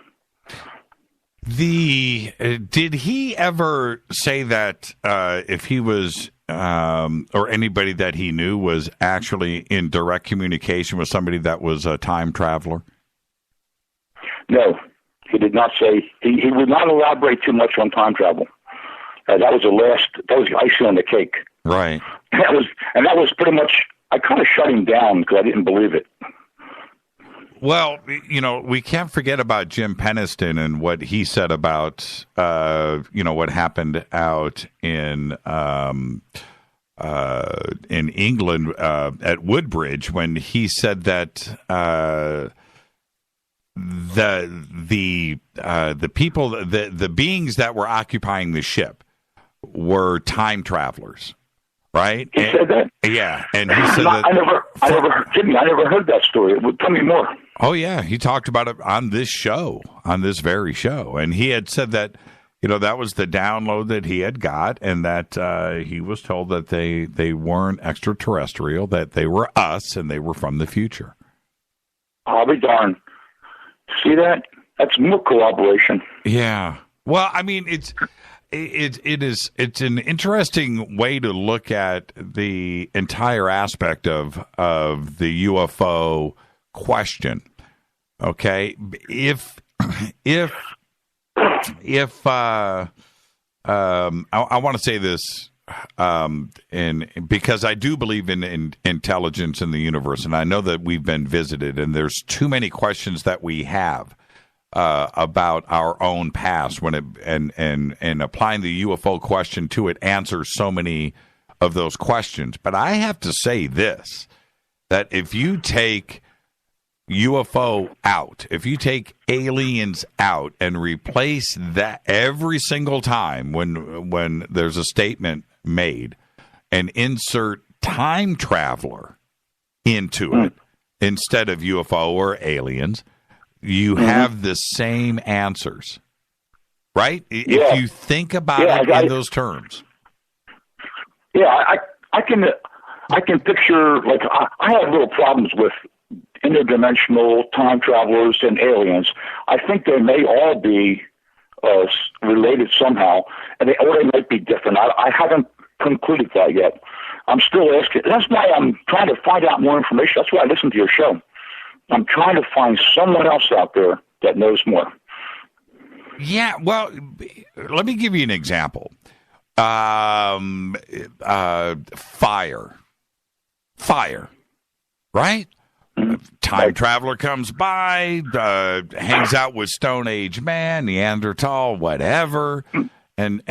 Speaker 1: Did he ever say that if he was or anybody that he knew was actually in direct communication with somebody that was a time traveler?
Speaker 9: No, he did not say. He would not elaborate too much on time travel. That was the icing on the cake.
Speaker 1: Right.
Speaker 9: That was pretty much. I kind of shut him down because I didn't believe it.
Speaker 1: Well, we can't forget about Jim Peniston and what he said about, what happened out in England at Woodbridge when he said that the people, the beings that were occupying the ship were time travelers. Right?
Speaker 9: He said that?
Speaker 1: Yeah. And he said that.
Speaker 9: I never heard that story. Tell me more.
Speaker 1: Oh, yeah. He talked about it on this show, on this very show. And he had said that, that was the download that he had got, and that he was told that they weren't extraterrestrial, that they were us, and they were from the future.
Speaker 9: I'll be darned. See that? That's more corroboration.
Speaker 1: Yeah. Well, I mean, it's an interesting way to look at the entire aspect of the UFO question. Okay, I want to say this and because I do believe in intelligence in the universe, and I know that we've been visited, and there's too many questions that we have about our own past when it and applying the UFO question to it answers so many of those questions. But I have to say this, that if you take UFO out, if you take aliens out and replace that every single time when there's a statement made and insert time traveler into it instead of UFO or aliens, you have the same answers, right? If you think about it in those terms.
Speaker 9: Yeah, I can picture, like, I have little problems with interdimensional time travelers and aliens. I think they may all be related somehow, or they might be different. I haven't concluded that yet. I'm still asking. That's why I'm trying to find out more information. That's why I listen to your show. I'm trying to find someone else out there that knows more.
Speaker 1: Yeah, well, let me give you an example. Fire, right? Time traveler comes by, hangs out with Stone Age man, Neanderthal, whatever, and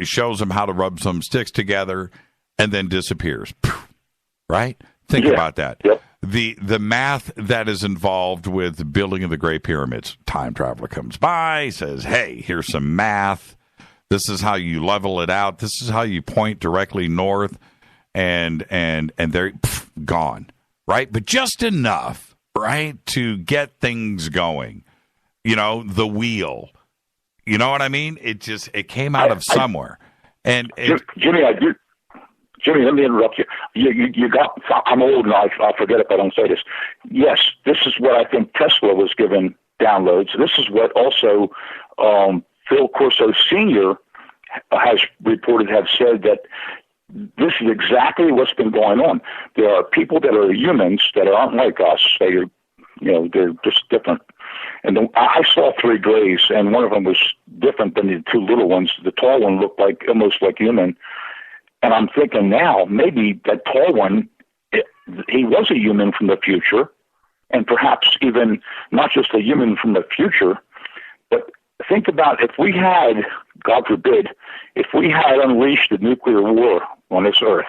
Speaker 1: shows him how to rub some sticks together, and then disappears. Right? Think about that.
Speaker 9: Yep.
Speaker 1: The math that is involved with the building of the Great Pyramids. Time traveler comes by, says, "Hey, here's some math. This is how you level it out. This is how you point directly north," and they're gone. Right? But just enough, right, to get things going. You know, the wheel. You know what I mean? It came out of somewhere.
Speaker 9: Jimmy, let me interrupt you. You got. I'm old and I forget if I don't say this. Yes, this is what I think Tesla was given downloads. This is what also Phil Corso Sr. has said that this is exactly what's been going on. There are people that are humans that aren't like us. They're just different. And I saw 3 grays, and one of them was different than the 2 little ones. The tall one looked almost like human. And I'm thinking now, maybe that tall one, he was a human from the future, and perhaps even not just a human from the future, but think about if we had, God forbid, if we had unleashed a nuclear war on this earth,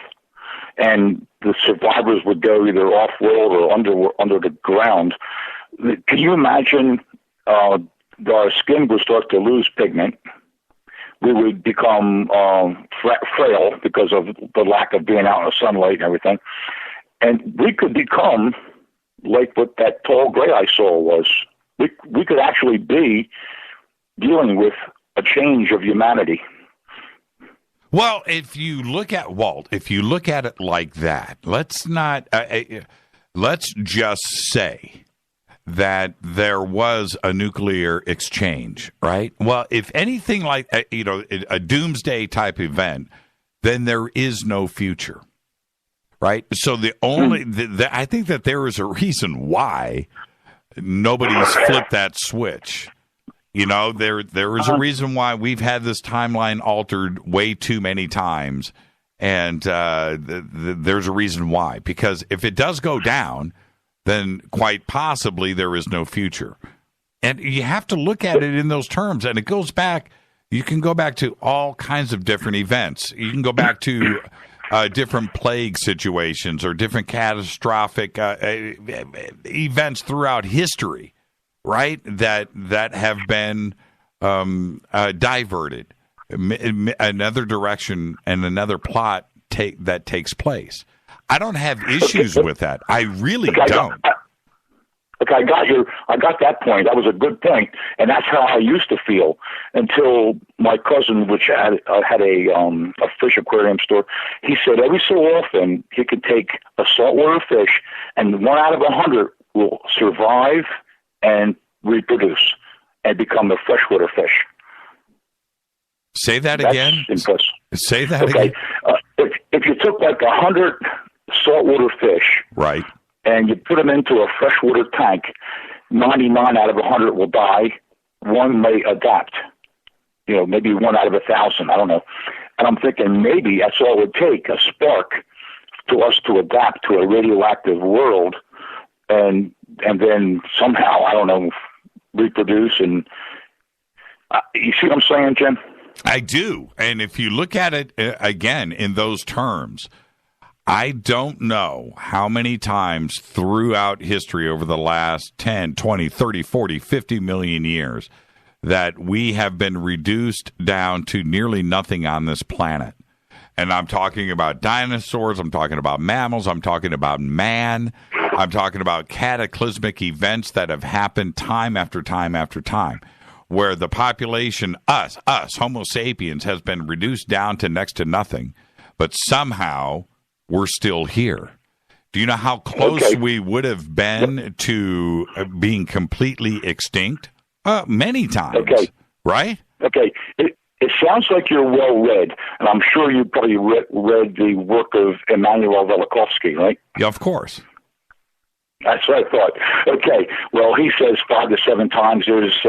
Speaker 9: and the survivors would go either off-world or under the ground, can you imagine our skin would start to lose pigment? We would become frail because of the lack of being out in the sunlight and everything. And we could become like what that tall gray I saw was. We could actually be dealing with a change of humanity.
Speaker 1: Well, if you look at it like that, let's just say that there was a nuclear exchange, right? Well, if anything like a doomsday type event, then there is no future, right? So I think that there is a reason why nobody's flipped that switch. You know, there is a reason why we've had this timeline altered way too many times, and there's a reason why. Because if it does go down, then quite possibly there is no future. And you have to look at it in those terms. And it goes back, you can go back to all kinds of different events. You can go back to different plague situations or different catastrophic events throughout history, right? That have been diverted. Another direction and another plot that takes place. I don't have issues with that. I really don't.
Speaker 9: I got that point. That was a good point, and that's how I used to feel until my cousin, which had a fish aquarium store, he said every so often he could take a saltwater fish, and 1 out of 100 will survive and reproduce and become a freshwater fish.
Speaker 1: Say that again.
Speaker 9: Impressive.
Speaker 1: Say that again.
Speaker 9: If you took like 100 saltwater fish,
Speaker 1: right,
Speaker 9: and you put them into a freshwater tank, 99 out of 100 will die. One may adapt. Maybe 1 out of 1,000. I don't know. And I'm thinking maybe that's all it would take, a spark, to us to adapt to a radioactive world, and then somehow, I don't know, reproduce. And you see what I'm saying, Jim?
Speaker 1: I do. And if you look at it again in those terms, I don't know how many times throughout history over the last 10, 20, 30, 40, 50 million years that we have been reduced down to nearly nothing on this planet. And I'm talking about dinosaurs, I'm talking about mammals, I'm talking about man, I'm talking about cataclysmic events that have happened time after time after time, where the population, us, Homo sapiens, has been reduced down to next to nothing, but somehow we're still here. Do you know how close we would have been to being completely extinct? Many times, right?
Speaker 9: Okay. It sounds like you're well-read, and I'm sure you probably read the work of Immanuel Velikovsky, right?
Speaker 1: Yeah, of course.
Speaker 9: That's what I thought. Okay. Well, he says 5 to 7 times there's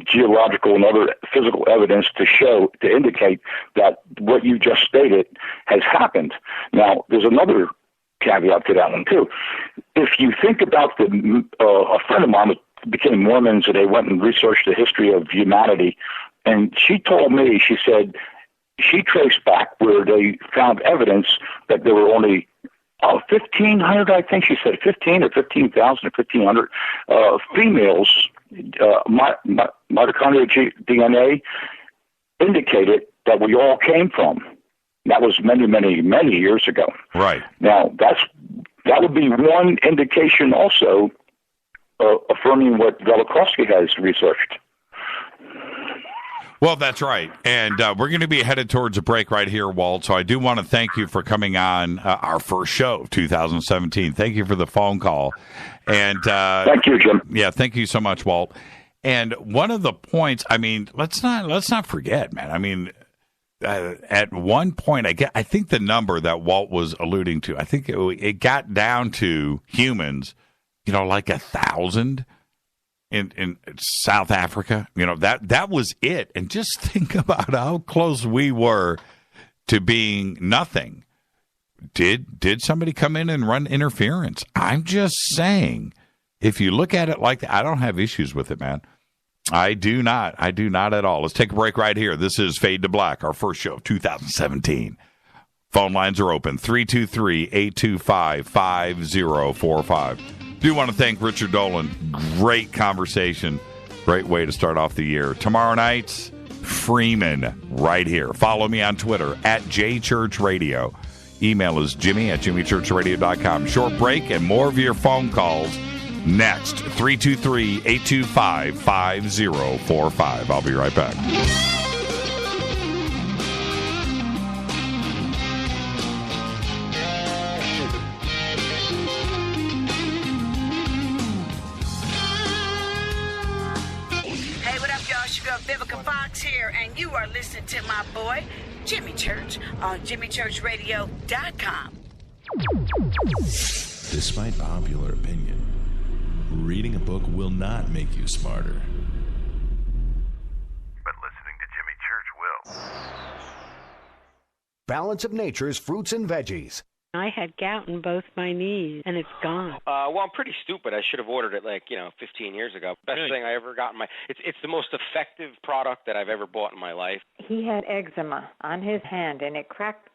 Speaker 9: geological and other physical evidence to indicate that what you just stated has happened. Now, there's another caveat to that one, too. If you think about a friend of mine became Mormons, and they went and researched the history of humanity, and she told me, she said, she traced back where they found evidence that there were only 1,500, I think she said 15 or 15,000 or 1,500 females, mitochondrial DNA indicated that we all came from. That was many, many, many years ago.
Speaker 1: Right.
Speaker 9: Now, that would be one indication also affirming what Velikovsky has researched.
Speaker 1: Well, that's right. And we're going to be headed towards a break right here, Walt. So I do want to thank you for coming on our first show of 2017. Thank you for the phone call. And
Speaker 9: thank you, Jim.
Speaker 1: Yeah, thank you so much, Walt. And one of the points, I mean, let's not forget, man. I mean, at one point, I think the number that Walt was alluding to, I think it got down to humans, like 1,000. In South Africa, that was it. And just think about how close we were to being nothing. Did somebody come in and run interference? I'm just saying, if you look at it like that, I don't have issues with it, man. I do not at all. Let's take a break right here. This is Fade to Black, our first show of 2017. Phone lines are open, 323-825-5045. Do want to thank Richard Dolan. Great conversation. Great way to start off the year. Tomorrow night, Freeman right here. Follow me on Twitter at JChurchRadio. Email is Jimmy@jimmychurchradio.com. Short break and more of your phone calls next. 323-825-5045. I'll be right back.
Speaker 12: Vivica Fox here, and you are listening to my boy, Jimmy Church, on JimmyChurchRadio.com.
Speaker 13: Despite popular opinion, reading a book will not make you smarter.
Speaker 15: But listening to Jimmy Church will.
Speaker 16: Balance of Nature's fruits and veggies.
Speaker 17: I had gout in both my knees, and it's gone.
Speaker 18: Well, I'm pretty stupid. I should have ordered it 15 years ago. Best thing I ever got in my. It's the most effective product that I've ever bought in my life.
Speaker 19: He had eczema on his hand, and it cracked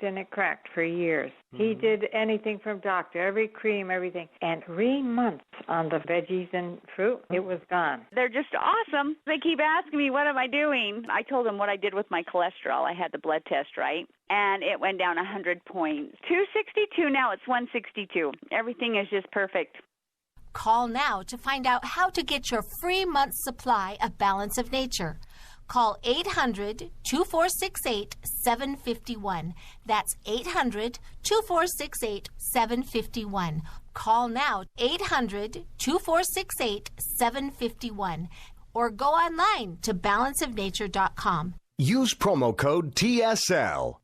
Speaker 19: for years. He did anything from doctor, every cream, everything. And 3 months on the veggies and fruit, it was gone.
Speaker 28: They're just awesome. They keep asking me, what am I doing? I told them what I did with my cholesterol. I had the blood test, right? And it went down 100 points. 262, now it's 162. Everything is just perfect.
Speaker 29: Call now to find out how to get your free month's supply of Balance of Nature. Call 800-2468-751. That's 800-2468-751. Call now, 800-2468-751. Or go online to balanceofnature.com.
Speaker 16: Use promo code TSL.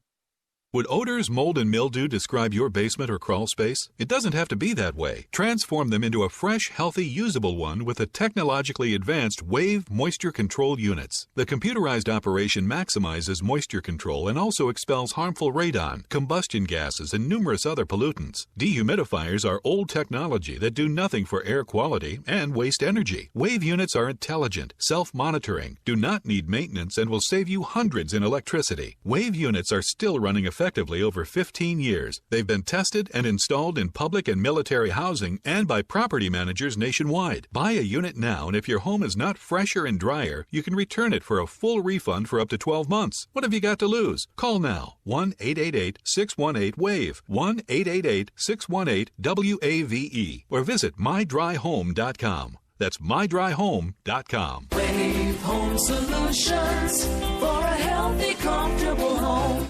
Speaker 2: Would odors, mold, and mildew describe your basement or crawl space? It doesn't have to be that way. Transform them into a fresh, healthy, usable one with the technologically advanced Wave Moisture Control Units. The computerized operation maximizes moisture control and also expels harmful radon, combustion gases, and numerous other pollutants. Dehumidifiers are old technology that do nothing for air quality and waste energy. Wave units are intelligent, self-monitoring, do not need maintenance, and will save you hundreds in electricity. Wave units are still running effectively over 15 years. They've been tested and installed in public and military housing and by property managers nationwide. Buy a unit now, and if your home is not fresher and drier, you can return it for a full refund for up to 12 months. What have you got to lose? Call now. 1-888-618-WAVE. 1-888-618-WAVE. Or visit mydryhome.com. That's mydryhome.com.
Speaker 3: Wave Home Solutions for a healthy, comfortable home.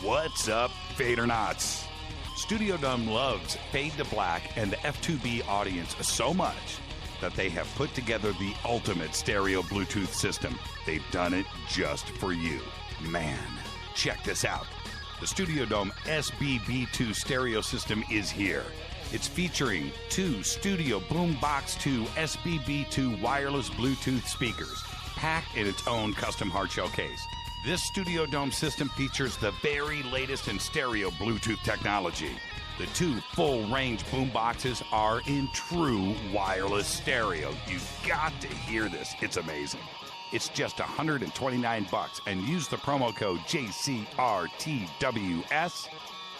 Speaker 1: What's up, Fadernauts? Studio Dome loves Fade to Black and the F2B audience so much that they have put together the ultimate stereo Bluetooth system. They've done it just for you. Man, check this out. The Studio Dome SBB2 stereo system is here. It's featuring two Studio Boombox 2 SBB2 wireless Bluetooth speakers, packed in its own custom hardshell case. This Studio Dome system features the very latest in stereo Bluetooth technology. The two full-range boomboxes are in true wireless stereo. You've got to hear this. It's amazing. It's just $129, and use the promo code JCRTWS,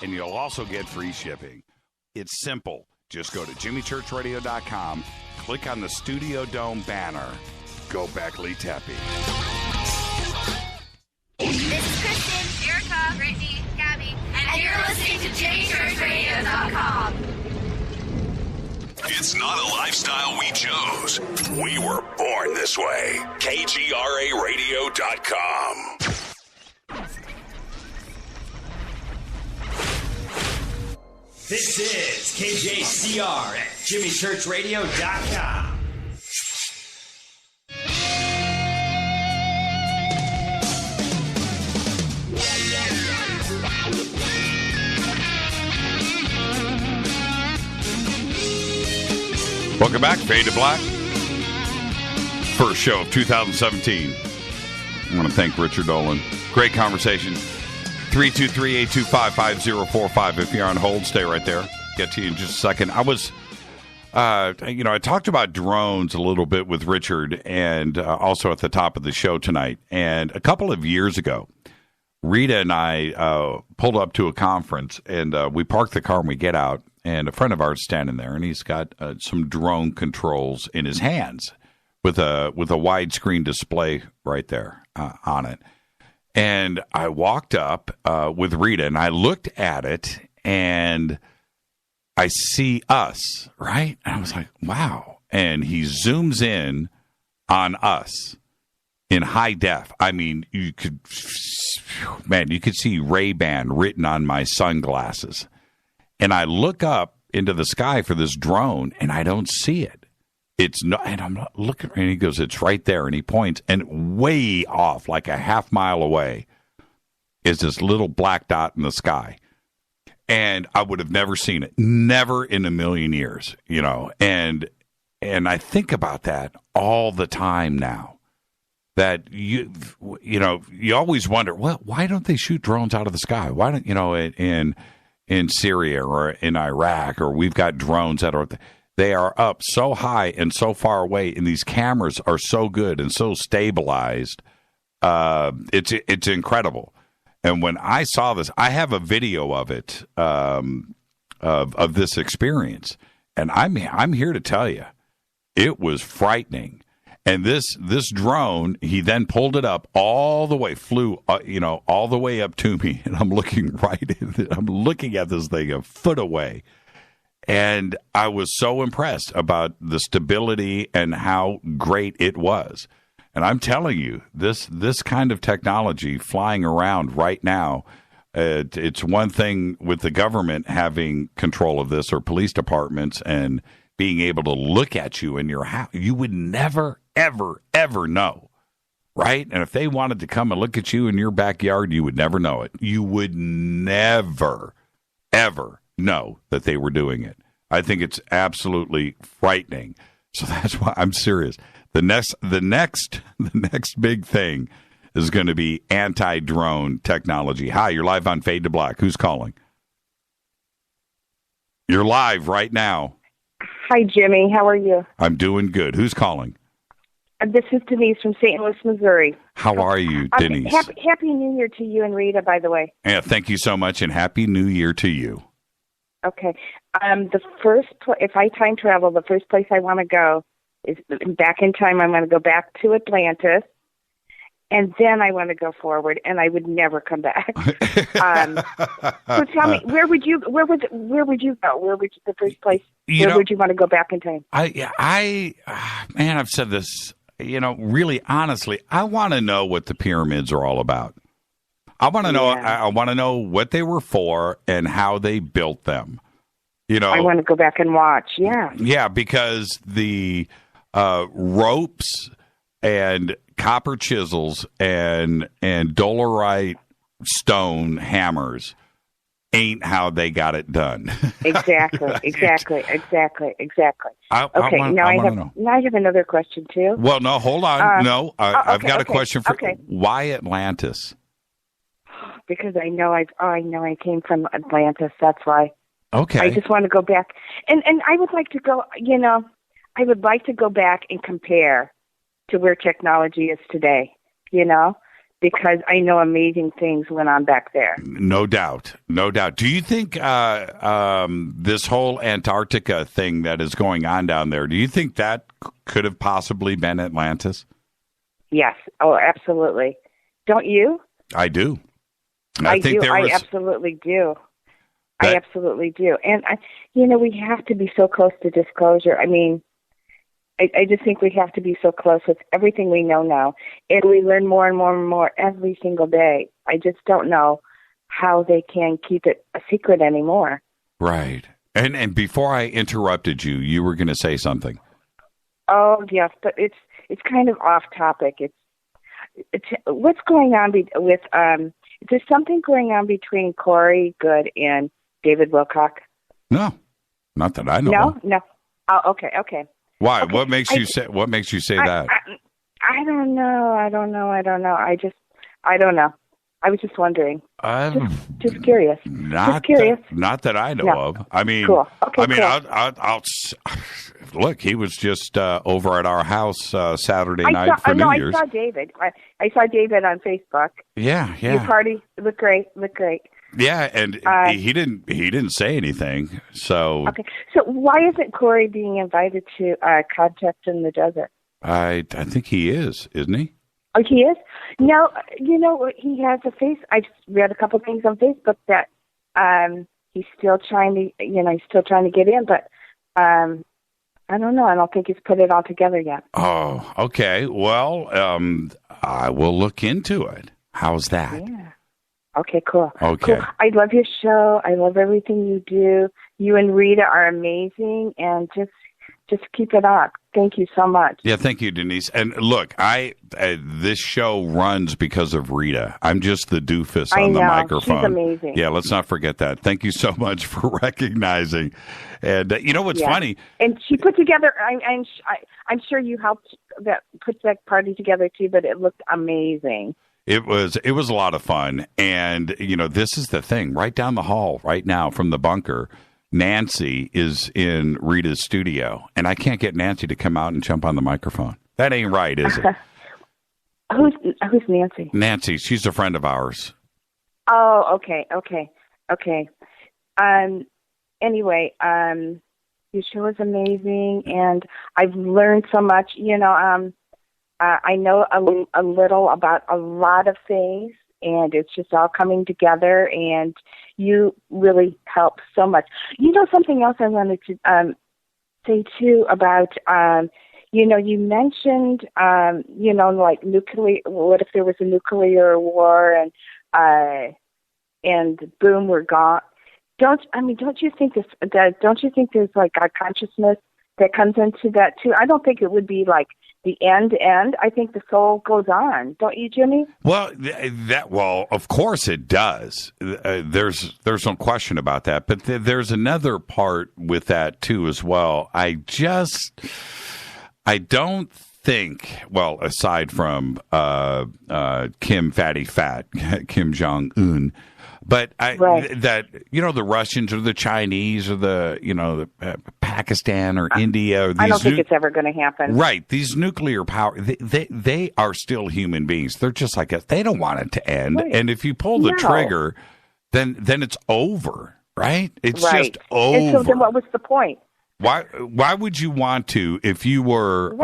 Speaker 1: and you'll also get free shipping. It's simple. Just go to jimmychurchradio.com, click on the Studio Dome banner. Go Beckley Tepe.
Speaker 4: This is Kristen, Erica, Brittany, Gabby, and you're listening to JimmyChurchRadio.com.
Speaker 8: It's not a lifestyle we chose. We were born this way. KGRARadio.com.
Speaker 11: This is KJCR at JimmyChurchRadio.com.
Speaker 1: Welcome back, Fade to Black. First show of 2017. I want to thank Richard Dolan. Great conversation. 323-825-5045. If you're on hold, stay right there. Get to you in just a second. I was, I talked about drones a little bit with Richard and also at the top of the show tonight. And a couple of years ago, Rita and I pulled up to a conference, and we parked the car and we get out. And a friend of ours standing there, and he's got some drone controls in his hands with a widescreen display right there on it. And I walked up with Rita, and I looked at it, and I see us, right? And I was like, wow. And he zooms in on us in high def. I mean, you could see Ray-Ban written on my sunglasses. And I look up into the sky for this drone, and I don't see it. It's not, and I'm not looking, and he goes, it's right there, and he points, and way off, like a half mile away, is this little black dot in the sky. And I would have never seen it, never in a million years, And I think about that all the time now. That you always wonder, well, why don't they shoot drones out of the sky? Why don't in Syria or in Iraq, or we've got drones that they are up so high and so far away, and these cameras are so good and so stabilized. It's incredible. And when I saw this, I have a video of it, of this experience, and I'm here to tell you, it was frightening. And this drone, he then pulled it up all the way, flew, all the way up to me, and I'm looking I'm looking at this thing a foot away, and I was so impressed about the stability and how great it was. And I'm telling you, this kind of technology flying around right now, it's one thing with the government having control of this, or police departments, and being able to look at you in your house. You would never, ever, ever know, right? And if they wanted to come and look at you in your backyard, you would never know it. You would never, ever know that they were doing it. I think it's absolutely frightening. So that's why I'm serious. The next big thing is going to be anti-drone technology. Hi, you're live on Fade to Black. Who's calling? You're live right now.
Speaker 5: Hi, Jimmy. How are you?
Speaker 1: I'm doing good. Who's calling?
Speaker 5: This is Denise from St. Louis, Missouri.
Speaker 1: How are you, Denise?
Speaker 5: Happy New Year to you and Rita, by the way.
Speaker 1: Yeah, thank you so much, and Happy New Year to you.
Speaker 5: Okay. If I time travel, the first place I want to go is back in time. I want to go back to Atlantis, and then I want to go forward, and I would never come back. So tell me, where would you go? Where would the first place? Where would you want to go back in time?
Speaker 1: Man, I've said this. Really honestly, I want to know what the pyramids are all about. I want to know. I want to know what they were for and how they built them.
Speaker 5: I want to go back and watch. Yeah.
Speaker 1: Yeah, because the ropes and copper chisels and dolerite stone hammers ain't how they got it done.
Speaker 5: Exactly. Now I have another question too.
Speaker 1: Well, no, hold on. I've got a question for why Atlantis?
Speaker 5: Because I know I came from Atlantis. That's why.
Speaker 1: Okay.
Speaker 5: I just want to go back, and I would like to go. I would like to go back and compare to where technology is today. Because I know amazing things went on back there.
Speaker 1: No doubt. Do you think this whole Antarctica thing that is going on down there? Do you think that could have possibly been Atlantis?
Speaker 5: Yes. Oh, absolutely. Don't you?
Speaker 1: I do.
Speaker 5: I absolutely do. I absolutely do. And, we have to be so close to disclosure. I mean, I just think we have to be so close with everything we know now. And we learn more and more and more every single day. I just don't know how they can keep it a secret anymore.
Speaker 1: Right. And before I interrupted you, you were going to say something.
Speaker 5: Oh, yes, but it's kind of off topic. It's what's going on with is there something going on between Corey Good and David Wilcock?
Speaker 1: No, not that I know.
Speaker 5: No. Oh, okay.
Speaker 1: Why?
Speaker 5: Okay.
Speaker 1: What makes you say that?
Speaker 5: I don't know. I don't know. I was just wondering. Just curious.
Speaker 1: Not that I know of. I mean,
Speaker 5: cool. Okay,
Speaker 1: I'll look. He was just over at our house Saturday night for New Year's.
Speaker 5: I saw David. I saw David on Facebook.
Speaker 1: Yeah.
Speaker 5: Your party looked great.
Speaker 1: Yeah, and he didn't say anything. So
Speaker 5: okay. So why isn't Corey being invited to Contest in the Desert?
Speaker 1: I think he is, isn't he?
Speaker 5: Oh, he is? No, he has a face. I've read a couple things on Facebook that he's still trying to get in, but I don't know. I don't think he's put it all together yet.
Speaker 1: Oh, okay. Well, I will look into it. How's that?
Speaker 5: Yeah. Okay, cool.
Speaker 1: Okay.
Speaker 5: Cool. I love your show. I love everything you do. You and Rita are amazing, and just keep it up. Thank you so much.
Speaker 1: Yeah, thank you, Denise. And look, this show runs because of Rita. I'm just the doofus on the microphone.
Speaker 5: She's amazing.
Speaker 1: Yeah, let's not forget that. Thank you so much for recognizing. And you know what's funny?
Speaker 5: And she put together. I'm sure you helped put that party together too, but it looked amazing.
Speaker 1: It was a lot of fun. And this is the thing. Right down the hall right now from the bunker, Nancy is in Rita's studio, and I can't get Nancy to come out and jump on the microphone. That ain't right, is it?
Speaker 5: Who's Nancy?
Speaker 1: Nancy, she's a friend of ours.
Speaker 5: Oh, okay. Anyway, your show is amazing, and I've learned so much. I know a little about a lot of things, and it's just all coming together, and you really help so much. Something else I wanted to say, too, about, you mentioned, like nuclear, what if there was a nuclear war and boom, we're gone. Don't you think there's like a consciousness that comes into that, too? I don't think it would be like the end, I think the soul goes on. Don't you, Jimmy?
Speaker 1: Well, well, of course it does. There's no question about that. But there's another part with that too as well. I don't think, well, aside from Kim Fatty Fat, Kim Jong Un, but that the Russians or the Chinese or the Pakistan or India. Or these
Speaker 5: I don't think it's ever going to happen.
Speaker 1: Right, these nuclear power, they are still human beings. They're just like us. They don't want it to end. Right. And if you pull the trigger, then it's over. Right? It's just over.
Speaker 5: And so then, what was the point?
Speaker 1: Why would you want to if you were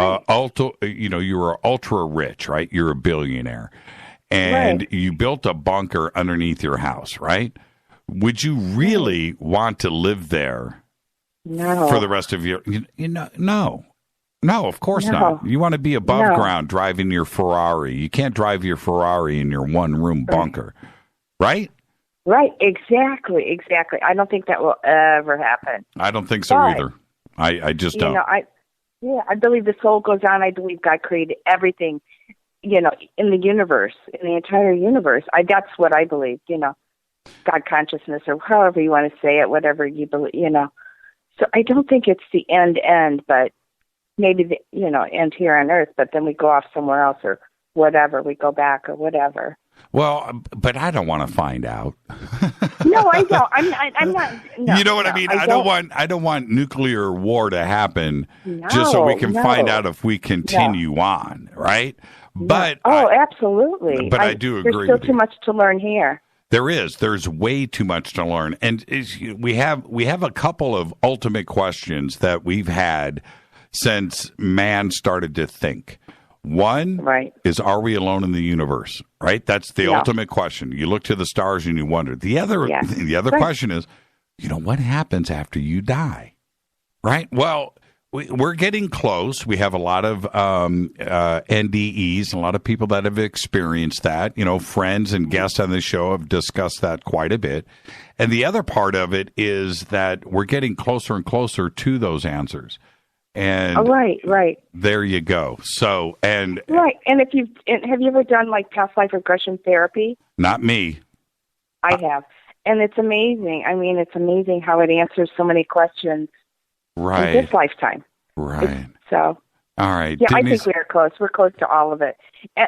Speaker 1: you were ultra rich, right? You're a billionaire, and you built a bunker underneath your house, right? Would you really want to live there for the rest of your? No, of course not. You want to be above ground, driving your Ferrari. You can't drive your Ferrari in your one-room bunker, right?
Speaker 5: Right, exactly. I don't think that will ever happen.
Speaker 1: I don't think so either. I just don't.
Speaker 5: I believe the soul goes on. I believe God created everything, in the universe, in the entire universe. That's what I believe, God consciousness or however you want to say it, whatever you believe, So I don't think it's the end, but maybe the, end here on earth, but then we go off somewhere else or whatever. We go back or whatever.
Speaker 1: Well, but I don't want to find out.
Speaker 5: No, I don't. I'm not. No,
Speaker 1: you know what I mean? I don't want nuclear war to happen just so we can find out if we continue on, right? But
Speaker 5: absolutely.
Speaker 1: But I do agree.
Speaker 5: There's still too much to learn here.
Speaker 1: There is. There's way too much to learn, and we have a couple of ultimate questions that we've had since man started to think. One is, are we alone in the universe? Right? That's the ultimate question. You look to the stars and you wonder. The other question is, what happens after you die? Right? Well, we're getting close. We have a lot of NDEs, a lot of people that have experienced that. Friends and guests on the show have discussed that quite a bit. And the other part of it is that we're getting closer and closer to those answers. And
Speaker 5: right.
Speaker 1: There you go. So and
Speaker 5: and have you ever done like past life regression therapy?
Speaker 1: Not me.
Speaker 5: I have, and it's amazing. I mean, it's amazing how it answers so many questions in this lifetime.
Speaker 1: Right.
Speaker 5: So.
Speaker 1: All right.
Speaker 5: Yeah, Denise, I think we are close. We're close to all of it.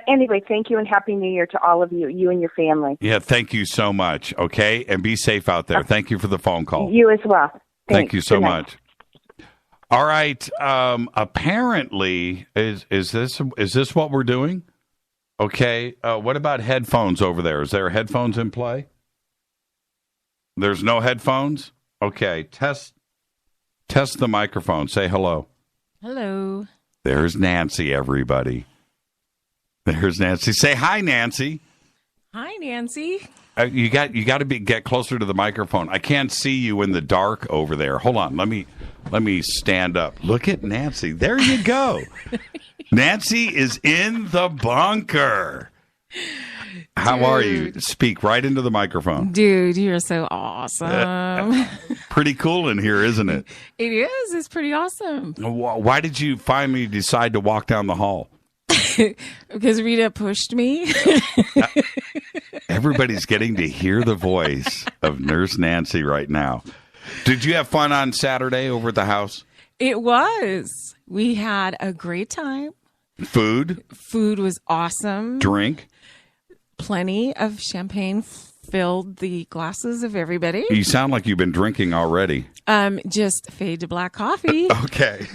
Speaker 5: Anyway, thank you and Happy New Year to all of you, you and your family.
Speaker 1: Yeah, thank you so much. Okay, and be safe out there. Thank you for the phone call.
Speaker 5: You as well.
Speaker 1: Thank you so much. All right. Apparently, is this what we're doing? Okay. What about headphones over there? Is there headphones in play? There's no headphones? Okay. Test the microphone. Say hello.
Speaker 6: Hello.
Speaker 1: There's Nancy, everybody. There's Nancy. Say hi, Nancy.
Speaker 6: Hi, Nancy.
Speaker 1: You got to get closer to the microphone. I can't see you in the dark over there. Hold on. Let me stand up. Look at Nancy. There you go. Nancy is in the bunker. How are you? Speak right into the microphone.
Speaker 6: Dude, you're so awesome.
Speaker 1: Pretty cool in here, isn't it?
Speaker 6: It is. It's pretty awesome.
Speaker 1: Why did you finally decide to walk down the hall?
Speaker 6: Because Rita pushed me.
Speaker 1: Everybody's getting to hear the voice of Nurse Nancy right now. Did you have fun on Saturday over at the house?
Speaker 6: It was. We had a great time.
Speaker 1: Food?
Speaker 6: Food was awesome.
Speaker 1: Drink?
Speaker 6: Plenty of champagne filled the glasses of everybody.
Speaker 1: You sound like you've been drinking already.
Speaker 6: Just Fade to Black coffee.
Speaker 1: Okay.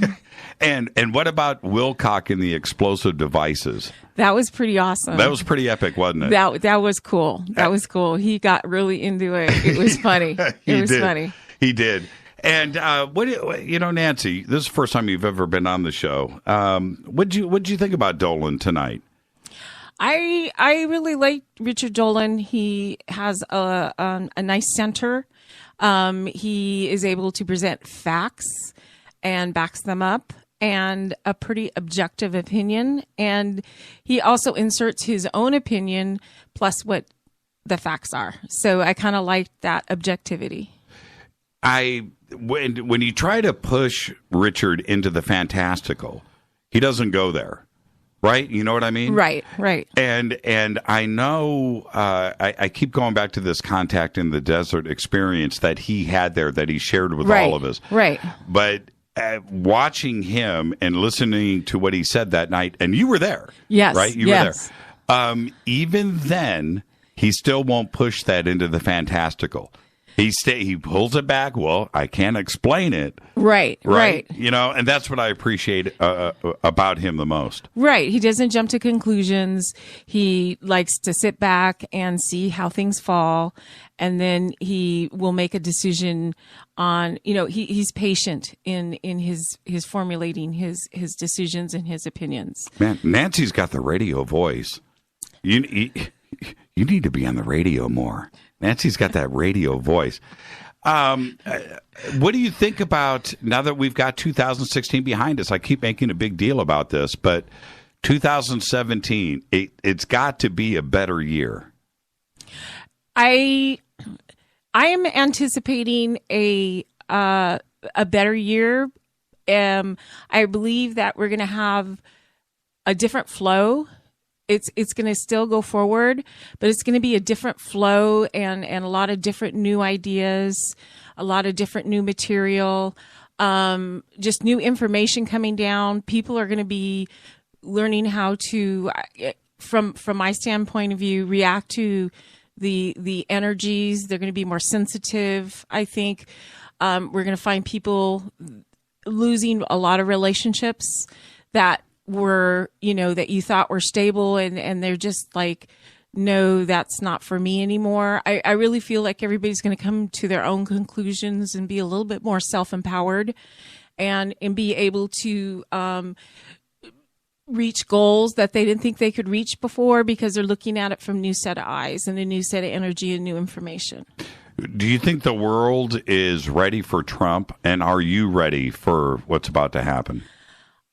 Speaker 1: And what about Wilcock and the explosive devices?
Speaker 6: That was pretty awesome.
Speaker 1: That was pretty epic, wasn't it?
Speaker 6: That was cool. That was cool. He got really into it. It was funny. Funny.
Speaker 1: He did. And Nancy, this is the first time you've ever been on the show. What'd you think about Dolan tonight?
Speaker 6: I really like Richard Dolan. He has a nice center. He is able to present facts and backs them up, and a pretty objective opinion. And he also inserts his own opinion plus what the facts are. So I kind of like that objectivity.
Speaker 1: When you try to push Richard into the fantastical, He doesn't go there. Right? You know what I mean?
Speaker 6: Right.
Speaker 1: And I know I keep going back to this Contact in the Desert experience that he had there that he shared with all of us.
Speaker 6: Right.
Speaker 1: But watching him and listening to what he said that night, and you were there.
Speaker 6: Yes.
Speaker 1: Right? You were there. Even then, he still won't push that into the fantastical. He pulls it back. Well, I can't explain it.
Speaker 6: Right.
Speaker 1: You know, and that's what I appreciate about him the most.
Speaker 6: Right. He doesn't jump to conclusions. He likes to sit back and see how things fall. And then he will make a decision on, you know, he's patient in his formulating his decisions and his opinions.
Speaker 1: Man, Nancy's got the radio voice. You need to be on the radio more. Nancy's got that radio voice. What do you think about, now that we've got 2016 behind us? I keep making a big deal about this, but 2017, it's got to be a better year.
Speaker 6: I am anticipating a better year. I believe that we're going to have a different flow. It's going to still go forward, but it's going to be a different flow and a lot of different new ideas, a lot of different new material, just new information coming down. People are going to be learning how to, from my standpoint of view, react to the energies. They're going to be more sensitive. I think we're going to find people losing a lot of relationships that were, you know, that you thought were stable and they're just like, no, that's not for me anymore. I really feel like everybody's going to come to their own conclusions and be a little bit more self-empowered and be able to reach goals that they didn't think they could reach before because they're looking at it from a new set of eyes and a new set of energy and new information.
Speaker 1: Do you think the world is ready for Trump, and are you ready for what's about to happen?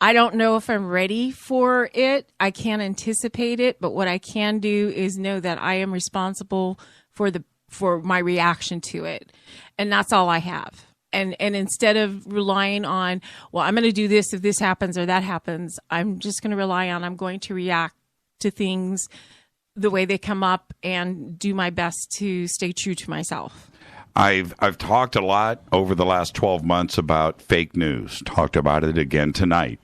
Speaker 6: I don't know if I'm ready for it. I can't anticipate it, but what I can do is know that I am responsible for my reaction to it. And that's all I have. And instead of relying on, well, I'm going to do this if this happens or that happens, I'm just going to rely on, I'm going to react to things the way they come up and do my best to stay true to myself.
Speaker 1: I've talked a lot over the last 12 months about fake news. Talked about it again tonight.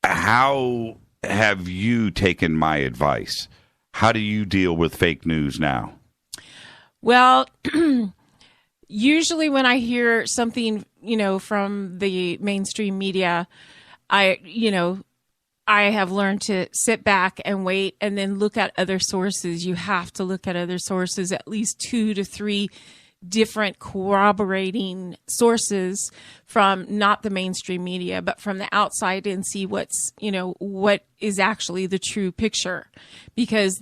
Speaker 1: How have you taken my advice? How do you deal with fake news now?
Speaker 6: Well, usually when I hear something, you know, from the mainstream media, I have learned to sit back and wait and then look at other sources. You have to look at other sources, at least 2 to 3 different corroborating sources from not the mainstream media, but from the outside and see what is actually the true picture, because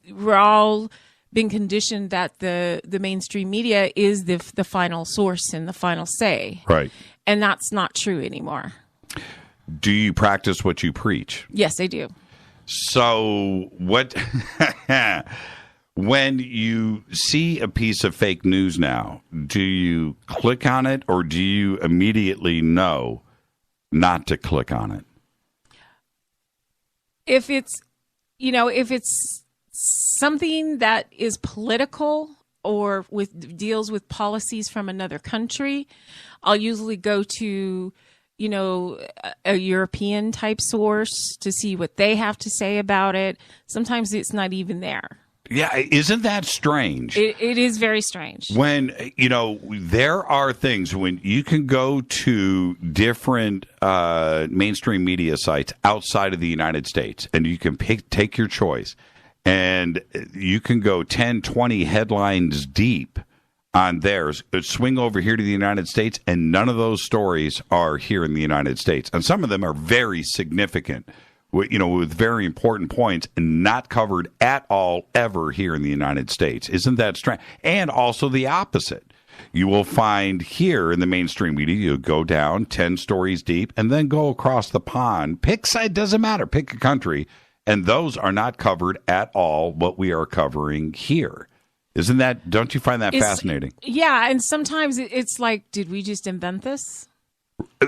Speaker 6: we're all been conditioned that the mainstream media is the final source and the final say.
Speaker 1: Right.
Speaker 6: And that's not true anymore.
Speaker 1: Do you practice what you preach?
Speaker 6: Yes, I do.
Speaker 1: So what when you see a piece of fake news now, do you click on it or do you immediately know not to click on it?
Speaker 6: If it's something that is political or deals with policies from another country, I'll usually go to, a European type source to see what they have to say about it. Sometimes it's not even there.
Speaker 1: Yeah, isn't that strange?
Speaker 6: It is very strange.
Speaker 1: When, there are things when you can go to different mainstream media sites outside of the United States and you can take your choice and you can go 10, 20 headlines deep on theirs, swing over here to the United States, and none of those stories are here in the United States. And some of them are very significant, with very important points and not covered at all ever here in the United States. Isn't that strange? And also the opposite. You will find here in the mainstream media, you go down 10 stories deep and then go across the pond. Pick side, doesn't matter. Pick a country. And those are not covered at all what we are covering here. Don't you find that fascinating?
Speaker 6: Yeah, and sometimes it's like, did we just invent this?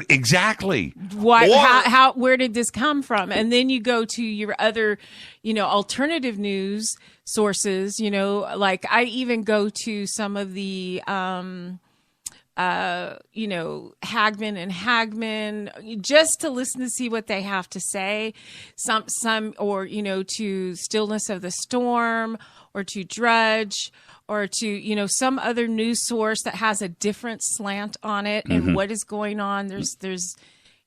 Speaker 1: Exactly.
Speaker 6: Why? How? Where did this come from? And then you go to your other, alternative news sources. Like I even go to some of the, Hagman and Hagman, just to listen to see what they have to say. Some, or to Stillness of the Storm, or to Drudge, or to, some other news source that has a different slant on it and what is going on. There's,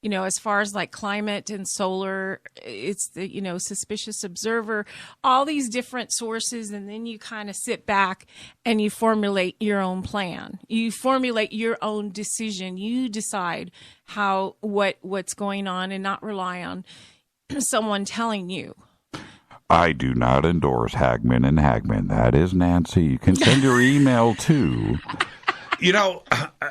Speaker 6: as far as like climate and solar, it's the, Suspicious Observer, all these different sources. And then you kind of sit back and you formulate your own plan. You formulate your own decision. You decide what's going on and not rely on someone telling you.
Speaker 1: I do not endorse Hagman and Hagman. That is Nancy. You can send your email to...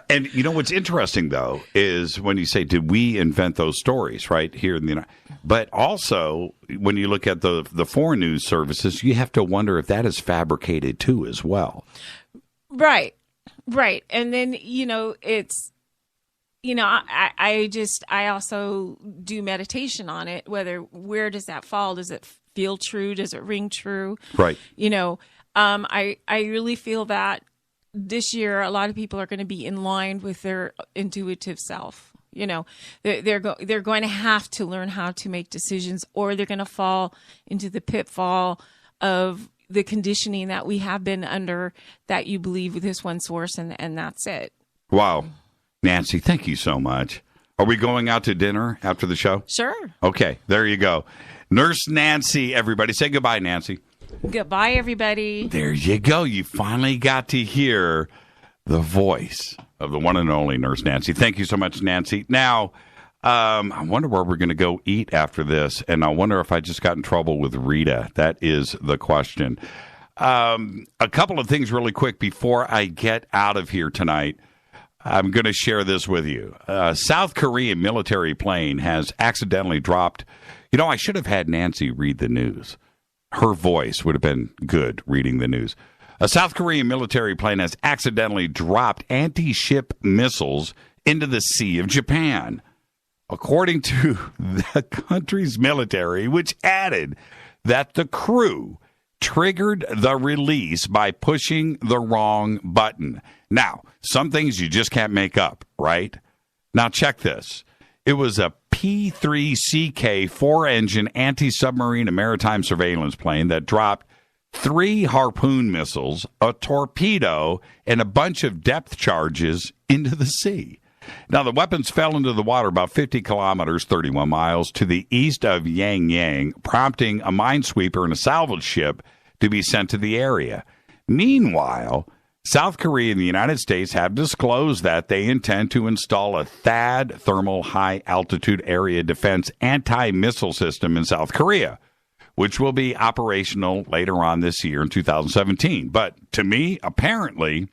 Speaker 1: And what's interesting, though, is when you say, did we invent those stories right here in the United States? But also, when you look at the foreign news services, you have to wonder if that is fabricated, too, as well.
Speaker 6: Right. And then, it's... I also do meditation on it. Where does that fall? Does it feel true? Does it ring true?
Speaker 1: Right.
Speaker 6: I really feel that this year a lot of people are going to be in line with their intuitive self. They're going to have to learn how to make decisions, or they're going to fall into the pitfall of the conditioning that we have been under, that you believe with this one source and that's it.
Speaker 1: Wow. Nancy, thank you so much. Are we going out to dinner after the show?
Speaker 6: Sure.
Speaker 1: Okay, there you go. Nurse Nancy, everybody. Say goodbye, Nancy.
Speaker 6: Goodbye, everybody.
Speaker 1: There you go. You finally got to hear the voice of the one and only Nurse Nancy. Thank you so much, Nancy. Now, I wonder where we're going to go eat after this, and I wonder if I just got in trouble with Rita. That is the question. A couple of things really quick before I get out of here tonight. I'm going to share this with you. South Korean military plane has accidentally dropped. I should have had Nancy read the news. Her voice would have been good reading the news. A South Korean military plane has accidentally dropped anti-ship missiles into the Sea of Japan, according to the country's military, which added that the crew triggered the release by pushing the wrong button. Now, some things you just can't make up, right? Now, check this. It was a P-3CK four-engine anti-submarine and maritime surveillance plane that dropped 3 Harpoon missiles, a torpedo, and a bunch of depth charges into the sea. Now, the weapons fell into the water about 50 kilometers, 31 miles, to the east of Yangyang, prompting a minesweeper and a salvage ship to be sent to the area. Meanwhile, South Korea and the United States have disclosed that they intend to install a THAAD thermal high-altitude area defense anti-missile system in South Korea, which will be operational later on this year in 2017. But to me, apparently,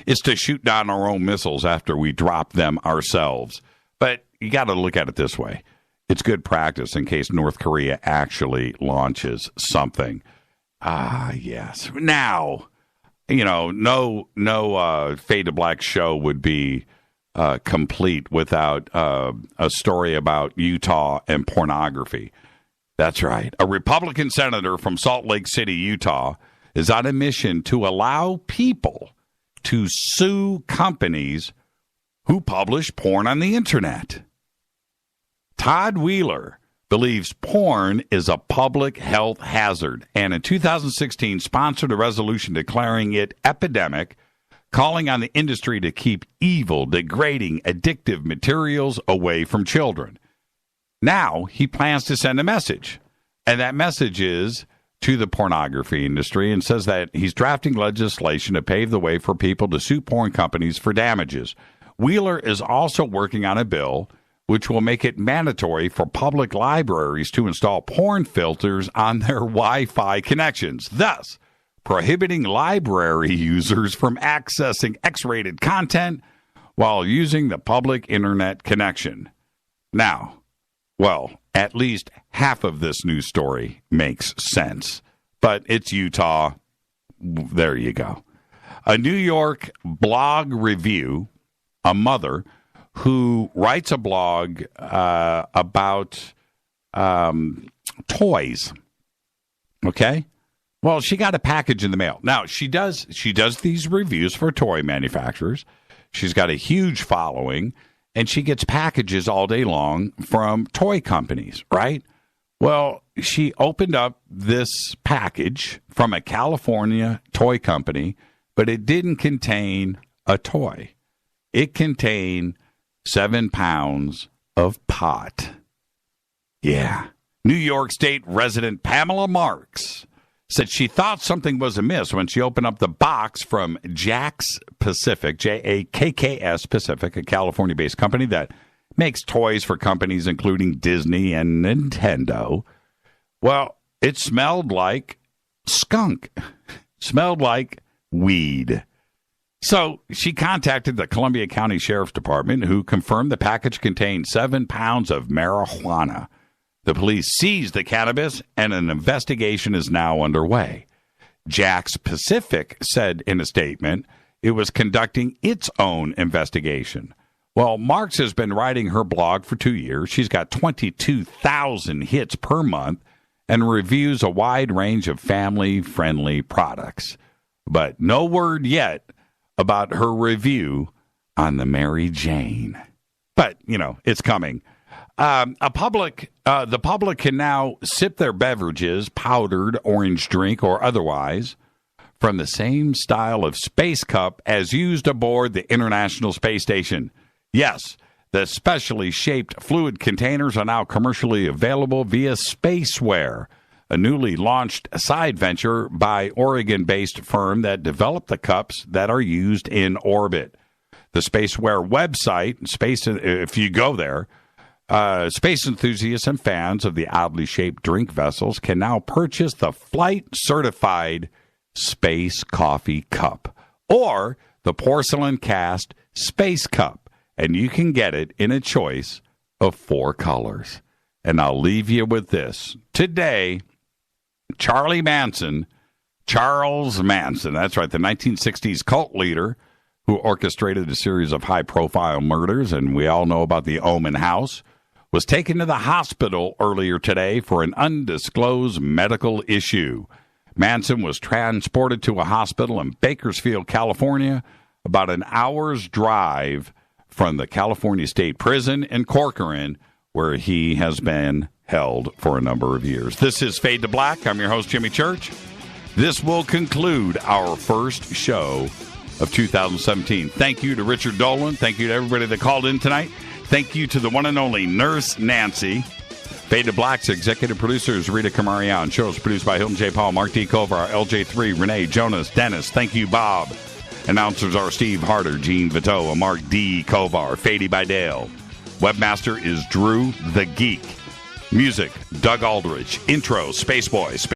Speaker 1: it's to shoot down our own missiles after we drop them ourselves. But you got to look at it this way. It's good practice in case North Korea actually launches something. Yes. Now, no Fade to Black show would be complete without a story about Utah and pornography. That's right. A Republican senator from Salt Lake City, Utah, is on a mission to allow people to sue companies who publish porn on the internet. Todd Wheeler believes porn is a public health hazard, and in 2016 sponsored a resolution declaring it epidemic, calling on the industry to keep evil, degrading, addictive materials away from children. Now he plans to send a message, and that message is to the pornography industry, and says that he's drafting legislation to pave the way for people to sue porn companies for damages. Wheeler is also working on a bill which will make it mandatory for public libraries to install porn filters on their Wi-Fi connections, thus prohibiting library users from accessing X-rated content while using the public internet connection. Now, well, at least half of this news story makes sense, but it's Utah. There you go. A New York blog review, a mother who writes a blog about toys. Okay? Well, she got a package in the mail. Now, she does these reviews for toy manufacturers. She's got a huge following, and she gets packages all day long from toy companies, right? Well, she opened up this package from a California toy company, but it didn't contain a toy. It contained 7 pounds of pot. Yeah. New York State resident Pamela Marks said she thought something was amiss when she opened up the box from Jack's Pacific, Jakks Pacific, a California-based company that makes toys for companies including Disney and Nintendo. Well, it smelled like skunk. Smelled like weed. So she contacted the Columbia County Sheriff's Department, who confirmed the package contained 7 pounds of marijuana. The police seized the cannabis, and an investigation is now underway. Jack's Pacific said in a statement it was conducting its own investigation. Well, Marks has been writing her blog for 2 years. She's got 22,000 hits per month and reviews a wide range of family-friendly products. But no word yet about her review on the Mary Jane. But, it's coming. The public can now sip their beverages, powdered, orange drink, or otherwise, from the same style of space cup as used aboard the International Space Station. Yes, the specially shaped fluid containers are now commercially available via Spaceware, a newly launched side venture by Oregon-based firm that developed the cups that are used in orbit. The Spaceware website, if you go there, space enthusiasts and fans of the oddly shaped drink vessels can now purchase the flight-certified Space Coffee Cup or the porcelain cast Space Cup, and you can get it in a choice of 4 colors. And I'll leave you with this. Today, Charles Manson, that's right, the 1960s cult leader who orchestrated a series of high-profile murders, and we all know about the Omen House, was taken to the hospital earlier today for an undisclosed medical issue. Manson was transported to a hospital in Bakersfield, California, about an hour's drive from the California State Prison in Corcoran, where he has been held for a number of years. This is Fade to Black. I'm your host, Jimmy Church. This will conclude our first show of 2017. Thank you to Richard Dolan. Thank you to everybody that called in tonight. Thank you to the one and only Nurse Nancy. Fade to Black's executive producer is Rita Camarion. Show is produced by Hilton J. Paul, Mark D. Kovar, LJ3, Renee, Jonas, Dennis. Thank you, Bob. Announcers are Steve Harder, Gene Vito, and Mark D. Kovar. Fady by Dale. Webmaster is Drew the Geek. Music, Doug Aldrich. Intro, Spaceboy.